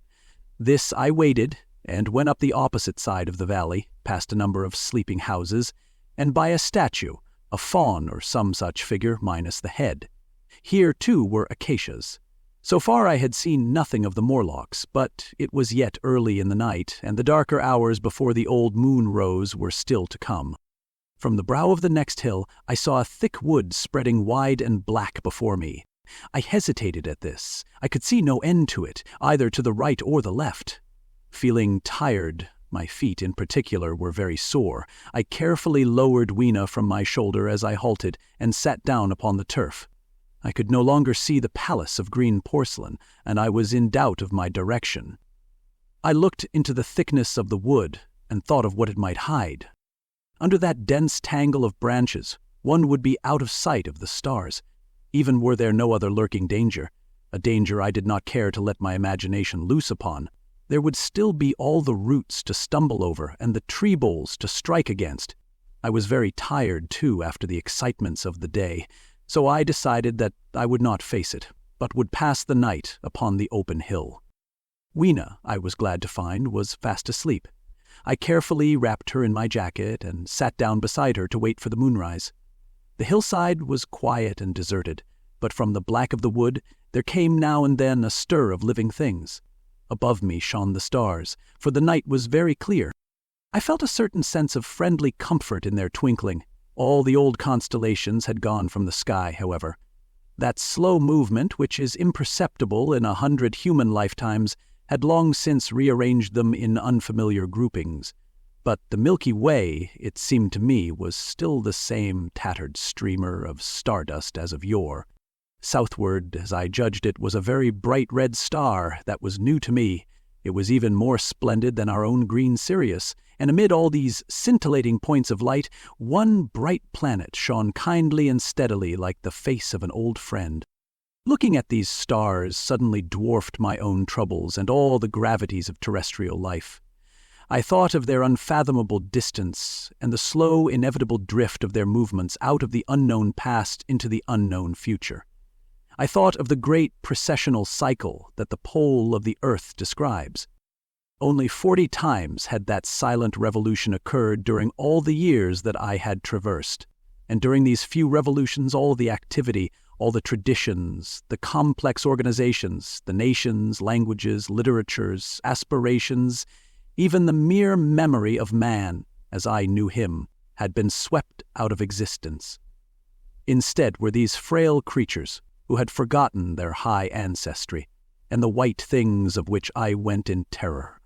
This I waded, and went up the opposite side of the valley, past a number of sleeping houses, and by a statue, a faun or some such figure minus the head. Here, too, were acacias. So far I had seen nothing of the Morlocks, but it was yet early in the night, and the darker hours before the old moon rose were still to come. From the brow of the next hill I saw a thick wood spreading wide and black before me. I hesitated at this. I could see no end to it, either to the right or the left. Feeling tired, my feet in particular were very sore, I carefully lowered Weena from my shoulder as I halted and sat down upon the turf. I could no longer see the palace of green porcelain, and I was in doubt of my direction. I looked into the thickness of the wood and thought of what it might hide. Under that dense tangle of branches, one would be out of sight of the stars, even were there no other lurking danger, a danger I did not care to let my imagination loose upon. There would still be all the roots to stumble over and the tree boles to strike against. I was very tired, too, after the excitements of the day, so I decided that I would not face it, but would pass the night upon the open hill. Weena, I was glad to find, was fast asleep. I carefully wrapped her in my jacket and sat down beside her to wait for the moonrise. The hillside was quiet and deserted, but from the black of the wood there came now and then a stir of living things. Above me shone the stars, for the night was very clear. I felt a certain sense of friendly comfort in their twinkling. All the old constellations had gone from the sky, however. That slow movement, which is imperceptible in 100 human lifetimes, had long since rearranged them in unfamiliar groupings. But the Milky Way, it seemed to me, was still the same tattered streamer of stardust as of yore. Southward, as I judged it, was a very bright red star that was new to me. It was even more splendid than our own green Sirius, and amid all these scintillating points of light, one bright planet shone kindly and steadily like the face of an old friend. Looking at these stars suddenly dwarfed my own troubles and all the gravities of terrestrial life. I thought of their unfathomable distance and the slow, inevitable drift of their movements out of the unknown past into the unknown future. I thought of the great precessional cycle that the pole of the earth describes. Only 40 times had that silent revolution occurred during all the years that I had traversed, and during these few revolutions all the activity, all the traditions, the complex organizations, the nations, languages, literatures, aspirations, even the mere memory of man, as I knew him, had been swept out of existence. Instead were these frail creatures who had forgotten their high ancestry, and the white things of which I went in terror.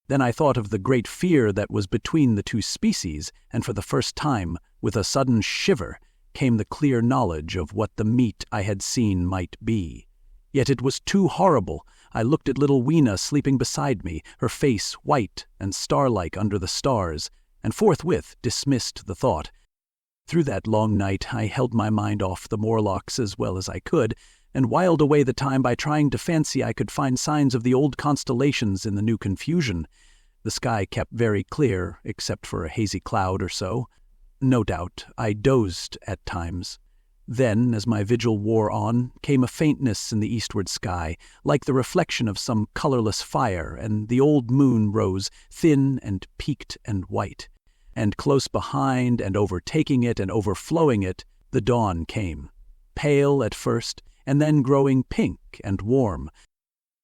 Then I thought of the great fear that was between the two species, and for the first time, with a sudden shiver, came the clear knowledge of what the meat I had seen might be. Yet it was too horrible. I looked at little Weena sleeping beside me, her face white and star-like under the stars, and forthwith dismissed the thought. Through that long night I held my mind off the Morlocks as well as I could, and whiled away the time by trying to fancy I could find signs of the old constellations in the new confusion. The sky kept very clear, except for a hazy cloud or so. No doubt I dozed at times. Then, as my vigil wore on, came a faintness in the eastward sky, like the reflection of some colorless fire, and the old moon rose, thin and peaked and white. And close behind and overtaking it and overflowing it, the dawn came, pale at first, and then growing pink and warm.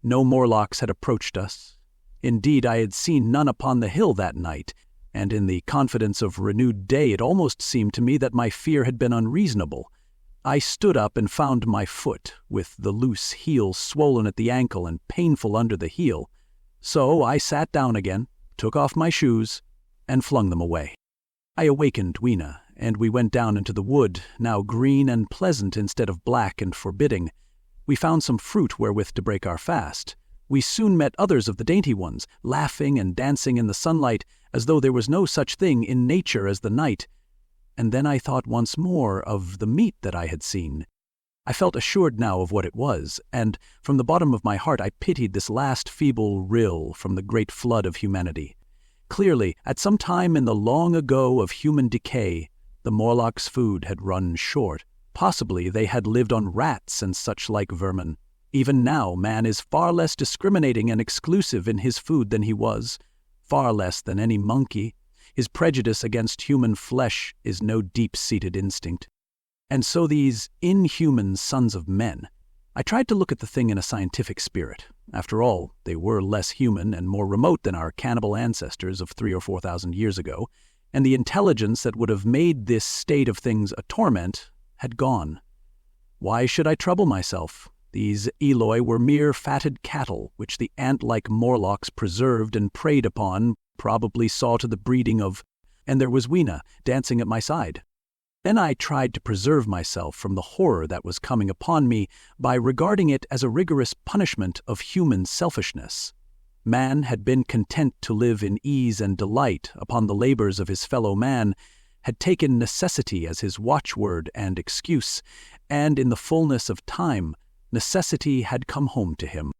No Morlocks had approached us. Indeed, I had seen none upon the hill that night. and in the confidence of renewed day it almost seemed to me that my fear had been unreasonable. I stood up and found my foot, with the loose heel swollen at the ankle and painful under the heel. So I sat down again, took off my shoes, and flung them away. I awakened Weena, and we went down into the wood, now green and pleasant instead of black and forbidding. We found some fruit wherewith to break our fast. We soon met others of the dainty ones, laughing and dancing in the sunlight, as though there was no such thing in nature as the night. And then I thought once more of the meat that I had seen. I felt assured now of what it was, and from the bottom of my heart I pitied this last feeble rill from the great flood of humanity. Clearly, at some time in the long ago of human decay, the Morlocks' food had run short. Possibly they had lived on rats and such like vermin. Even now man is far less discriminating and exclusive in his food than he was, far less than any monkey. His prejudice against human flesh is no deep-seated instinct. And so these inhuman sons of men, I tried to look at the thing in a scientific spirit. After all, they were less human and more remote than our cannibal ancestors of 3,000 or 4,000 years ago, and the intelligence that would have made this state of things a torment had gone. Why should I trouble myself? These Eloi were mere fatted cattle, which the ant-like Morlocks preserved and preyed upon, probably saw to the breeding of, and there was Weena dancing at my side. Then I tried to preserve myself from the horror that was coming upon me by regarding it as a rigorous punishment of human selfishness. Man had been content to live in ease and delight upon the labors of his fellow man, had taken necessity as his watchword and excuse, and in the fullness of time, necessity had come home to him.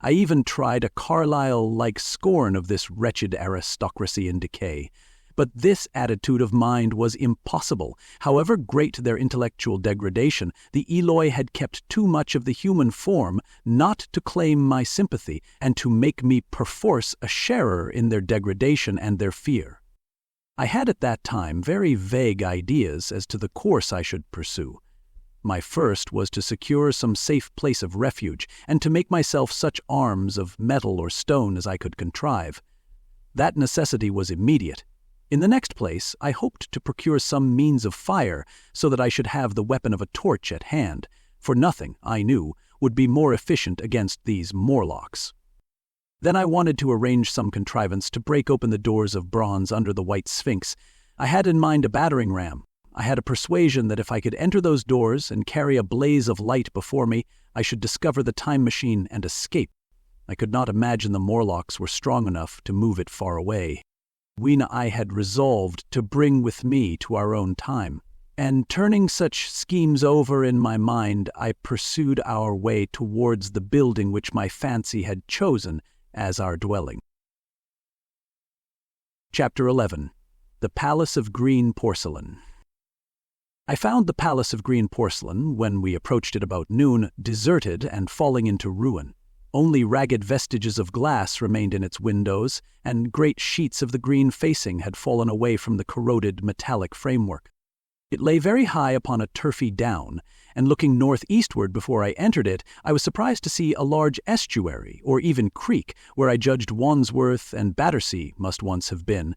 I even tried a Carlyle-like scorn of this wretched aristocracy in decay. But this attitude of mind was impossible. However great their intellectual degradation, the Eloi had kept too much of the human form not to claim my sympathy and to make me perforce a sharer in their degradation and their fear. I had at that time very vague ideas as to the course I should pursue. My first was to secure some safe place of refuge, and to make myself such arms of metal or stone as I could contrive. That necessity was immediate. In the next place, I hoped to procure some means of fire, so that I should have the weapon of a torch at hand, for nothing, I knew, would be more efficient against these Morlocks. Then I wanted to arrange some contrivance to break open the doors of bronze under the white Sphinx. I had in mind a battering ram. I had a persuasion that if I could enter those doors and carry a blaze of light before me, I should discover the time machine and escape. I could not imagine the Morlocks were strong enough to move it far away. Weena I had resolved to bring with me to our own time, and turning such schemes over in my mind, I pursued our way towards the building which my fancy had chosen as our dwelling. Chapter 11. The Palace of Green Porcelain. I found the Palace of Green Porcelain, when we approached it about noon, deserted and falling into ruin. Only ragged vestiges of glass remained in its windows, and great sheets of the green facing had fallen away from the corroded metallic framework. It lay very high upon a turfy down, and looking northeastward before I entered it, I was surprised to see a large estuary, or even creek, where I judged Wandsworth and Battersea must once have been.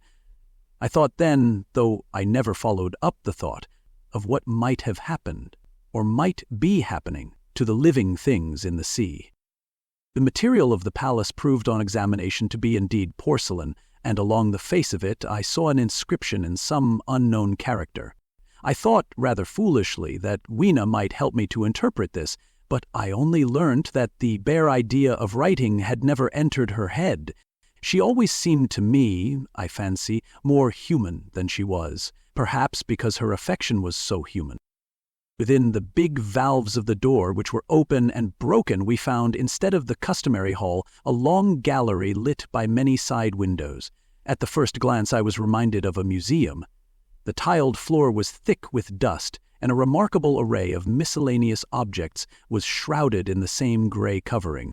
I thought then, though I never followed up the thought, of what might have happened, or might be happening, to the living things in the sea. The material of the palace proved on examination to be indeed porcelain, and along the face of it I saw an inscription in some unknown character. I thought, rather foolishly, that Weena might help me to interpret this, but I only learnt that the bare idea of writing had never entered her head. She always seemed to me, I fancy, more human than she was, perhaps because her affection was so human. Within the big valves of the door, which were open and broken, we found, instead of the customary hall, a long gallery lit by many side windows. At the first glance I was reminded of a museum. The tiled floor was thick with dust, and a remarkable array of miscellaneous objects was shrouded in the same grey covering.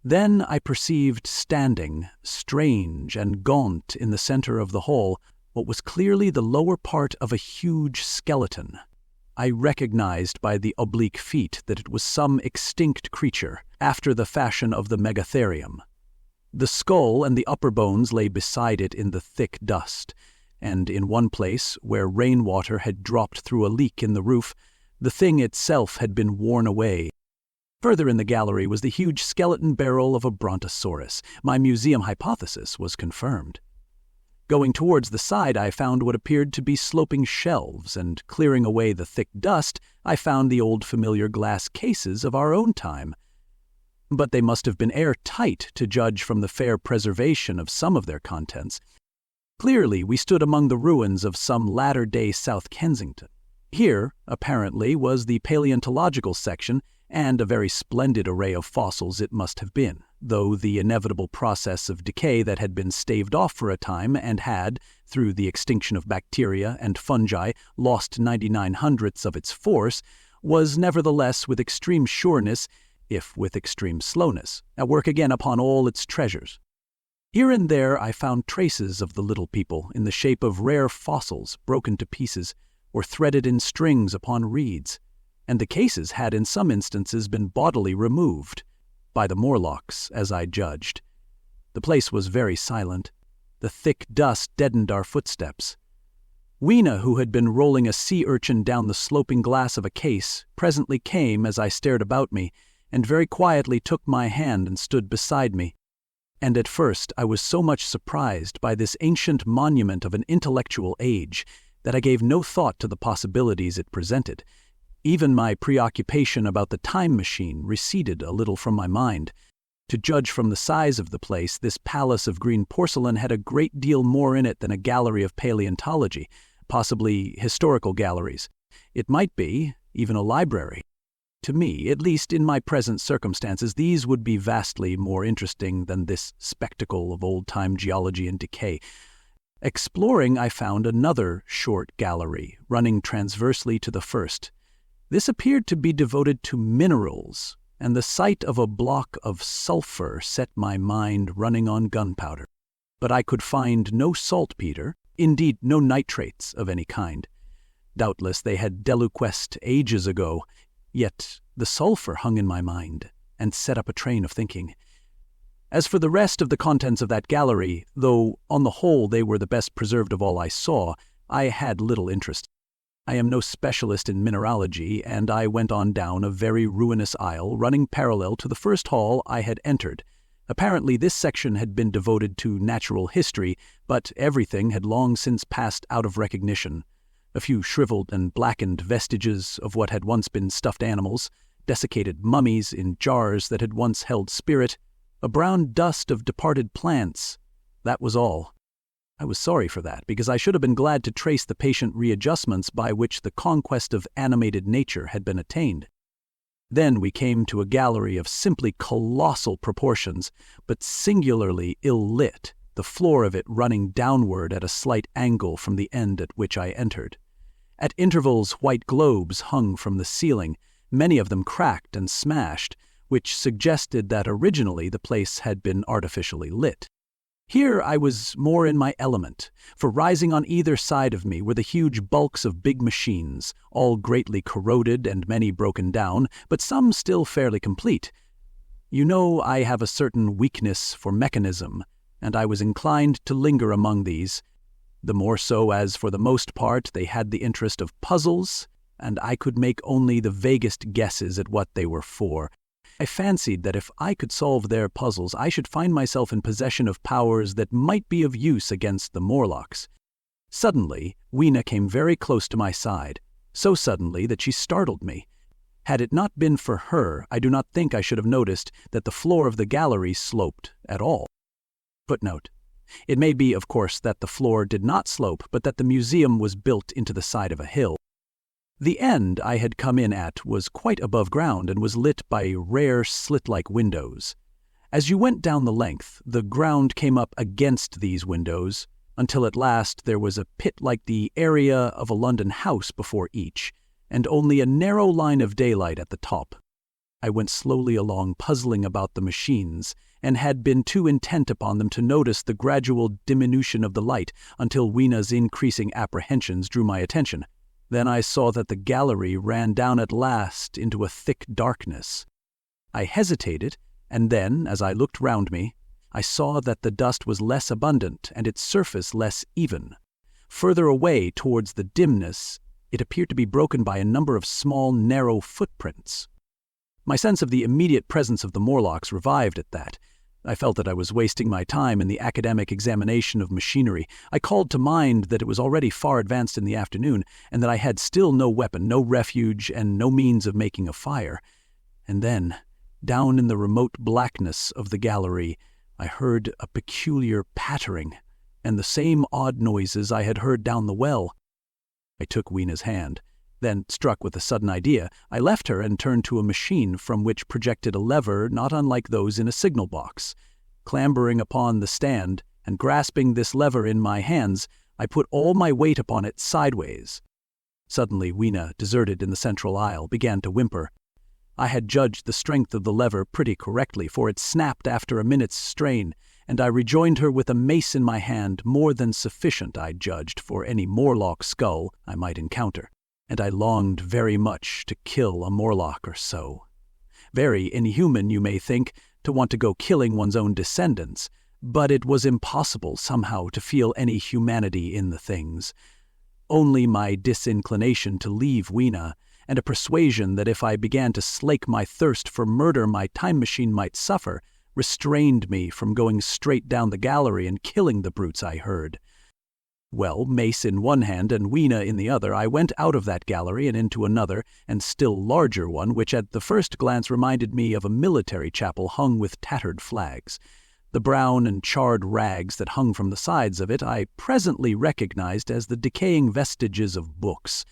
Then I perceived standing, strange and gaunt in the centre of the hall, what was clearly the lower part of a huge skeleton. I recognized by the oblique feet that it was some extinct creature, after the fashion of the megatherium. The skull and the upper bones lay beside it in the thick dust, and in one place, where rainwater had dropped through a leak in the roof, the thing itself had been worn away. Further in the gallery was the huge skeleton barrel of a brontosaurus. My museum hypothesis was confirmed. Going towards the side, I found what appeared to be sloping shelves, and clearing away the thick dust, I found the old familiar glass cases of our own time. But they must have been airtight to judge from the fair preservation of some of their contents. Clearly, we stood among the ruins of some latter-day South Kensington. Here, apparently, was the paleontological section, and a very splendid array of fossils it must have been, though the inevitable process of decay that had been staved off for a time and had, through the extinction of bacteria and fungi, lost 99/100ths of its force, was nevertheless with extreme sureness, if with extreme slowness, at work again upon all its treasures. Here and there I found traces of the little people in the shape of rare fossils broken to pieces or threaded in strings upon reeds, and the cases had in some instances been bodily removed, by the Morlocks, as I judged. The place was very silent. The thick dust deadened our footsteps. Weena, who had been rolling a sea urchin down the sloping glass of a case, presently came as I stared about me, and very quietly took my hand and stood beside me. And at first I was so much surprised by this ancient monument of an intellectual age that I gave no thought to the possibilities it presented. Even my preoccupation about the time machine receded a little from my mind. To judge from the size of the place, this palace of green porcelain had a great deal more in it than a gallery of paleontology, possibly historical galleries. It might be even a library. To me, at least in my present circumstances, these would be vastly more interesting than this spectacle of old-time geology and decay. Exploring, I found another short gallery, running transversely to the first. This appeared to be devoted to minerals, and the sight of a block of sulfur set my mind running on gunpowder. But I could find no saltpeter, indeed no nitrates of any kind. Doubtless they had deliquesced ages ago, yet the sulfur hung in my mind and set up a train of thinking. As for the rest of the contents of that gallery, though on the whole they were the best preserved of all I saw, I had little interest. I am no specialist in mineralogy, and I went on down a very ruinous aisle running parallel to the first hall I had entered. Apparently this section had been devoted to natural history, but everything had long since passed out of recognition. A few shriveled and blackened vestiges of what had once been stuffed animals, desiccated mummies in jars that had once held spirit, a brown dust of departed plants. That was all. I was sorry for that, because I should have been glad to trace the patient readjustments by which the conquest of animated nature had been attained. Then we came to a gallery of simply colossal proportions, but singularly ill-lit, the floor of it running downward at a slight angle from the end at which I entered. At intervals, white globes hung from the ceiling, many of them cracked and smashed, which suggested that originally the place had been artificially lit. Here I was more in my element, for rising on either side of me were the huge bulks of big machines, all greatly corroded and many broken down, but some still fairly complete. You know, I have a certain weakness for mechanism, and I was inclined to linger among these, the more so as for the most part they had the interest of puzzles, and I could make only the vaguest guesses at what they were for. I fancied that if I could solve their puzzles, I should find myself in possession of powers that might be of use against the Morlocks. Suddenly, Weena came very close to my side, so suddenly that she startled me. Had it not been for her, I do not think I should have noticed that the floor of the gallery sloped at all. Footnote. It may be, of course, that the floor did not slope, but that the museum was built into the side of a hill. The end I had come in at was quite above ground and was lit by rare slit-like windows. As you went down the length, the ground came up against these windows, until at last there was a pit like the area of a London house before each, and only a narrow line of daylight at the top. I went slowly along, puzzling about the machines, and had been too intent upon them to notice the gradual diminution of the light until Weena's increasing apprehensions drew my attention. Then I saw that the gallery ran down at last into a thick darkness. I hesitated, and then, as I looked round me, I saw that the dust was less abundant and its surface less even. Further away towards the dimness, it appeared to be broken by a number of small, narrow footprints. My sense of the immediate presence of the Morlocks revived at that. I felt that I was wasting my time in the academic examination of machinery. I called to mind that it was already far advanced in the afternoon, and that I had still no weapon, no refuge, and no means of making a fire. And then, down in the remote blackness of the gallery, I heard a peculiar pattering, and the same odd noises I had heard down the well. I took Weena's hand. Then, struck with a sudden idea, I left her and turned to a machine from which projected a lever not unlike those in a signal box. Clambering upon the stand and grasping this lever in my hands, I put all my weight upon it sideways. Suddenly, Weena, deserted in the central aisle, began to whimper. I had judged the strength of the lever pretty correctly, for it snapped after a minute's strain, and I rejoined her with a mace in my hand, more than sufficient, I judged, for any Morlock skull I might encounter. And I longed very much to kill a Morlock or so. Very inhuman, you may think, to want to go killing one's own descendants, but it was impossible somehow to feel any humanity in the things. Only my disinclination to leave Weena, and a persuasion that if I began to slake my thirst for murder my time machine might suffer, restrained me from going straight down the gallery and killing the brutes I heard. Well, mace in one hand and Weena in the other, I went out of that gallery and into another, and still larger one, which at the first glance reminded me of a military chapel hung with tattered flags. The brown and charred rags that hung from the sides of it I presently recognized as the decaying vestiges of books.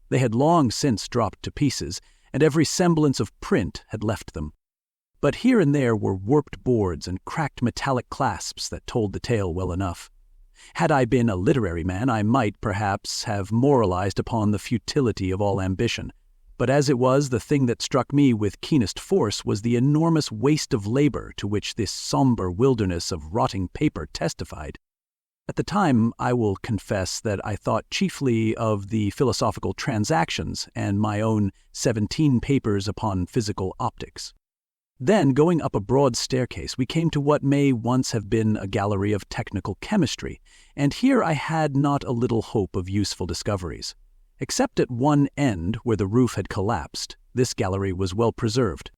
They had long since dropped to pieces, and every semblance of print had left them. But here and there were warped boards and cracked metallic clasps that told the tale well enough. Had I been a literary man, I might, perhaps, have moralized upon the futility of all ambition. But as it was, the thing that struck me with keenest force was the enormous waste of labor to which this somber wilderness of rotting paper testified. At the time, I will confess that I thought chiefly of the Philosophical Transactions and my own 17 papers upon physical optics. Then, going up a broad staircase, we came to what may once have been a gallery of technical chemistry, and here I had not a little hope of useful discoveries. Except at one end, where the roof had collapsed, this gallery was well preserved.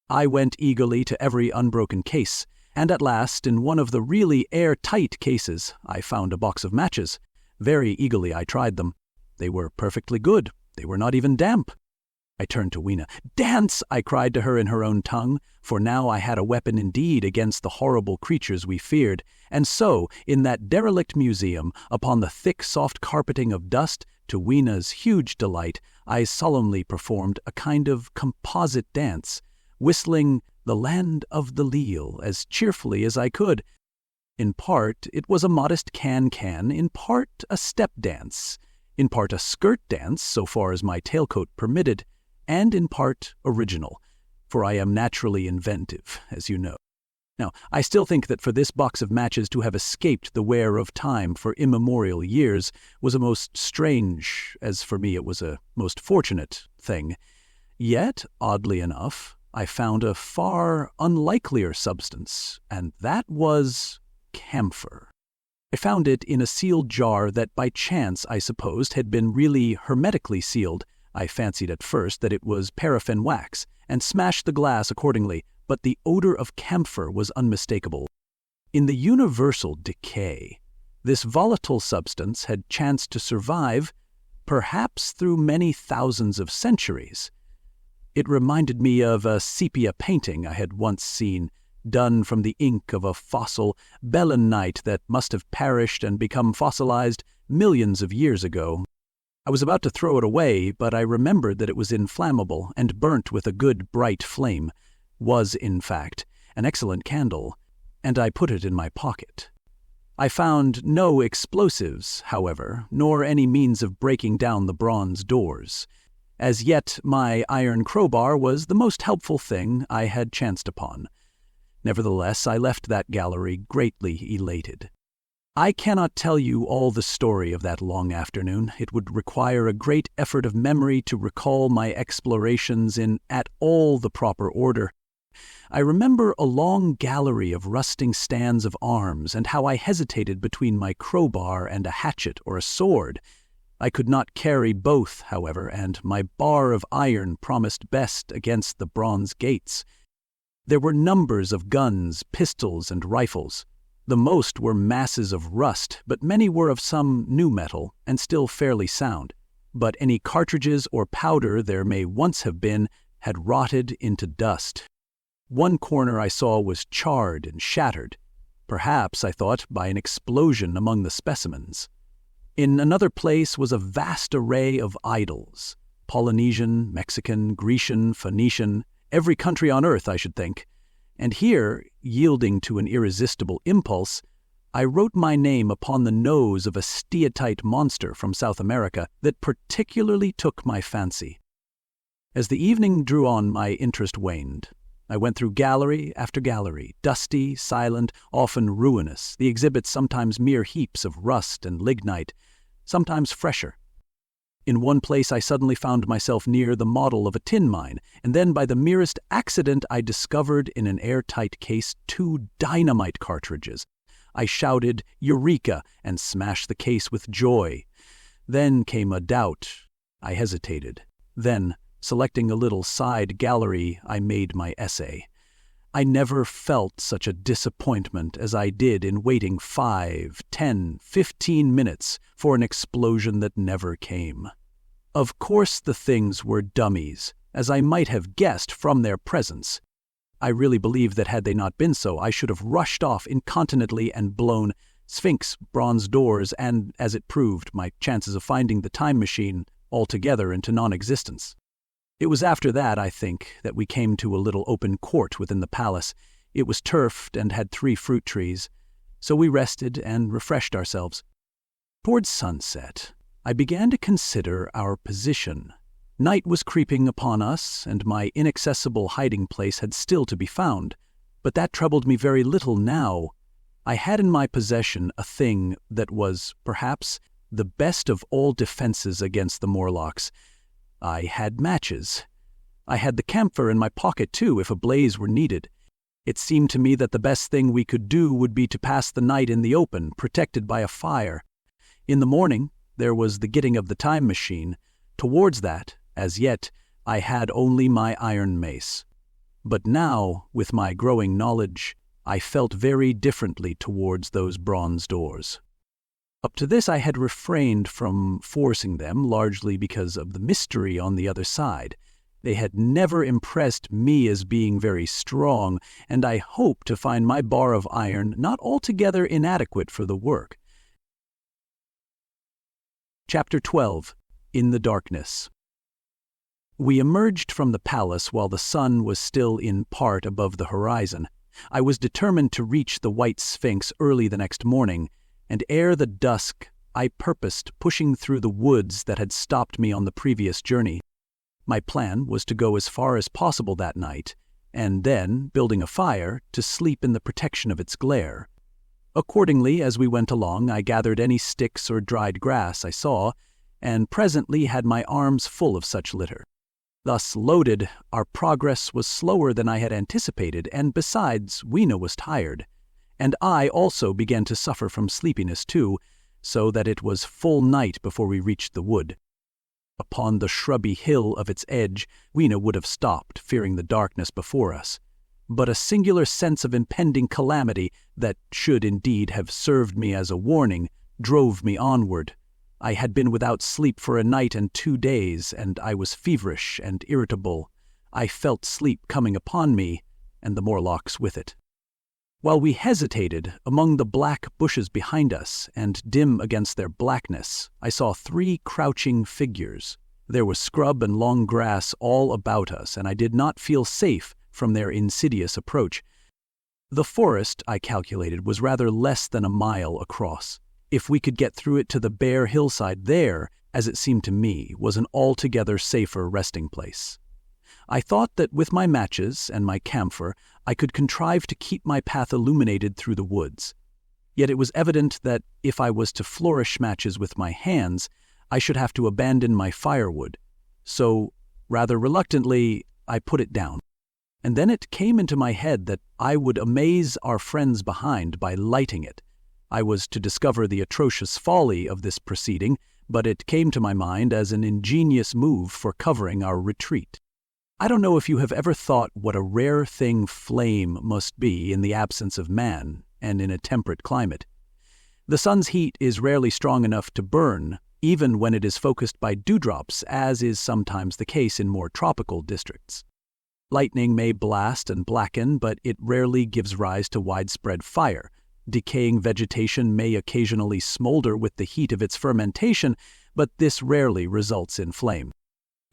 I went eagerly to every unbroken case, and at last, in one of the really air-tight cases, I found a box of matches. Very eagerly I tried them. They were perfectly good. They were not even damp. I turned to Weena. "Dance!" I cried to her in her own tongue, for now I had a weapon indeed against the horrible creatures we feared, and so, in that derelict museum, upon the thick, soft carpeting of dust, to Weena's huge delight, I solemnly performed a kind of composite dance, whistling "The Land of the Leal" as cheerfully as I could. In part it was a modest can-can, in part a step dance, in part a skirt dance, so far as my tailcoat permitted, and in part original, for I am naturally inventive, as you know. Now, I still think that for this box of matches to have escaped the wear of time for immemorial years was a most strange, as for me it was a most fortunate, thing. Yet, oddly enough, I found a far unlikelier substance, and that was camphor. I found it in a sealed jar that by chance, I supposed, had been really hermetically sealed. I fancied at first that it was paraffin wax, and smashed the glass accordingly, but the odor of camphor was unmistakable. In the universal decay, this volatile substance had chanced to survive, perhaps through many thousands of centuries. It reminded me of a sepia painting I had once seen, done from the ink of a fossil belemnite that must have perished and become fossilized millions of years ago. I was about to throw it away, but I remembered that it was inflammable and burnt with a good bright flame, was, in fact, an excellent candle, and I put it in my pocket. I found no explosives, however, nor any means of breaking down the bronze doors. As yet, my iron crowbar was the most helpful thing I had chanced upon. Nevertheless, I left that gallery greatly elated. I cannot tell you all the story of that long afternoon. It would require a great effort of memory to recall my explorations in at all the proper order. I remember a long gallery of rusting stands of arms and how I hesitated between my crowbar and a hatchet or a sword. I could not carry both, however, and my bar of iron promised best against the bronze gates. There were numbers of guns, pistols, and rifles. The most were masses of rust, but many were of some new metal and still fairly sound. But any cartridges or powder there may once have been had rotted into dust. One corner I saw was charred and shattered, perhaps, I thought, by an explosion among the specimens. In another place was a vast array of idols, Polynesian, Mexican, Grecian, Phoenician, every country on earth, I should think. And here, yielding to an irresistible impulse, I wrote my name upon the nose of a steatite monster from South America that particularly took my fancy. As the evening drew on, my interest waned. I went through gallery after gallery, dusty, silent, often ruinous, the exhibits sometimes mere heaps of rust and lignite, sometimes fresher. In one place I suddenly found myself near the model of a tin mine, and then by the merest accident I discovered in an airtight case 2 dynamite cartridges. I shouted, "Eureka!" and smashed the case with joy. Then came a doubt. I hesitated. Then, selecting a little side gallery, I made my essay. I never felt such a disappointment as I did in waiting 5, 10, 15 minutes for an explosion that never came. Of course the things were dummies, as I might have guessed from their presence. I really believe that had they not been so, I should have rushed off incontinently and blown Sphinx, bronze doors, and, as it proved, my chances of finding the time machine altogether into non-existence. It was after that, I think, that we came to a little open court within the palace. It was turfed and had 3 fruit trees, so we rested and refreshed ourselves. Towards sunset, I began to consider our position. Night was creeping upon us, and my inaccessible hiding place had still to be found, but that troubled me very little now. I had in my possession a thing that was, perhaps, the best of all defenses against the Morlocks. I had matches. I had the camphor in my pocket, too, if a blaze were needed. It seemed to me that the best thing we could do would be to pass the night in the open, protected by a fire. In the morning, there was the getting of the time machine. Towards that, as yet, I had only my iron mace. But now, with my growing knowledge, I felt very differently towards those bronze doors. Up to this I had refrained from forcing them, largely because of the mystery on the other side. They had never impressed me as being very strong, and I hoped to find my bar of iron not altogether inadequate for the work. Chapter 12. In the Darkness. We emerged from the palace while the sun was still in part above the horizon. I was determined to reach the White Sphinx early the next morning, and ere the dusk I purposed pushing through the woods that had stopped me on the previous journey. My plan was to go as far as possible that night, and then, building a fire, to sleep in the protection of its glare. Accordingly, as we went along, I gathered any sticks or dried grass I saw, and presently had my arms full of such litter. Thus loaded, our progress was slower than I had anticipated, and besides, Weena was tired. And I also began to suffer from sleepiness too, so that it was full night before we reached the wood. Upon the shrubby hill of its edge, Weena would have stopped, fearing the darkness before us. But a singular sense of impending calamity, that should indeed have served me as a warning, drove me onward. I had been without sleep for a night and 2 days, and I was feverish and irritable. I felt sleep coming upon me, and the Morlocks with it. While we hesitated, among the black bushes behind us, and dim against their blackness, I saw 3 crouching figures. There was scrub and long grass all about us, and I did not feel safe from their insidious approach. The forest, I calculated, was rather less than a mile across. If we could get through it to the bare hillside there, as it seemed to me, was an altogether safer resting place. I thought that with my matches and my camphor, I could contrive to keep my path illuminated through the woods. Yet it was evident that if I was to flourish matches with my hands, I should have to abandon my firewood. So, rather reluctantly, I put it down. And then it came into my head that I would amaze our friends behind by lighting it. I was to discover the atrocious folly of this proceeding, but it came to my mind as an ingenious move for covering our retreat. I don't know if you have ever thought what a rare thing flame must be in the absence of man and in a temperate climate. The sun's heat is rarely strong enough to burn, even when it is focused by dewdrops, as is sometimes the case in more tropical districts. Lightning may blast and blacken, but it rarely gives rise to widespread fire. Decaying vegetation may occasionally smolder with the heat of its fermentation, but this rarely results in flame.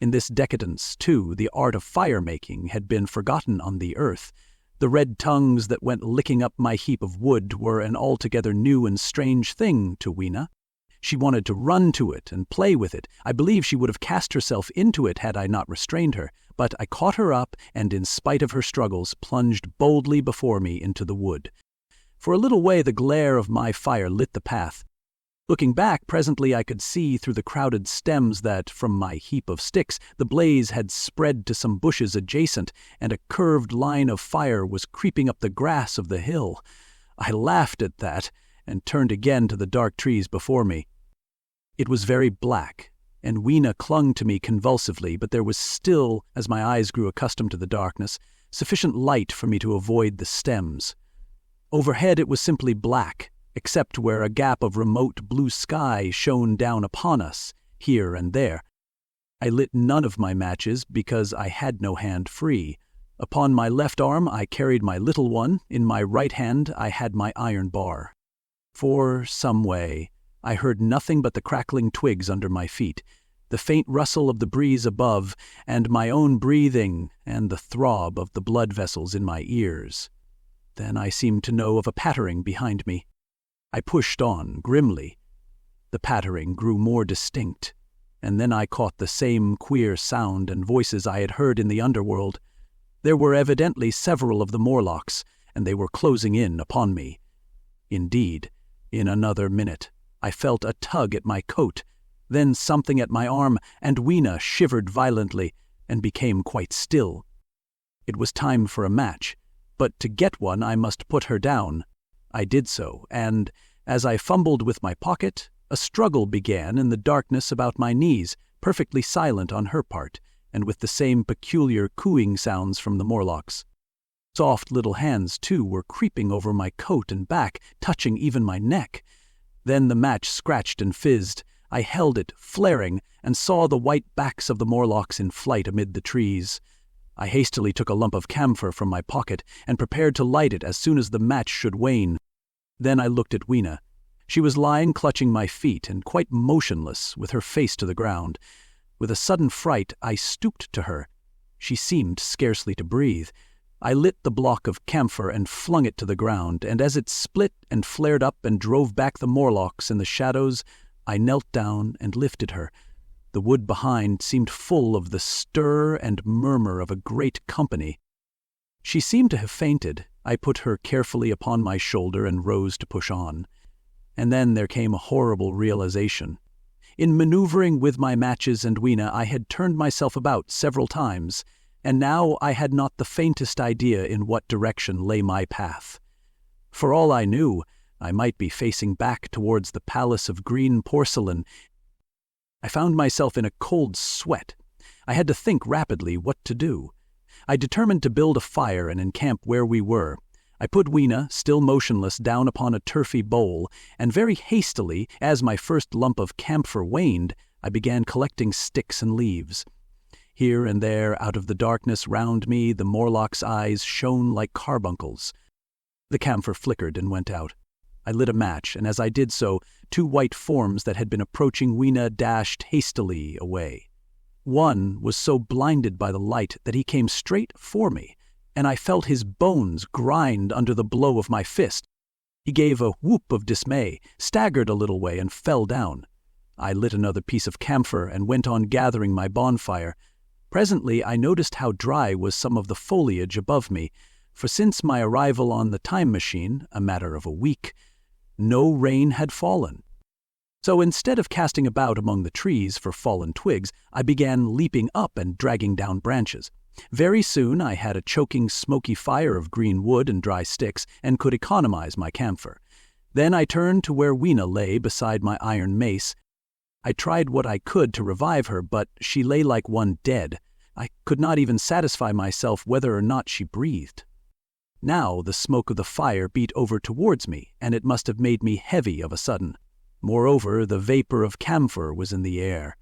In this decadence, too, the art of fire-making had been forgotten on the earth. The red tongues that went licking up my heap of wood were an altogether new and strange thing to Weena. She wanted to run to it and play with it. I believe she would have cast herself into it had I not restrained her, but I caught her up and, in spite of her struggles, plunged boldly before me into the wood. For a little way the glare of my fire lit the path. Looking back, presently I could see through the crowded stems that, from my heap of sticks, the blaze had spread to some bushes adjacent, and a curved line of fire was creeping up the grass of the hill. I laughed at that, and turned again to the dark trees before me. It was very black, and Weena clung to me convulsively, but there was still, as my eyes grew accustomed to the darkness, sufficient light for me to avoid the stems. Overhead it was simply black, except where a gap of remote blue sky shone down upon us, here and there. I lit none of my matches because I had no hand free. Upon my left arm I carried my little one, in my right hand I had my iron bar. For some way I heard nothing but the crackling twigs under my feet, the faint rustle of the breeze above, and my own breathing, and the throb of the blood vessels in my ears. Then I seemed to know of a pattering behind me. I pushed on, grimly. The pattering grew more distinct, and then I caught the same queer sound and voices I had heard in the underworld. There were evidently several of the Morlocks, and they were closing in upon me. Indeed, in another minute, I felt a tug at my coat, then something at my arm, and Weena shivered violently and became quite still. It was time for a match, but to get one I must put her down. I did so, and, as I fumbled with my pocket, a struggle began in the darkness about my knees, perfectly silent on her part, and with the same peculiar cooing sounds from the Morlocks. Soft little hands, too, were creeping over my coat and back, touching even my neck. Then the match scratched and fizzed. I held it, flaring, and saw the white backs of the Morlocks in flight amid the trees. I hastily took a lump of camphor from my pocket and prepared to light it as soon as the match should wane. Then I looked at Weena. She was lying clutching my feet and quite motionless, with her face to the ground. With a sudden fright, I stooped to her. She seemed scarcely to breathe. I lit the block of camphor and flung it to the ground, and as it split and flared up and drove back the Morlocks in the shadows, I knelt down and lifted her. The wood behind seemed full of the stir and murmur of a great company. She seemed to have fainted. I put her carefully upon my shoulder and rose to push on. And then there came a horrible realization. In maneuvering with my matches and Weena, I had turned myself about several times, and now I had not the faintest idea in what direction lay my path. For all I knew, I might be facing back towards the palace of green porcelain. I found myself in a cold sweat. I had to think rapidly what to do. I determined to build a fire and encamp where we were. I put Weena, still motionless, down upon a turfy bowl, and very hastily, as my first lump of camphor waned, I began collecting sticks and leaves. Here and there, out of the darkness round me, the Morlock's eyes shone like carbuncles. The camphor flickered and went out. I lit a match, and as I did so, two white forms that had been approaching Weena dashed hastily away. One was so blinded by the light that he came straight for me, and I felt his bones grind under the blow of my fist. He gave a whoop of dismay, staggered a little way, and fell down. I lit another piece of camphor and went on gathering my bonfire. Presently I noticed how dry was some of the foliage above me, for since my arrival on the time machine, a matter of a week, no rain had fallen. So instead of casting about among the trees for fallen twigs, I began leaping up and dragging down branches. Very soon I had a choking, smoky fire of green wood and dry sticks and could economize my camphor. Then I turned to where Weena lay beside my iron mace. I tried what I could to revive her, but she lay like one dead. I could not even satisfy myself whether or not she breathed. Now the smoke of the fire beat over towards me, and it must have made me heavy of a sudden. Moreover, the vapor of camphor was in the air.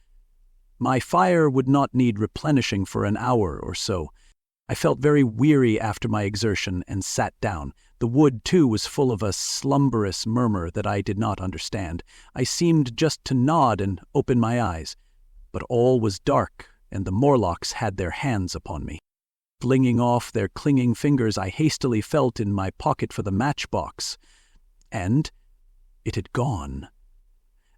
My fire would not need replenishing for an hour or so. I felt very weary after my exertion and sat down. The wood, too, was full of a slumberous murmur that I did not understand. I seemed just to nod and open my eyes. But all was dark, and the Morlocks had their hands upon me. Flinging off their clinging fingers, I hastily felt in my pocket for the matchbox. And it had gone.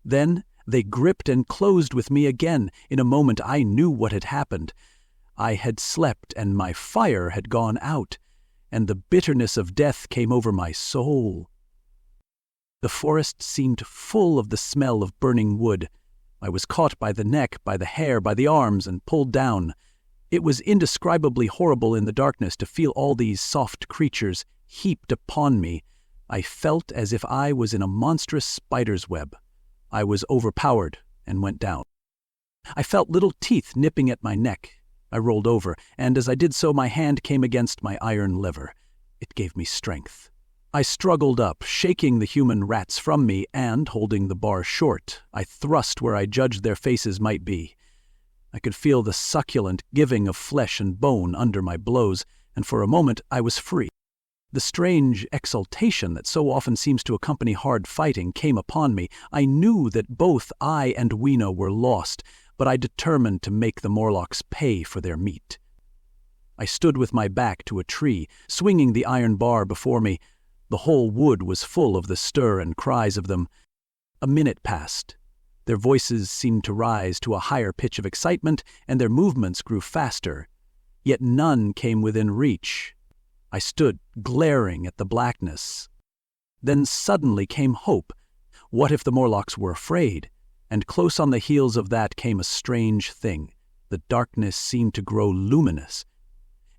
Then they gripped and closed with me again. In a moment I knew what had happened. I had slept, and my fire had gone out, and the bitterness of death came over my soul. The forest seemed full of the smell of burning wood. I was caught by the neck, by the hair, by the arms, and pulled down. It was indescribably horrible in the darkness to feel all these soft creatures heaped upon me. I felt as if I was in a monstrous spider's web. I was overpowered and went down. I felt little teeth nipping at my neck. I rolled over, and as I did so my hand came against my iron lever. It gave me strength. I struggled up, shaking the human rats from me, and, holding the bar short, I thrust where I judged their faces might be. I could feel the succulent giving of flesh and bone under my blows, and for a moment I was free. The strange exultation that so often seems to accompany hard fighting came upon me. I knew that both I and Weena were lost, but I determined to make the Morlocks pay for their meat. I stood with my back to a tree, swinging the iron bar before me. The whole wood was full of the stir and cries of them. A minute passed. Their voices seemed to rise to a higher pitch of excitement, and their movements grew faster. Yet none came within reach. I stood glaring at the blackness. Then suddenly came hope. What if the Morlocks were afraid? And close on the heels of that came a strange thing. The darkness seemed to grow luminous.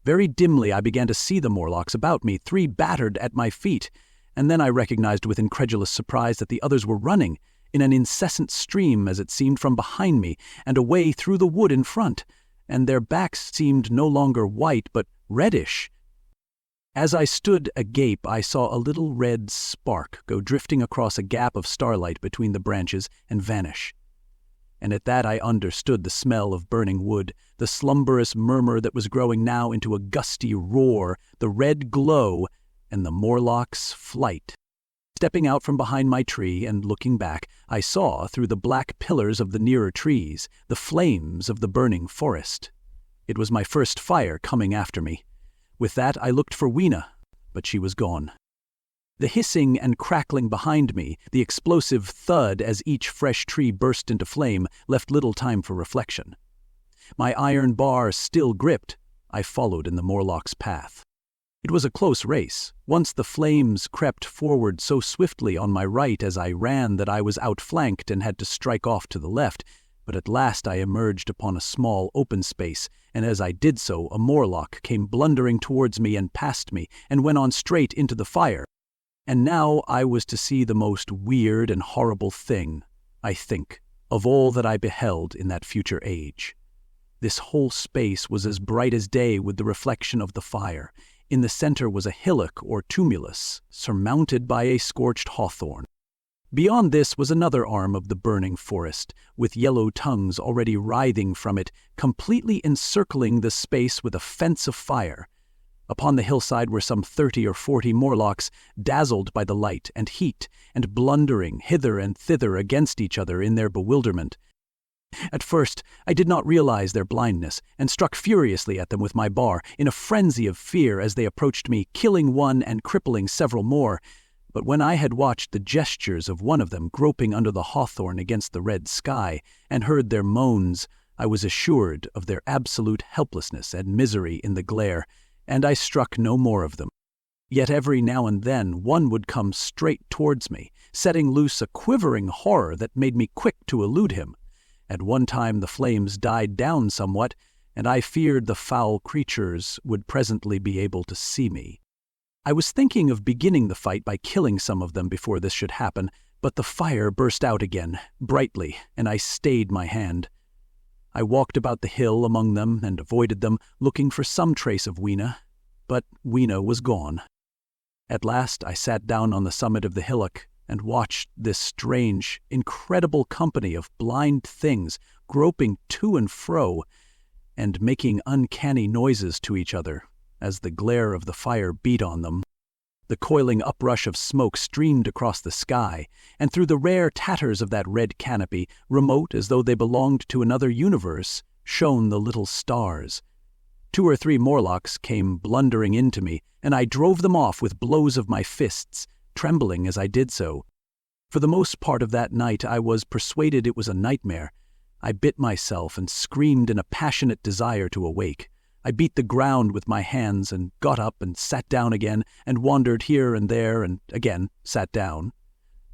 Very dimly I began to see the Morlocks about me, 3 battered at my feet, and then I recognized with incredulous surprise that the others were running, in an incessant stream as it seemed from behind me, and away through the wood in front, and their backs seemed no longer white but reddish. As I stood agape, I saw a little red spark go drifting across a gap of starlight between the branches and vanish. And at that I understood the smell of burning wood, the slumberous murmur that was growing now into a gusty roar, the red glow, and the Morlocks' flight. Stepping out from behind my tree and looking back, I saw, through the black pillars of the nearer trees, the flames of the burning forest. It was my first fire coming after me. With that I looked for Weena, but she was gone. The hissing and crackling behind me, the explosive thud as each fresh tree burst into flame, left little time for reflection. My iron bar still gripped, I followed in the Morlock's path. It was a close race. Once the flames crept forward so swiftly on my right as I ran that I was outflanked and had to strike off to the left, but at last I emerged upon a small open space, and as I did so a Morlock came blundering towards me and past me, and went on straight into the fire. And now I was to see the most weird and horrible thing, I think, of all that I beheld in that future age. This whole space was as bright as day with the reflection of the fire. In the center was a hillock or tumulus, surmounted by a scorched hawthorn. Beyond this was another arm of the burning forest, with yellow tongues already writhing from it, completely encircling the space with a fence of fire. Upon the hillside were some 30 or 40 Morlocks, dazzled by the light and heat, and blundering hither and thither against each other in their bewilderment. At first I did not realize their blindness, and struck furiously at them with my bar, in a frenzy of fear as they approached me, killing one and crippling several more. But when I had watched the gestures of one of them groping under the hawthorn against the red sky, and heard their moans, I was assured of their absolute helplessness and misery in the glare, and I struck no more of them. Yet every now and then one would come straight towards me, setting loose a quivering horror that made me quick to elude him. At one time the flames died down somewhat, and I feared the foul creatures would presently be able to see me. I was thinking of beginning the fight by killing some of them before this should happen, but the fire burst out again, brightly, and I stayed my hand. I walked about the hill among them and avoided them, looking for some trace of Weena, but Weena was gone. At last I sat down on the summit of the hillock and watched this strange, incredible company of blind things groping to and fro and making uncanny noises to each other as the glare of the fire beat on them. The coiling uprush of smoke streamed across the sky, and through the rare tatters of that red canopy, remote as though they belonged to another universe, shone the little stars. 2 or 3 Morlocks came blundering into me, and I drove them off with blows of my fists, trembling as I did so. For the most part of that night I was persuaded it was a nightmare. I bit myself and screamed in a passionate desire to awake. I beat the ground with my hands and got up and sat down again and wandered here and there and again sat down.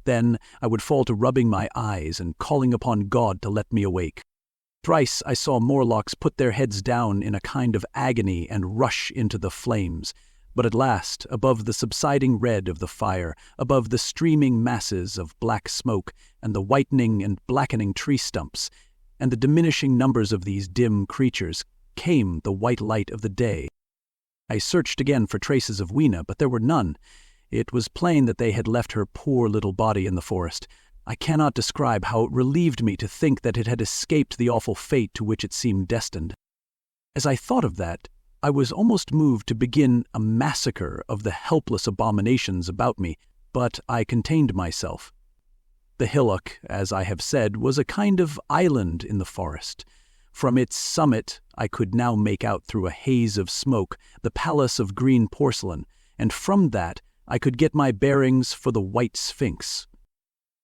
Then I would fall to rubbing my eyes and calling upon God to let me awake. Thrice I saw Morlocks put their heads down in a kind of agony and rush into the flames, but at last, above the subsiding red of the fire, above the streaming masses of black smoke and the whitening and blackening tree stumps, and the diminishing numbers of these dim creatures, came the white light of the day. I searched again for traces of Weena, but there were none. It was plain that they had left her poor little body in the forest. I cannot describe how it relieved me to think that it had escaped the awful fate to which it seemed destined. As I thought of that, I was almost moved to begin a massacre of the helpless abominations about me, but I contained myself. The hillock, as I have said, was a kind of island in the forest. From its summit I could now make out through a haze of smoke the palace of green porcelain, and from that I could get my bearings for the white Sphinx.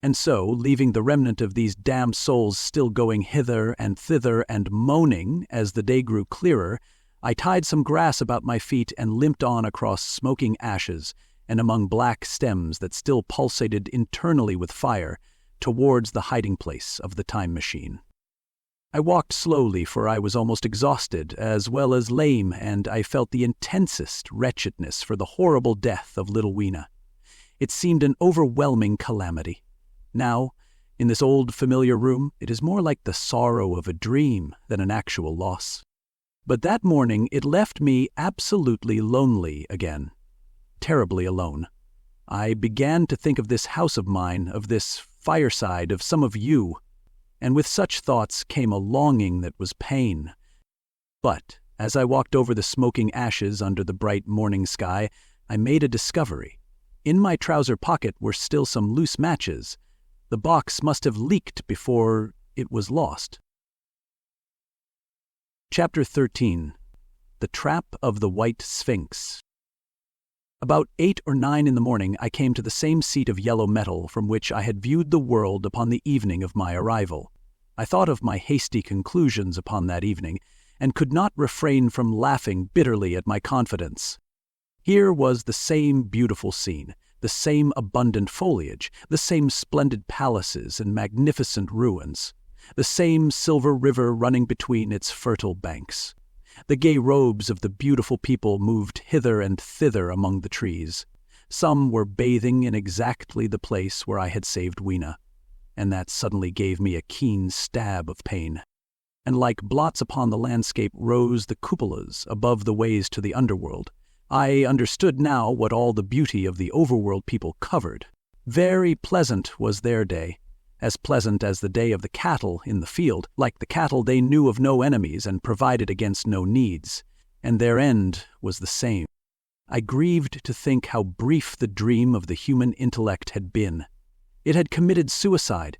And so, leaving the remnant of these damned souls still going hither and thither and moaning as the day grew clearer, I tied some grass about my feet and limped on across smoking ashes and among black stems that still pulsated internally with fire towards the hiding place of the time machine. I walked slowly, for I was almost exhausted as well as lame, and I felt the intensest wretchedness for the horrible death of little Weena. It seemed an overwhelming calamity. Now, in this old familiar room, it is more like the sorrow of a dream than an actual loss. But that morning it left me absolutely lonely again, terribly alone. I began to think of this house of mine, of this fireside, of some of you, and with such thoughts came a longing that was pain. But as I walked over the smoking ashes under the bright morning sky, I made a discovery. In my trouser pocket were still some loose matches. The box must have leaked before it was lost. Chapter 13. The Trap of the White Sphinx. About 8 or 9 in the morning I came to the same seat of yellow metal from which I had viewed the world upon the evening of my arrival. I thought of my hasty conclusions upon that evening, and could not refrain from laughing bitterly at my confidence. Here was the same beautiful scene, the same abundant foliage, the same splendid palaces and magnificent ruins, the same silver river running between its fertile banks. The gay robes of the beautiful people moved hither and thither among the trees. Some were bathing in exactly the place where I had saved Weena, and that suddenly gave me a keen stab of pain. And like blots upon the landscape rose the cupolas above the ways to the underworld. I understood now what all the beauty of the overworld people covered. Very pleasant was their day, as pleasant as the day of the cattle in the field. Like the cattle, they knew of no enemies and provided against no needs, and their end was the same. I grieved to think how brief the dream of the human intellect had been. It had committed suicide.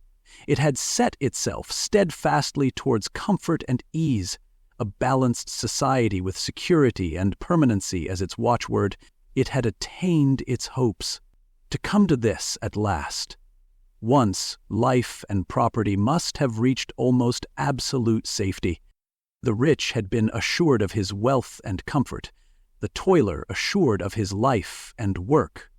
It had set itself steadfastly towards comfort and ease, a balanced society with security and permanency as its watchword. It had attained its hopes. To come to this at last. Once, life and property must have reached almost absolute safety. The rich had been assured of his wealth and comfort, the toiler assured of his life and work.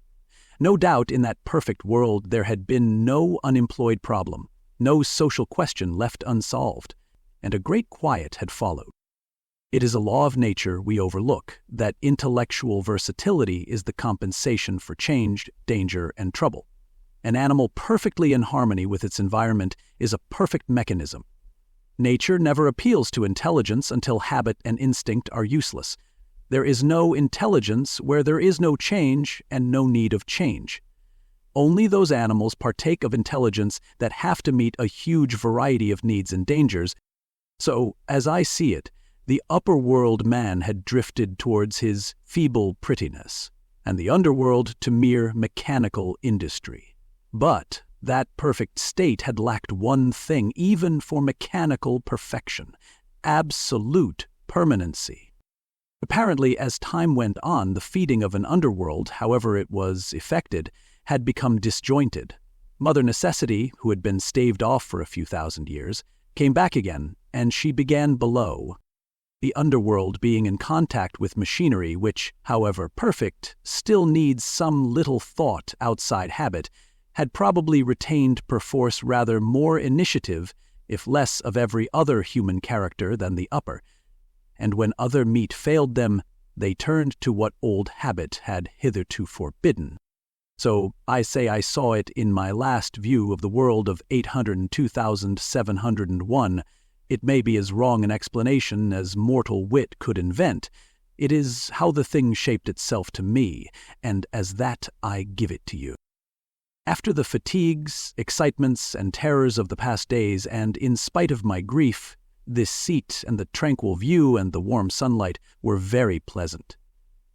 No doubt in that perfect world there had been no unemployed problem, no social question left unsolved, and a great quiet had followed. It is a law of nature we overlook, that intellectual versatility is the compensation for change, danger, and trouble. An animal perfectly in harmony with its environment is a perfect mechanism. Nature never appeals to intelligence until habit and instinct are useless. There is no intelligence where there is no change and no need of change. Only those animals partake of intelligence that have to meet a huge variety of needs and dangers. So, as I see it, the upper world man had drifted towards his feeble prettiness, and the underworld to mere mechanical industry. But that perfect state had lacked one thing, even for mechanical perfection: absolute permanency. Apparently, as time went on, the feeding of an underworld, however it was effected, had become disjointed. Mother Necessity, who had been staved off for a few thousand years, came back again, and she began below. The underworld being in contact with machinery which, however perfect, still needs some little thought outside habit, had probably retained perforce rather more initiative, if less of every other human character than the upper, and when other meat failed them, they turned to what old habit had hitherto forbidden. So I say I saw it in my last view of the world of 802,701. It may be as wrong an explanation as mortal wit could invent. It is how the thing shaped itself to me, and as that I give it to you. After the fatigues, excitements, and terrors of the past days, and in spite of my grief, this seat and the tranquil view and the warm sunlight were very pleasant.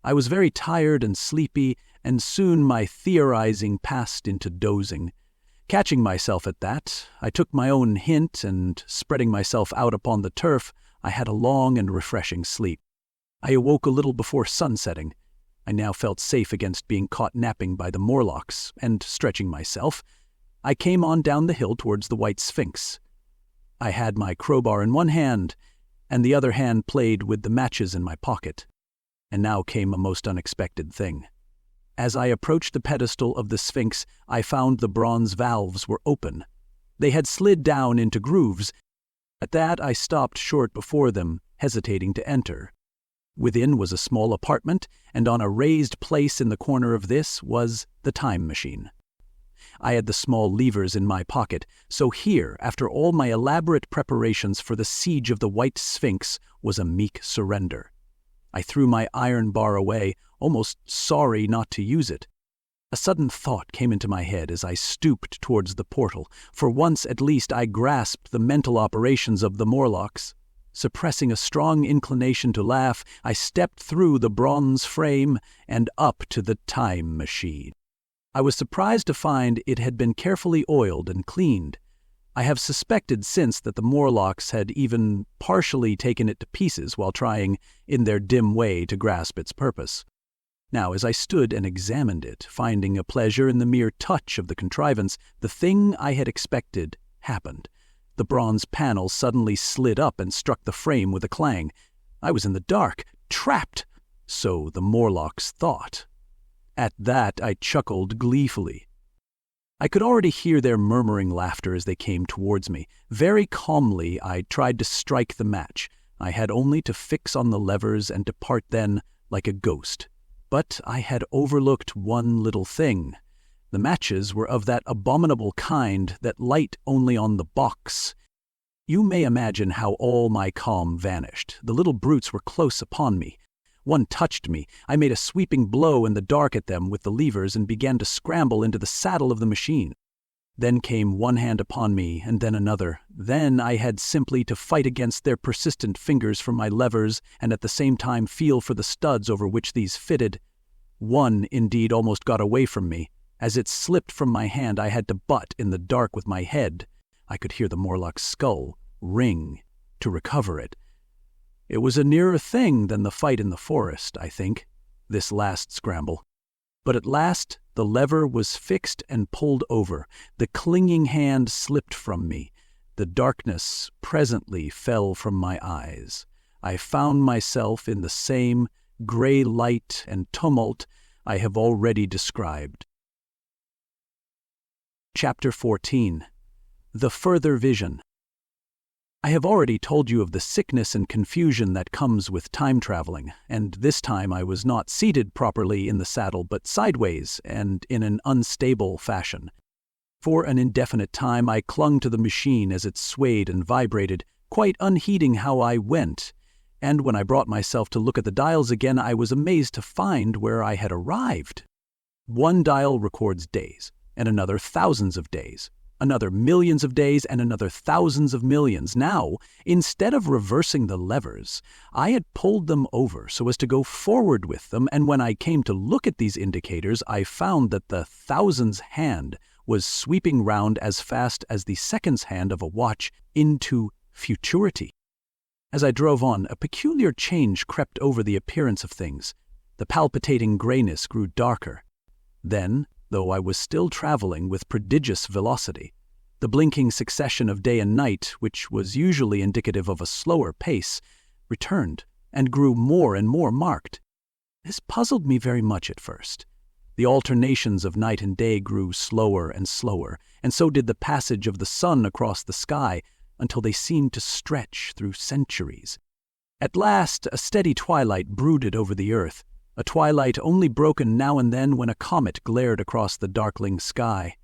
I was very tired and sleepy, and soon my theorizing passed into dozing. Catching myself at that, I took my own hint, and spreading myself out upon the turf, I had a long and refreshing sleep. I awoke a little before sunsetting. I now felt safe against being caught napping by the Morlocks, and stretching myself, I came on down the hill towards the white Sphinx. I had my crowbar in one hand, and the other hand played with the matches in my pocket. And now came a most unexpected thing. As I approached the pedestal of the Sphinx, I found the bronze valves were open. They had slid down into grooves. At that I stopped short before them, hesitating to enter. Within was a small apartment, and on a raised place in the corner of this was the time machine. I had the small levers in my pocket, so here, after all my elaborate preparations for the siege of the white Sphinx, was a meek surrender. I threw my iron bar away, almost sorry not to use it. A sudden thought came into my head as I stooped towards the portal. For once at least I grasped the mental operations of the Morlocks. Suppressing a strong inclination to laugh, I stepped through the bronze frame and up to the time machine. I was surprised to find it had been carefully oiled and cleaned. I have suspected since that the Morlocks had even partially taken it to pieces while trying, in their dim way, to grasp its purpose. Now, as I stood and examined it, finding a pleasure in the mere touch of the contrivance, the thing I had expected happened. The bronze panel suddenly slid up and struck the frame with a clang. I was in the dark, trapped, so the Morlocks thought. At that I chuckled gleefully. I could already hear their murmuring laughter as they came towards me. Very calmly I tried to strike the match. I had only to fix on the levers and depart then like a ghost. But I had overlooked one little thing. The matches were of that abominable kind that light only on the box. You may imagine how all my calm vanished. The little brutes were close upon me. One touched me. I made a sweeping blow in the dark at them with the levers and began to scramble into the saddle of the machine. Then came one hand upon me, and then another. Then I had simply to fight against their persistent fingers for my levers, and at the same time feel for the studs over which these fitted. One, indeed, almost got away from me. As it slipped from my hand, I had to butt in the dark with my head. I could hear the Morlock's skull ring to recover it. It was a nearer thing than the fight in the forest, I think, this last scramble. But at last the lever was fixed and pulled over. The clinging hand slipped from me. The darkness presently fell from my eyes. I found myself in the same gray light and tumult I have already described. Chapter 14. The Further Vision. I have already told you of the sickness and confusion that comes with time traveling, and this time I was not seated properly in the saddle but sideways and in an unstable fashion. For an indefinite time I clung to the machine as it swayed and vibrated, quite unheeding how I went, and when I brought myself to look at the dials again I was amazed to find where I had arrived. One dial records days, and another thousands of days, another millions of days, and another thousands of millions. Now, instead of reversing the levers, I had pulled them over so as to go forward with them, and when I came to look at these indicators, I found that the thousands hand was sweeping round as fast as the seconds hand of a watch into futurity. As I drove on, a peculiar change crept over the appearance of things. The palpitating grayness grew darker. Then, though I was still traveling with prodigious velocity, the blinking succession of day and night, which was usually indicative of a slower pace, returned and grew more and more marked. This puzzled me very much at first. The alternations of night and day grew slower and slower, and so did the passage of the sun across the sky, until they seemed to stretch through centuries. At last, a steady twilight brooded over the earth, a twilight only broken now and then when a comet glared across the darkling sky.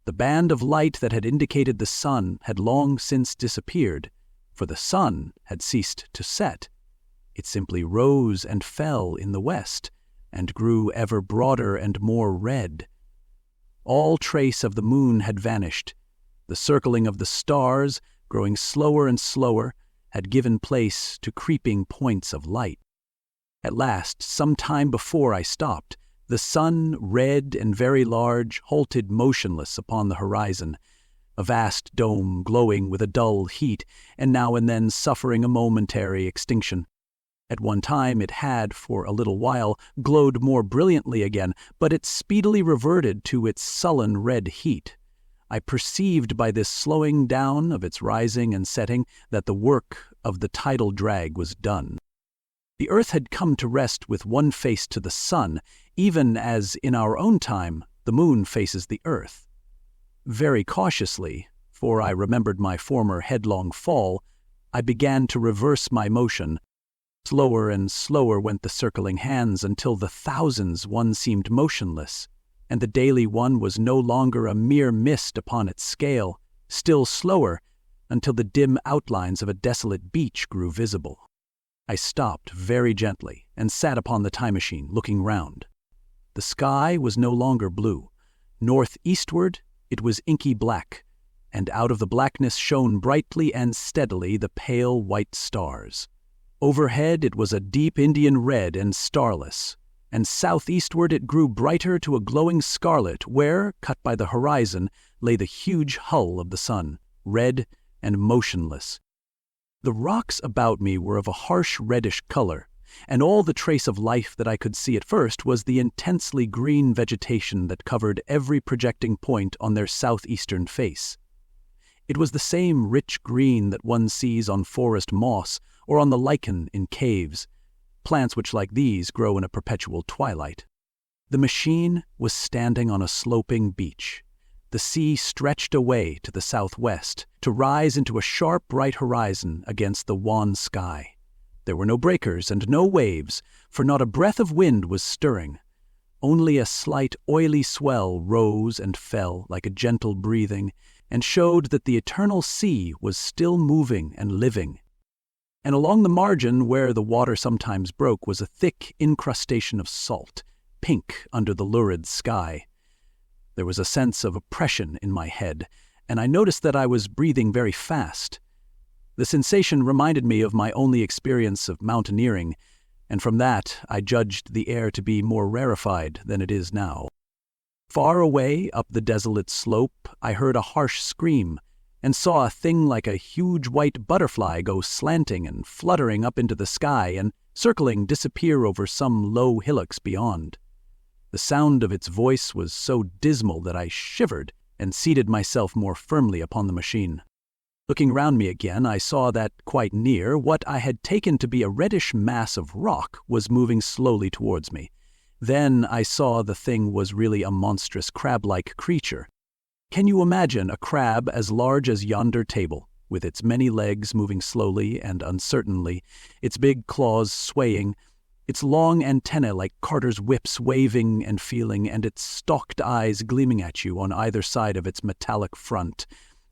The band of light that had indicated the sun had long since disappeared, for the sun had ceased to set. It simply rose and fell in the west, and grew ever broader and more red. All trace of the moon had vanished. The circling of the stars, growing slower and slower, had given place to creeping points of light. At last, some time before I stopped, the sun, red and very large, halted motionless upon the horizon, a vast dome glowing with a dull heat, and now and then suffering a momentary extinction. At one time it had, for a little while, glowed more brilliantly again, but it speedily reverted to its sullen red heat. I perceived by this slowing down of its rising and setting that the work of the tidal drag was done. The earth had come to rest with one face to the sun, even as in our own time the moon faces the earth. Very cautiously, for I remembered my former headlong fall, I began to reverse my motion. Slower and slower went the circling hands until the thousands one seemed motionless, and the daily one was no longer a mere mist upon its scale, still slower until the dim outlines of a desolate beach grew visible. I stopped very gently and sat upon the time machine, looking round. The sky was no longer blue. Northeastward it was inky black, and out of the blackness shone brightly and steadily the pale white stars. Overhead it was a deep Indian red and starless, and southeastward it grew brighter to a glowing scarlet where, cut by the horizon, lay the huge hull of the sun, red and motionless. The rocks about me were of a harsh reddish color, and all the trace of life that I could see at first was the intensely green vegetation that covered every projecting point on their southeastern face. It was the same rich green that one sees on forest moss or on the lichen in caves, plants which like these grow in a perpetual twilight. The machine was standing on a sloping beach. The sea stretched away to the southwest, to rise into a sharp bright horizon against the wan sky. There were no breakers and no waves, for not a breath of wind was stirring. Only a slight oily swell rose and fell like a gentle breathing, and showed that the eternal sea was still moving and living. And along the margin where the water sometimes broke was a thick incrustation of salt, pink under the lurid sky. There was a sense of oppression in my head, and I noticed that I was breathing very fast. The sensation reminded me of my only experience of mountaineering, and from that I judged the air to be more rarefied than it is now. Far away up the desolate slope I heard a harsh scream, and saw a thing like a huge white butterfly go slanting and fluttering up into the sky and, circling, disappear over some low hillocks beyond. The sound of its voice was so dismal that I shivered and seated myself more firmly upon the machine. Looking round me again, I saw that, quite near, what I had taken to be a reddish mass of rock was moving slowly towards me. Then I saw the thing was really a monstrous crab-like creature. Can you imagine a crab as large as yonder table, with its many legs moving slowly and uncertainly, its big claws swaying, its long antennae like carter's whips waving and feeling, and its stalked eyes gleaming at you on either side of its metallic front.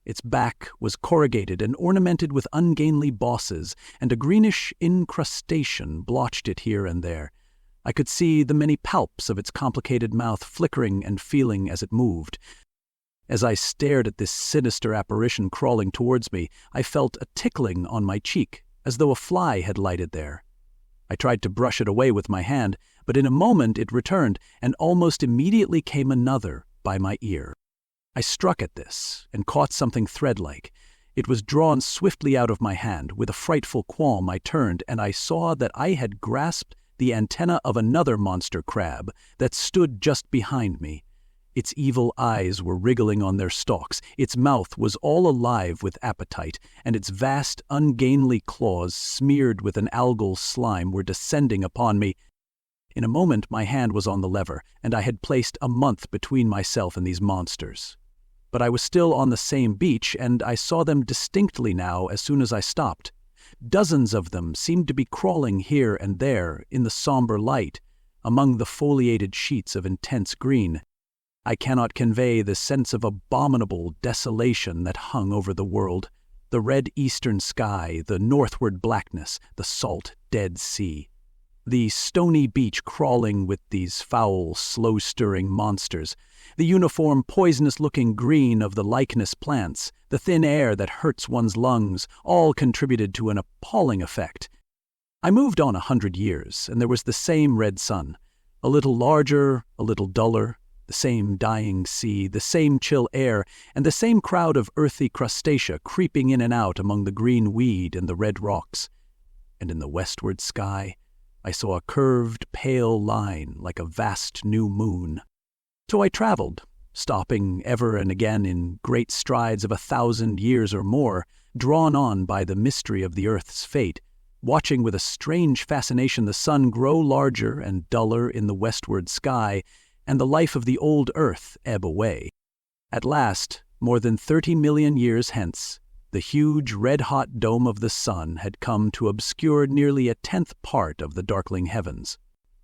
Its back was corrugated and ornamented with ungainly bosses, and a greenish incrustation blotched it here and there. I could see the many palps of its complicated mouth flickering and feeling as it moved. As I stared at this sinister apparition crawling towards me, I felt a tickling on my cheek, as though a fly had lighted there. I tried to brush it away with my hand, but in a moment it returned, and almost immediately came another by my ear. I struck at this and caught something thread-like. It was drawn swiftly out of my hand. With a frightful qualm I turned, and I saw that I had grasped the antenna of another monster crab that stood just behind me. Its evil eyes were wriggling on their stalks, its mouth was all alive with appetite, and its vast, ungainly claws, smeared with an algal slime, were descending upon me. In a moment my hand was on the lever, and I had placed a month between myself and these monsters. But I was still on the same beach, and I saw them distinctly now as soon as I stopped. Dozens of them seemed to be crawling here and there in the somber light, among the foliated sheets of intense green. I cannot convey the sense of abominable desolation that hung over the world, the red eastern sky, the northward blackness, the salt, dead sea. The stony beach crawling with these foul, slow-stirring monsters, the uniform, poisonous-looking green of the lichenous plants, the thin air that hurts one's lungs, all contributed to an appalling effect. I moved on 100 years, and there was the same red sun, a little larger, a little duller, the same dying sea, the same chill air, and the same crowd of earthy crustacea creeping in and out among the green weed and the red rocks. And in the westward sky, I saw a curved, pale line like a vast new moon. So I traveled, stopping ever and again in great strides of 1,000 years or more, drawn on by the mystery of the earth's fate, watching with a strange fascination the sun grow larger and duller in the westward sky, and the life of the old earth ebb away. At last, more than 30 million years hence, the huge red-hot dome of the sun had come to obscure nearly 1/10 part of the darkling heavens.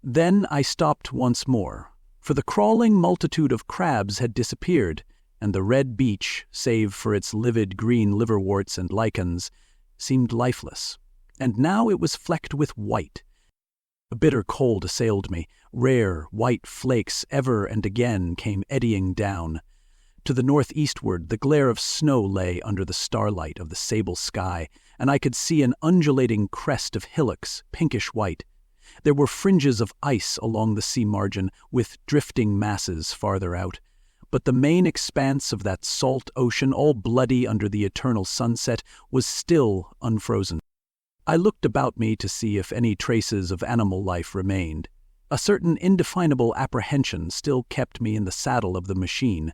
Then I stopped once more, for the crawling multitude of crabs had disappeared, and the red beach, save for its livid green liverworts and lichens, seemed lifeless, and now it was flecked with white. A bitter cold assailed me. Rare, white flakes ever and again came eddying down. To the northeastward, the glare of snow lay under the starlight of the sable sky, and I could see an undulating crest of hillocks, pinkish-white. There were fringes of ice along the sea margin, with drifting masses farther out. But the main expanse of that salt ocean, all bloody under the eternal sunset, was still unfrozen. I looked about me to see if any traces of animal life remained. A certain indefinable apprehension still kept me in the saddle of the machine,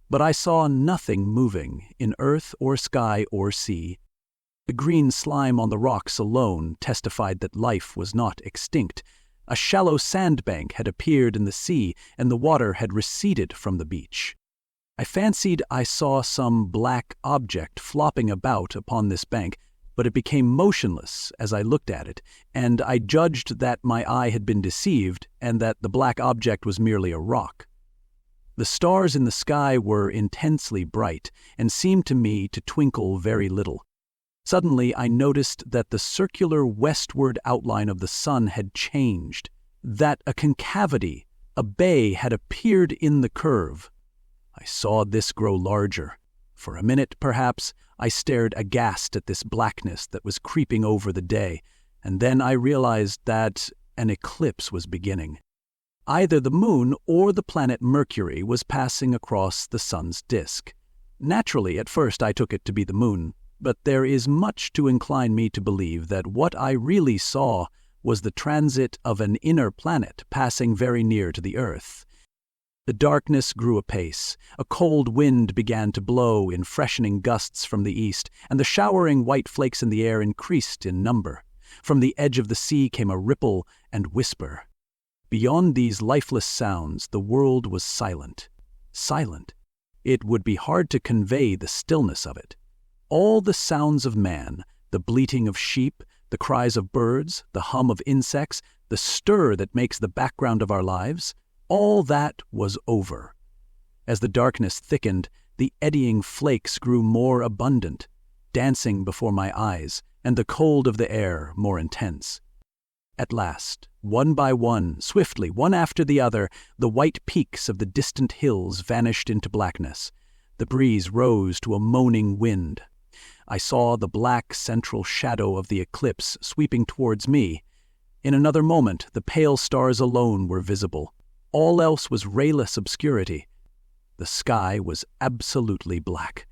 but I saw nothing moving in earth or sky or sea. The green slime on the rocks alone testified that life was not extinct. A shallow sandbank had appeared in the sea, and the water had receded from the beach. I fancied I saw some black object flopping about upon this bank, but it became motionless as I looked at it, and I judged that my eye had been deceived and that the black object was merely a rock. The stars in the sky were intensely bright and seemed to me to twinkle very little. Suddenly I noticed that the circular westward outline of the sun had changed, that a concavity, a bay, had appeared in the curve. I saw this grow larger. For a minute, perhaps, I stared aghast at this blackness that was creeping over the day, and then I realized that an eclipse was beginning. Either the moon or the planet Mercury was passing across the sun's disk. Naturally, at first I took it to be the moon, but there is much to incline me to believe that what I really saw was the transit of an inner planet passing very near to the Earth. The darkness grew apace. A cold wind began to blow in freshening gusts from the east, and the showering white flakes in the air increased in number. From the edge of the sea came a ripple and whisper. Beyond these lifeless sounds, the world was silent. Silent. It would be hard to convey the stillness of it. All the sounds of man, the bleating of sheep, the cries of birds, the hum of insects, the stir that makes the background of our lives, all that was over. As the darkness thickened, the eddying flakes grew more abundant, dancing before my eyes, and the cold of the air more intense. At last, one by one, swiftly, one after the other, the white peaks of the distant hills vanished into blackness. The breeze rose to a moaning wind. I saw the black central shadow of the eclipse sweeping towards me. In another moment, the pale stars alone were visible. All else was rayless obscurity. The sky was absolutely black.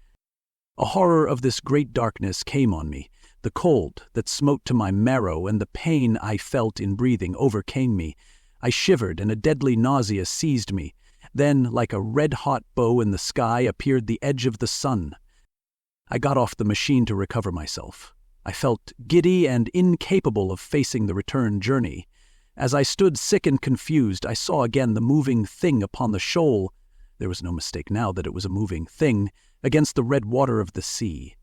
A horror of this great darkness came on me. The cold that smote to my marrow and the pain I felt in breathing overcame me. I shivered and a deadly nausea seized me. Then, like a red-hot bow in the sky, appeared the edge of the sun. I got off the machine to recover myself. I felt giddy and incapable of facing the return journey. As I stood sick and confused, I saw again the moving thing upon the shoal. There was no mistake now that it was a moving thing, against the red water of the sea.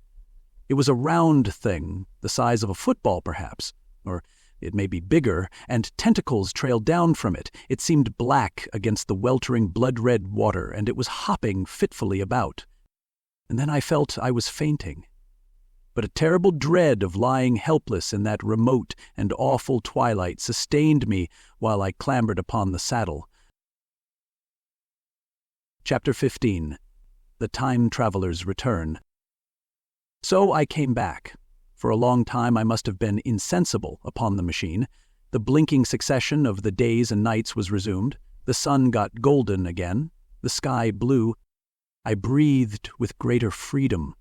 It was a round thing, the size of a football perhaps, or it may be bigger, and tentacles trailed down from it. It seemed black against the weltering blood-red water, and it was hopping fitfully about. And then I felt I was fainting. But a terrible dread of lying helpless in that remote and awful twilight sustained me while I clambered upon the saddle. Chapter 15. The Time Traveler's Return. So I came back. For a long time I must have been insensible upon the machine. The blinking succession of the days and nights was resumed. The sun got golden again. The sky blue. I breathed with greater freedom.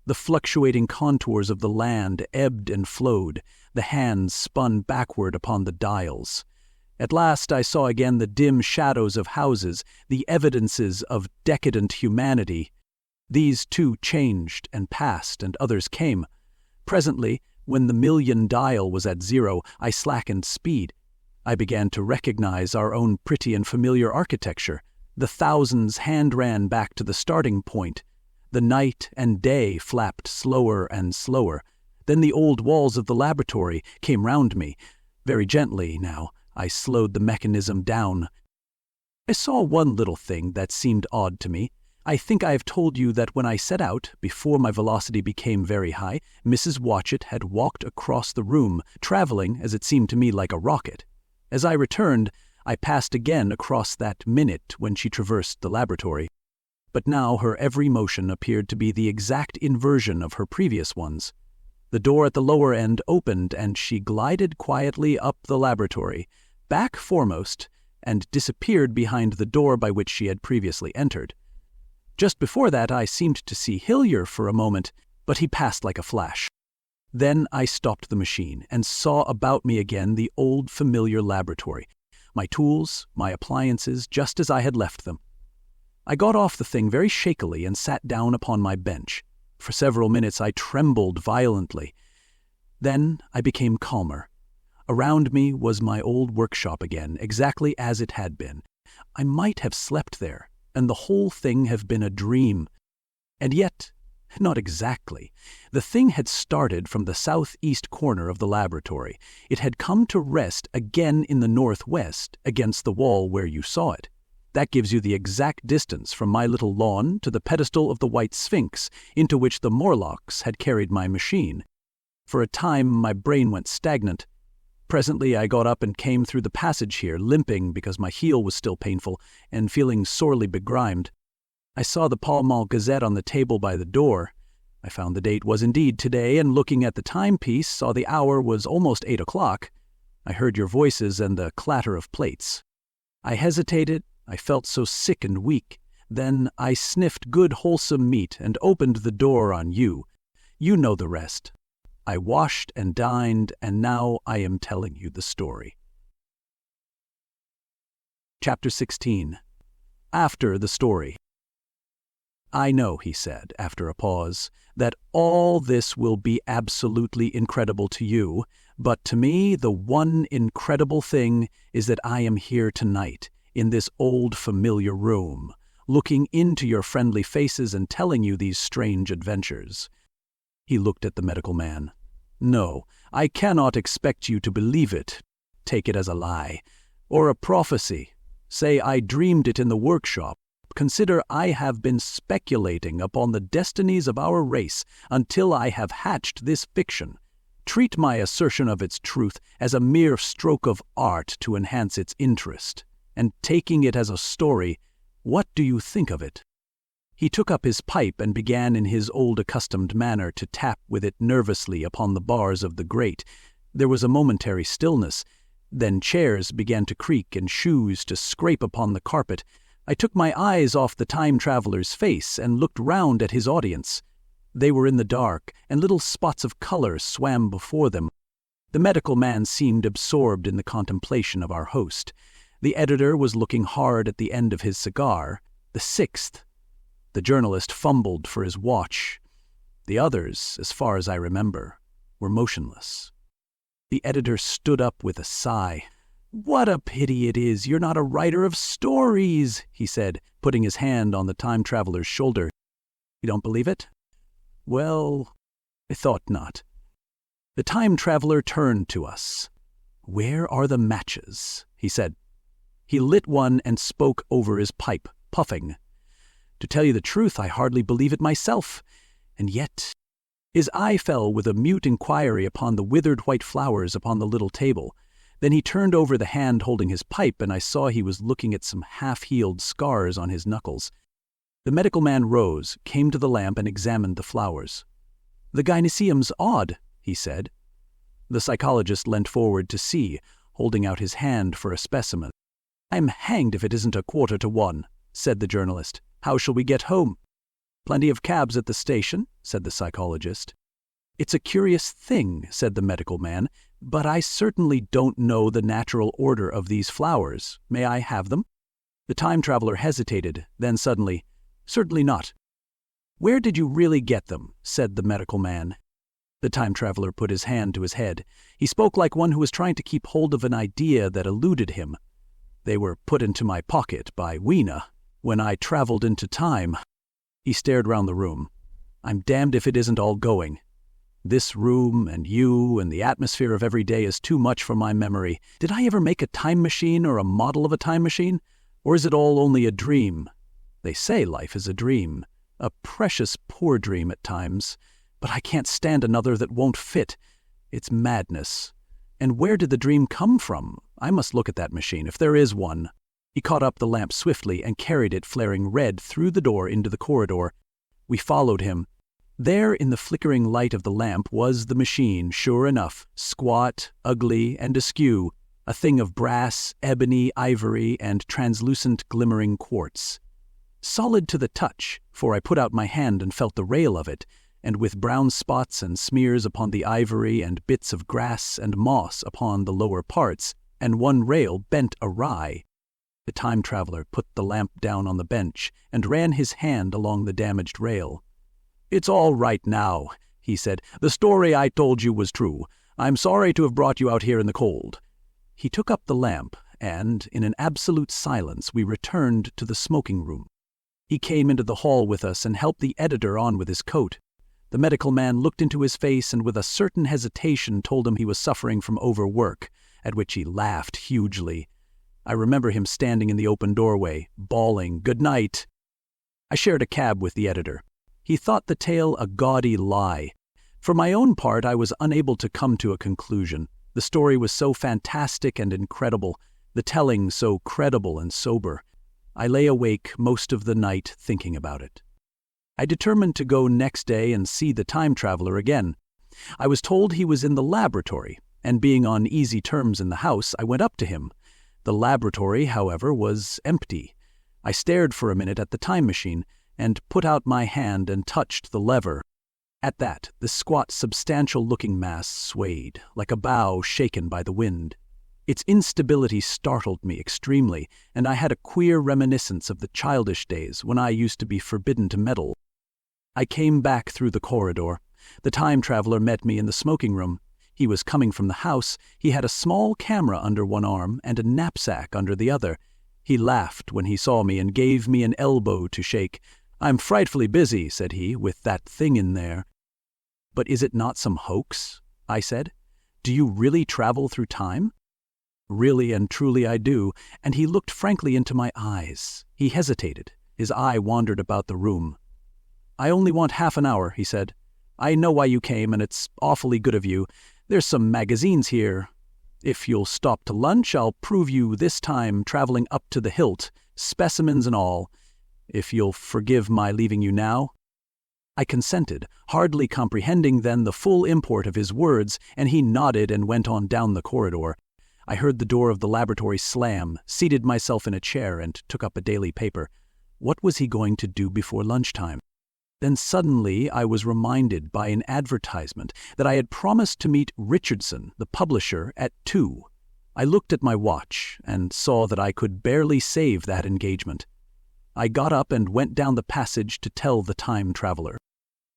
The fluctuating contours of the land ebbed and flowed. The hands spun backward upon the dials. At last I saw again the dim shadows of houses, the evidences of decadent humanity. These too changed and passed, and others came. Presently, when the million dial was at 0, I slackened speed. I began to recognize our own pretty and familiar architecture. The thousands hand ran back to the starting point. The night and day flapped slower and slower. Then the old walls of the laboratory came round me. Very gently, now, I slowed the mechanism down. I saw one little thing that seemed odd to me. I think I have told you that when I set out, before my velocity became very high, Mrs. Watchett had walked across the room, traveling, as it seemed to me, like a rocket. As I returned, I passed again across that minute when she traversed the laboratory. But now her every motion appeared to be the exact inversion of her previous ones. The door at the lower end opened, and she glided quietly up the laboratory, back foremost, and disappeared behind the door by which she had previously entered. Just before that I seemed to see Hillier for a moment, but he passed like a flash. Then I stopped the machine and saw about me again the old familiar laboratory, my tools, my appliances, just as I had left them. I got off the thing very shakily and sat down upon my bench. For several minutes I trembled violently. Then I became calmer. Around me was my old workshop again, exactly as it had been. I might have slept there, and the whole thing have been a dream. And yet, not exactly. The thing had started from the southeast corner of the laboratory. It had come to rest again in the northwest, against the wall where you saw it. That gives you the exact distance from my little lawn to the pedestal of the white Sphinx, into which the Morlocks had carried my machine. For a time my brain went stagnant. Presently I got up and came through the passage here, limping because my heel was still painful, and feeling sorely begrimed. I saw the Pall Mall Gazette on the table by the door. I found the date was indeed today, and looking at the timepiece, saw the hour was almost 8 o'clock. I heard your voices and the clatter of plates. I hesitated. I felt so sick and weak. Then I sniffed good wholesome meat and opened the door on you. You know the rest. I washed and dined, and now I am telling you the story. Chapter 16. After the story. I know, he said, after a pause, that all this will be absolutely incredible to you, but to me the one incredible thing is that I am here tonight, in this old familiar room, looking into your friendly faces and telling you these strange adventures. He looked at the medical man. "No, I cannot expect you to believe it. Take it as a lie. Or a prophecy. Say I dreamed it in the workshop. Consider I have been speculating upon the destinies of our race until I have hatched this fiction. Treat my assertion of its truth as a mere stroke of art to enhance its interest. And taking it as a story, what do you think of it?" He took up his pipe and began in his old accustomed manner to tap with it nervously upon the bars of the grate. There was a momentary stillness. Then chairs began to creak and shoes to scrape upon the carpet. I took my eyes off the time-traveler's face and looked round at his audience. They were in the dark, and little spots of color swam before them. The medical man seemed absorbed in the contemplation of our host. The editor was looking hard at the end of his cigar. The sixth. The journalist fumbled for his watch. The others, as far as I remember, were motionless. The editor stood up with a sigh. "What a pity it is you're not a writer of stories," he said, putting his hand on the time-traveler's shoulder. "You don't believe it? Well, I thought not." The time-traveler turned to us. "Where are the matches?" he said. He lit one and spoke over his pipe, puffing. "To tell you the truth, I hardly believe it myself. And yet—" His eye fell with a mute inquiry upon the withered white flowers upon the little table. Then he turned over the hand holding his pipe, and I saw he was looking at some half-healed scars on his knuckles. The medical man rose, came to the lamp, and examined the flowers. "The gynoecium's odd," he said. The psychologist leant forward to see, holding out his hand for a specimen. "I'm hanged if it isn't 1:15," said the journalist. "How shall we get home?" "Plenty of cabs at the station," said the psychologist. "It's a curious thing," said the medical man, "but I certainly don't know the natural order of these flowers. May I have them?" The time-traveler hesitated, then suddenly, "Certainly not." "Where did you really get them?" said the medical man. The time-traveler put his hand to his head. He spoke like one who was trying to keep hold of an idea that eluded him. "They were put into my pocket by Weena when I traveled into time." He stared round the room. "I'm damned if it isn't all going. This room and you and the atmosphere of every day is too much for my memory. Did I ever make a time machine or a model of a time machine? Or is it all only a dream? They say life is a dream, a precious poor dream at times, but I can't stand another that won't fit. It's madness. And where did the dream come from? I must look at that machine, if there is one." He caught up the lamp swiftly and carried it flaring red through the door into the corridor. We followed him. There, in the flickering light of the lamp, was the machine, sure enough, squat, ugly, and askew, a thing of brass, ebony, ivory, and translucent glimmering quartz. Solid to the touch, for I put out my hand and felt the rail of it, and with brown spots and smears upon the ivory and bits of grass and moss upon the lower parts, and one rail bent awry. The time-traveler put the lamp down on the bench and ran his hand along the damaged rail. "It's all right now," he said. "The story I told you was true. I'm sorry to have brought you out here in the cold." He took up the lamp, and, in an absolute silence, we returned to the smoking room. He came into the hall with us and helped the editor on with his coat. The medical man looked into his face and with a certain hesitation told him he was suffering from overwork, at which he laughed hugely. I remember him standing in the open doorway, bawling, "Good night." I shared a cab with the editor. He thought the tale a gaudy lie. For my own part, I was unable to come to a conclusion. The story was so fantastic and incredible, the telling so credible and sober. I lay awake most of the night thinking about it. I determined to go next day and see the time-traveler again. I was told he was in the laboratory, and being on easy terms in the house, I went up to him. The laboratory, however, was empty. I stared for a minute at the time machine, and put out my hand and touched the lever. At that, the squat, substantial-looking mass swayed, like a bough shaken by the wind. Its instability startled me extremely, and I had a queer reminiscence of the childish days when I used to be forbidden to meddle. I came back through the corridor. The time-traveler met me in the smoking room. He was coming from the house. He had a small camera under one arm and a knapsack under the other. He laughed when he saw me and gave me an elbow to shake. "I'm frightfully busy," said he, "with that thing in there." "But is it not some hoax?" I said. "Do you really travel through time?" "Really and truly I do," and he looked frankly into my eyes. He hesitated. His eye wandered about the room. "I only want half an hour," he said. "I know why you came, and it's awfully good of you. There's some magazines here. If you'll stop to lunch, I'll prove you this time traveling up to the hilt, specimens and all. If you'll forgive my leaving you now." I consented, hardly comprehending then the full import of his words, and he nodded and went on down the corridor. I heard the door of the laboratory slam, seated myself in a chair, and took up a daily paper. What was he going to do before lunchtime? Then suddenly I was reminded by an advertisement that I had promised to meet Richardson, the publisher, at 2. I looked at my watch and saw that I could barely save that engagement. I got up and went down the passage to tell the time traveler.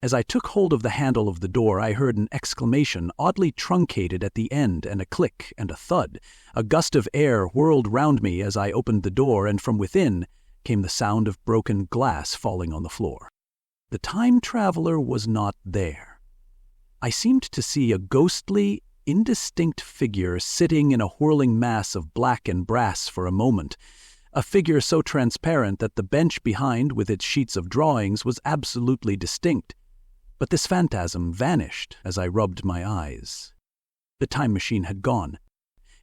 As I took hold of the handle of the door, I heard an exclamation oddly truncated at the end, and a click and a thud. A gust of air whirled round me as I opened the door, and from within came the sound of broken glass falling on the floor. The time traveler was not there. I seemed to see a ghostly, indistinct figure sitting in a whirling mass of black and brass for a moment, a figure so transparent that the bench behind with its sheets of drawings was absolutely distinct. But this phantasm vanished as I rubbed my eyes. The time machine had gone.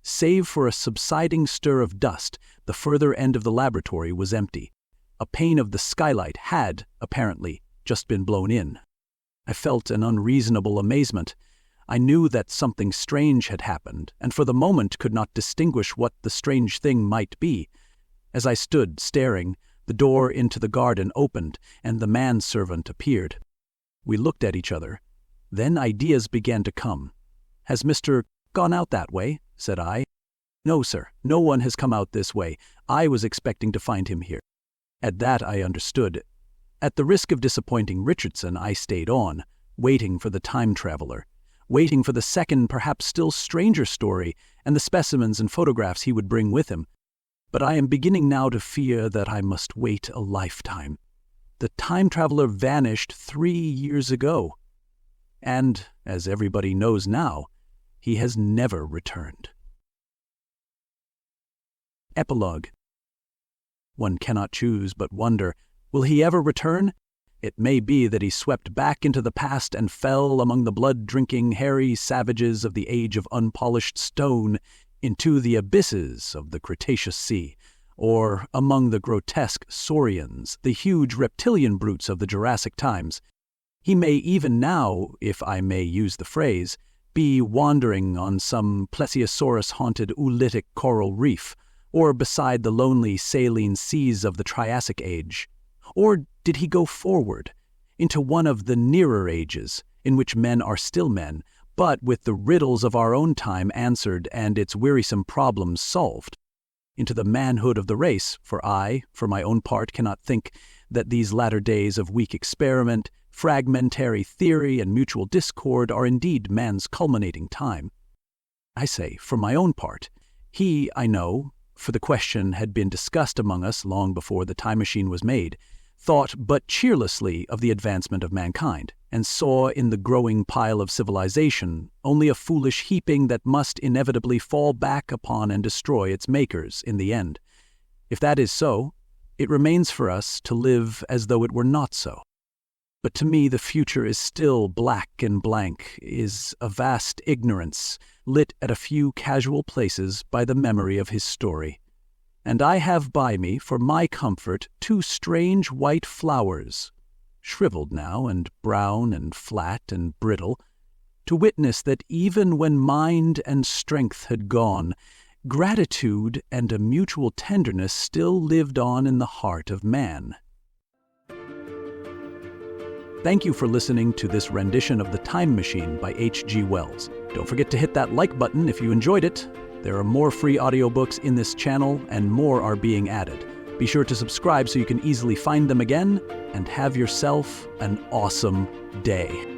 Save for a subsiding stir of dust, the further end of the laboratory was empty. A pane of the skylight had, apparently, just been blown in. I felt an unreasonable amazement. I knew that something strange had happened, and for the moment could not distinguish what the strange thing might be. As I stood staring, the door into the garden opened, and the manservant appeared. We looked at each other. Then ideas began to come. "Has Mr. gone out that way?" said I. "No, sir. No one has come out this way. I was expecting to find him here." At that I understood. At the risk of disappointing Richardson, I stayed on, waiting for the time traveler, waiting for the second, perhaps still stranger story and the specimens and photographs he would bring with him. But I am beginning now to fear that I must wait a lifetime. The time traveler vanished 3 years ago, and, as everybody knows now, he has never returned. Epilogue. One cannot choose but wonder, will he ever return? It may be that he swept back into the past and fell among the blood-drinking, hairy savages of the age of unpolished stone, into the abysses of the Cretaceous Sea, or among the grotesque saurians, the huge reptilian brutes of the Jurassic times. He may even now, if I may use the phrase, be wandering on some plesiosaurus-haunted oolitic coral reef, or beside the lonely saline seas of the Triassic Age. Or did he go forward, into one of the nearer ages, in which men are still men, but with the riddles of our own time answered and its wearisome problems solved? Into the manhood of the race, for I, for my own part, cannot think that these latter days of weak experiment, fragmentary theory, and mutual discord are indeed man's culminating time. I say, for my own part, he, I know, for the question had been discussed among us long before the time machine was made, thought but cheerlessly of the advancement of mankind, and saw in the growing pile of civilization only a foolish heaping that must inevitably fall back upon and destroy its makers in the end. If that is so, it remains for us to live as though it were not so. But to me the future is still black and blank, is a vast ignorance, lit at a few casual places by the memory of his story. And I have by me, for my comfort, 2 strange white flowers, shriveled now and brown and flat and brittle, to witness that even when mind and strength had gone, gratitude and a mutual tenderness still lived on in the heart of man. Thank you for listening to this rendition of The Time Machine by H.G. Wells. Don't forget to hit that like button if you enjoyed it. There are more free audiobooks in this channel, and more are being added. Be sure to subscribe so you can easily find them again, and have yourself an awesome day.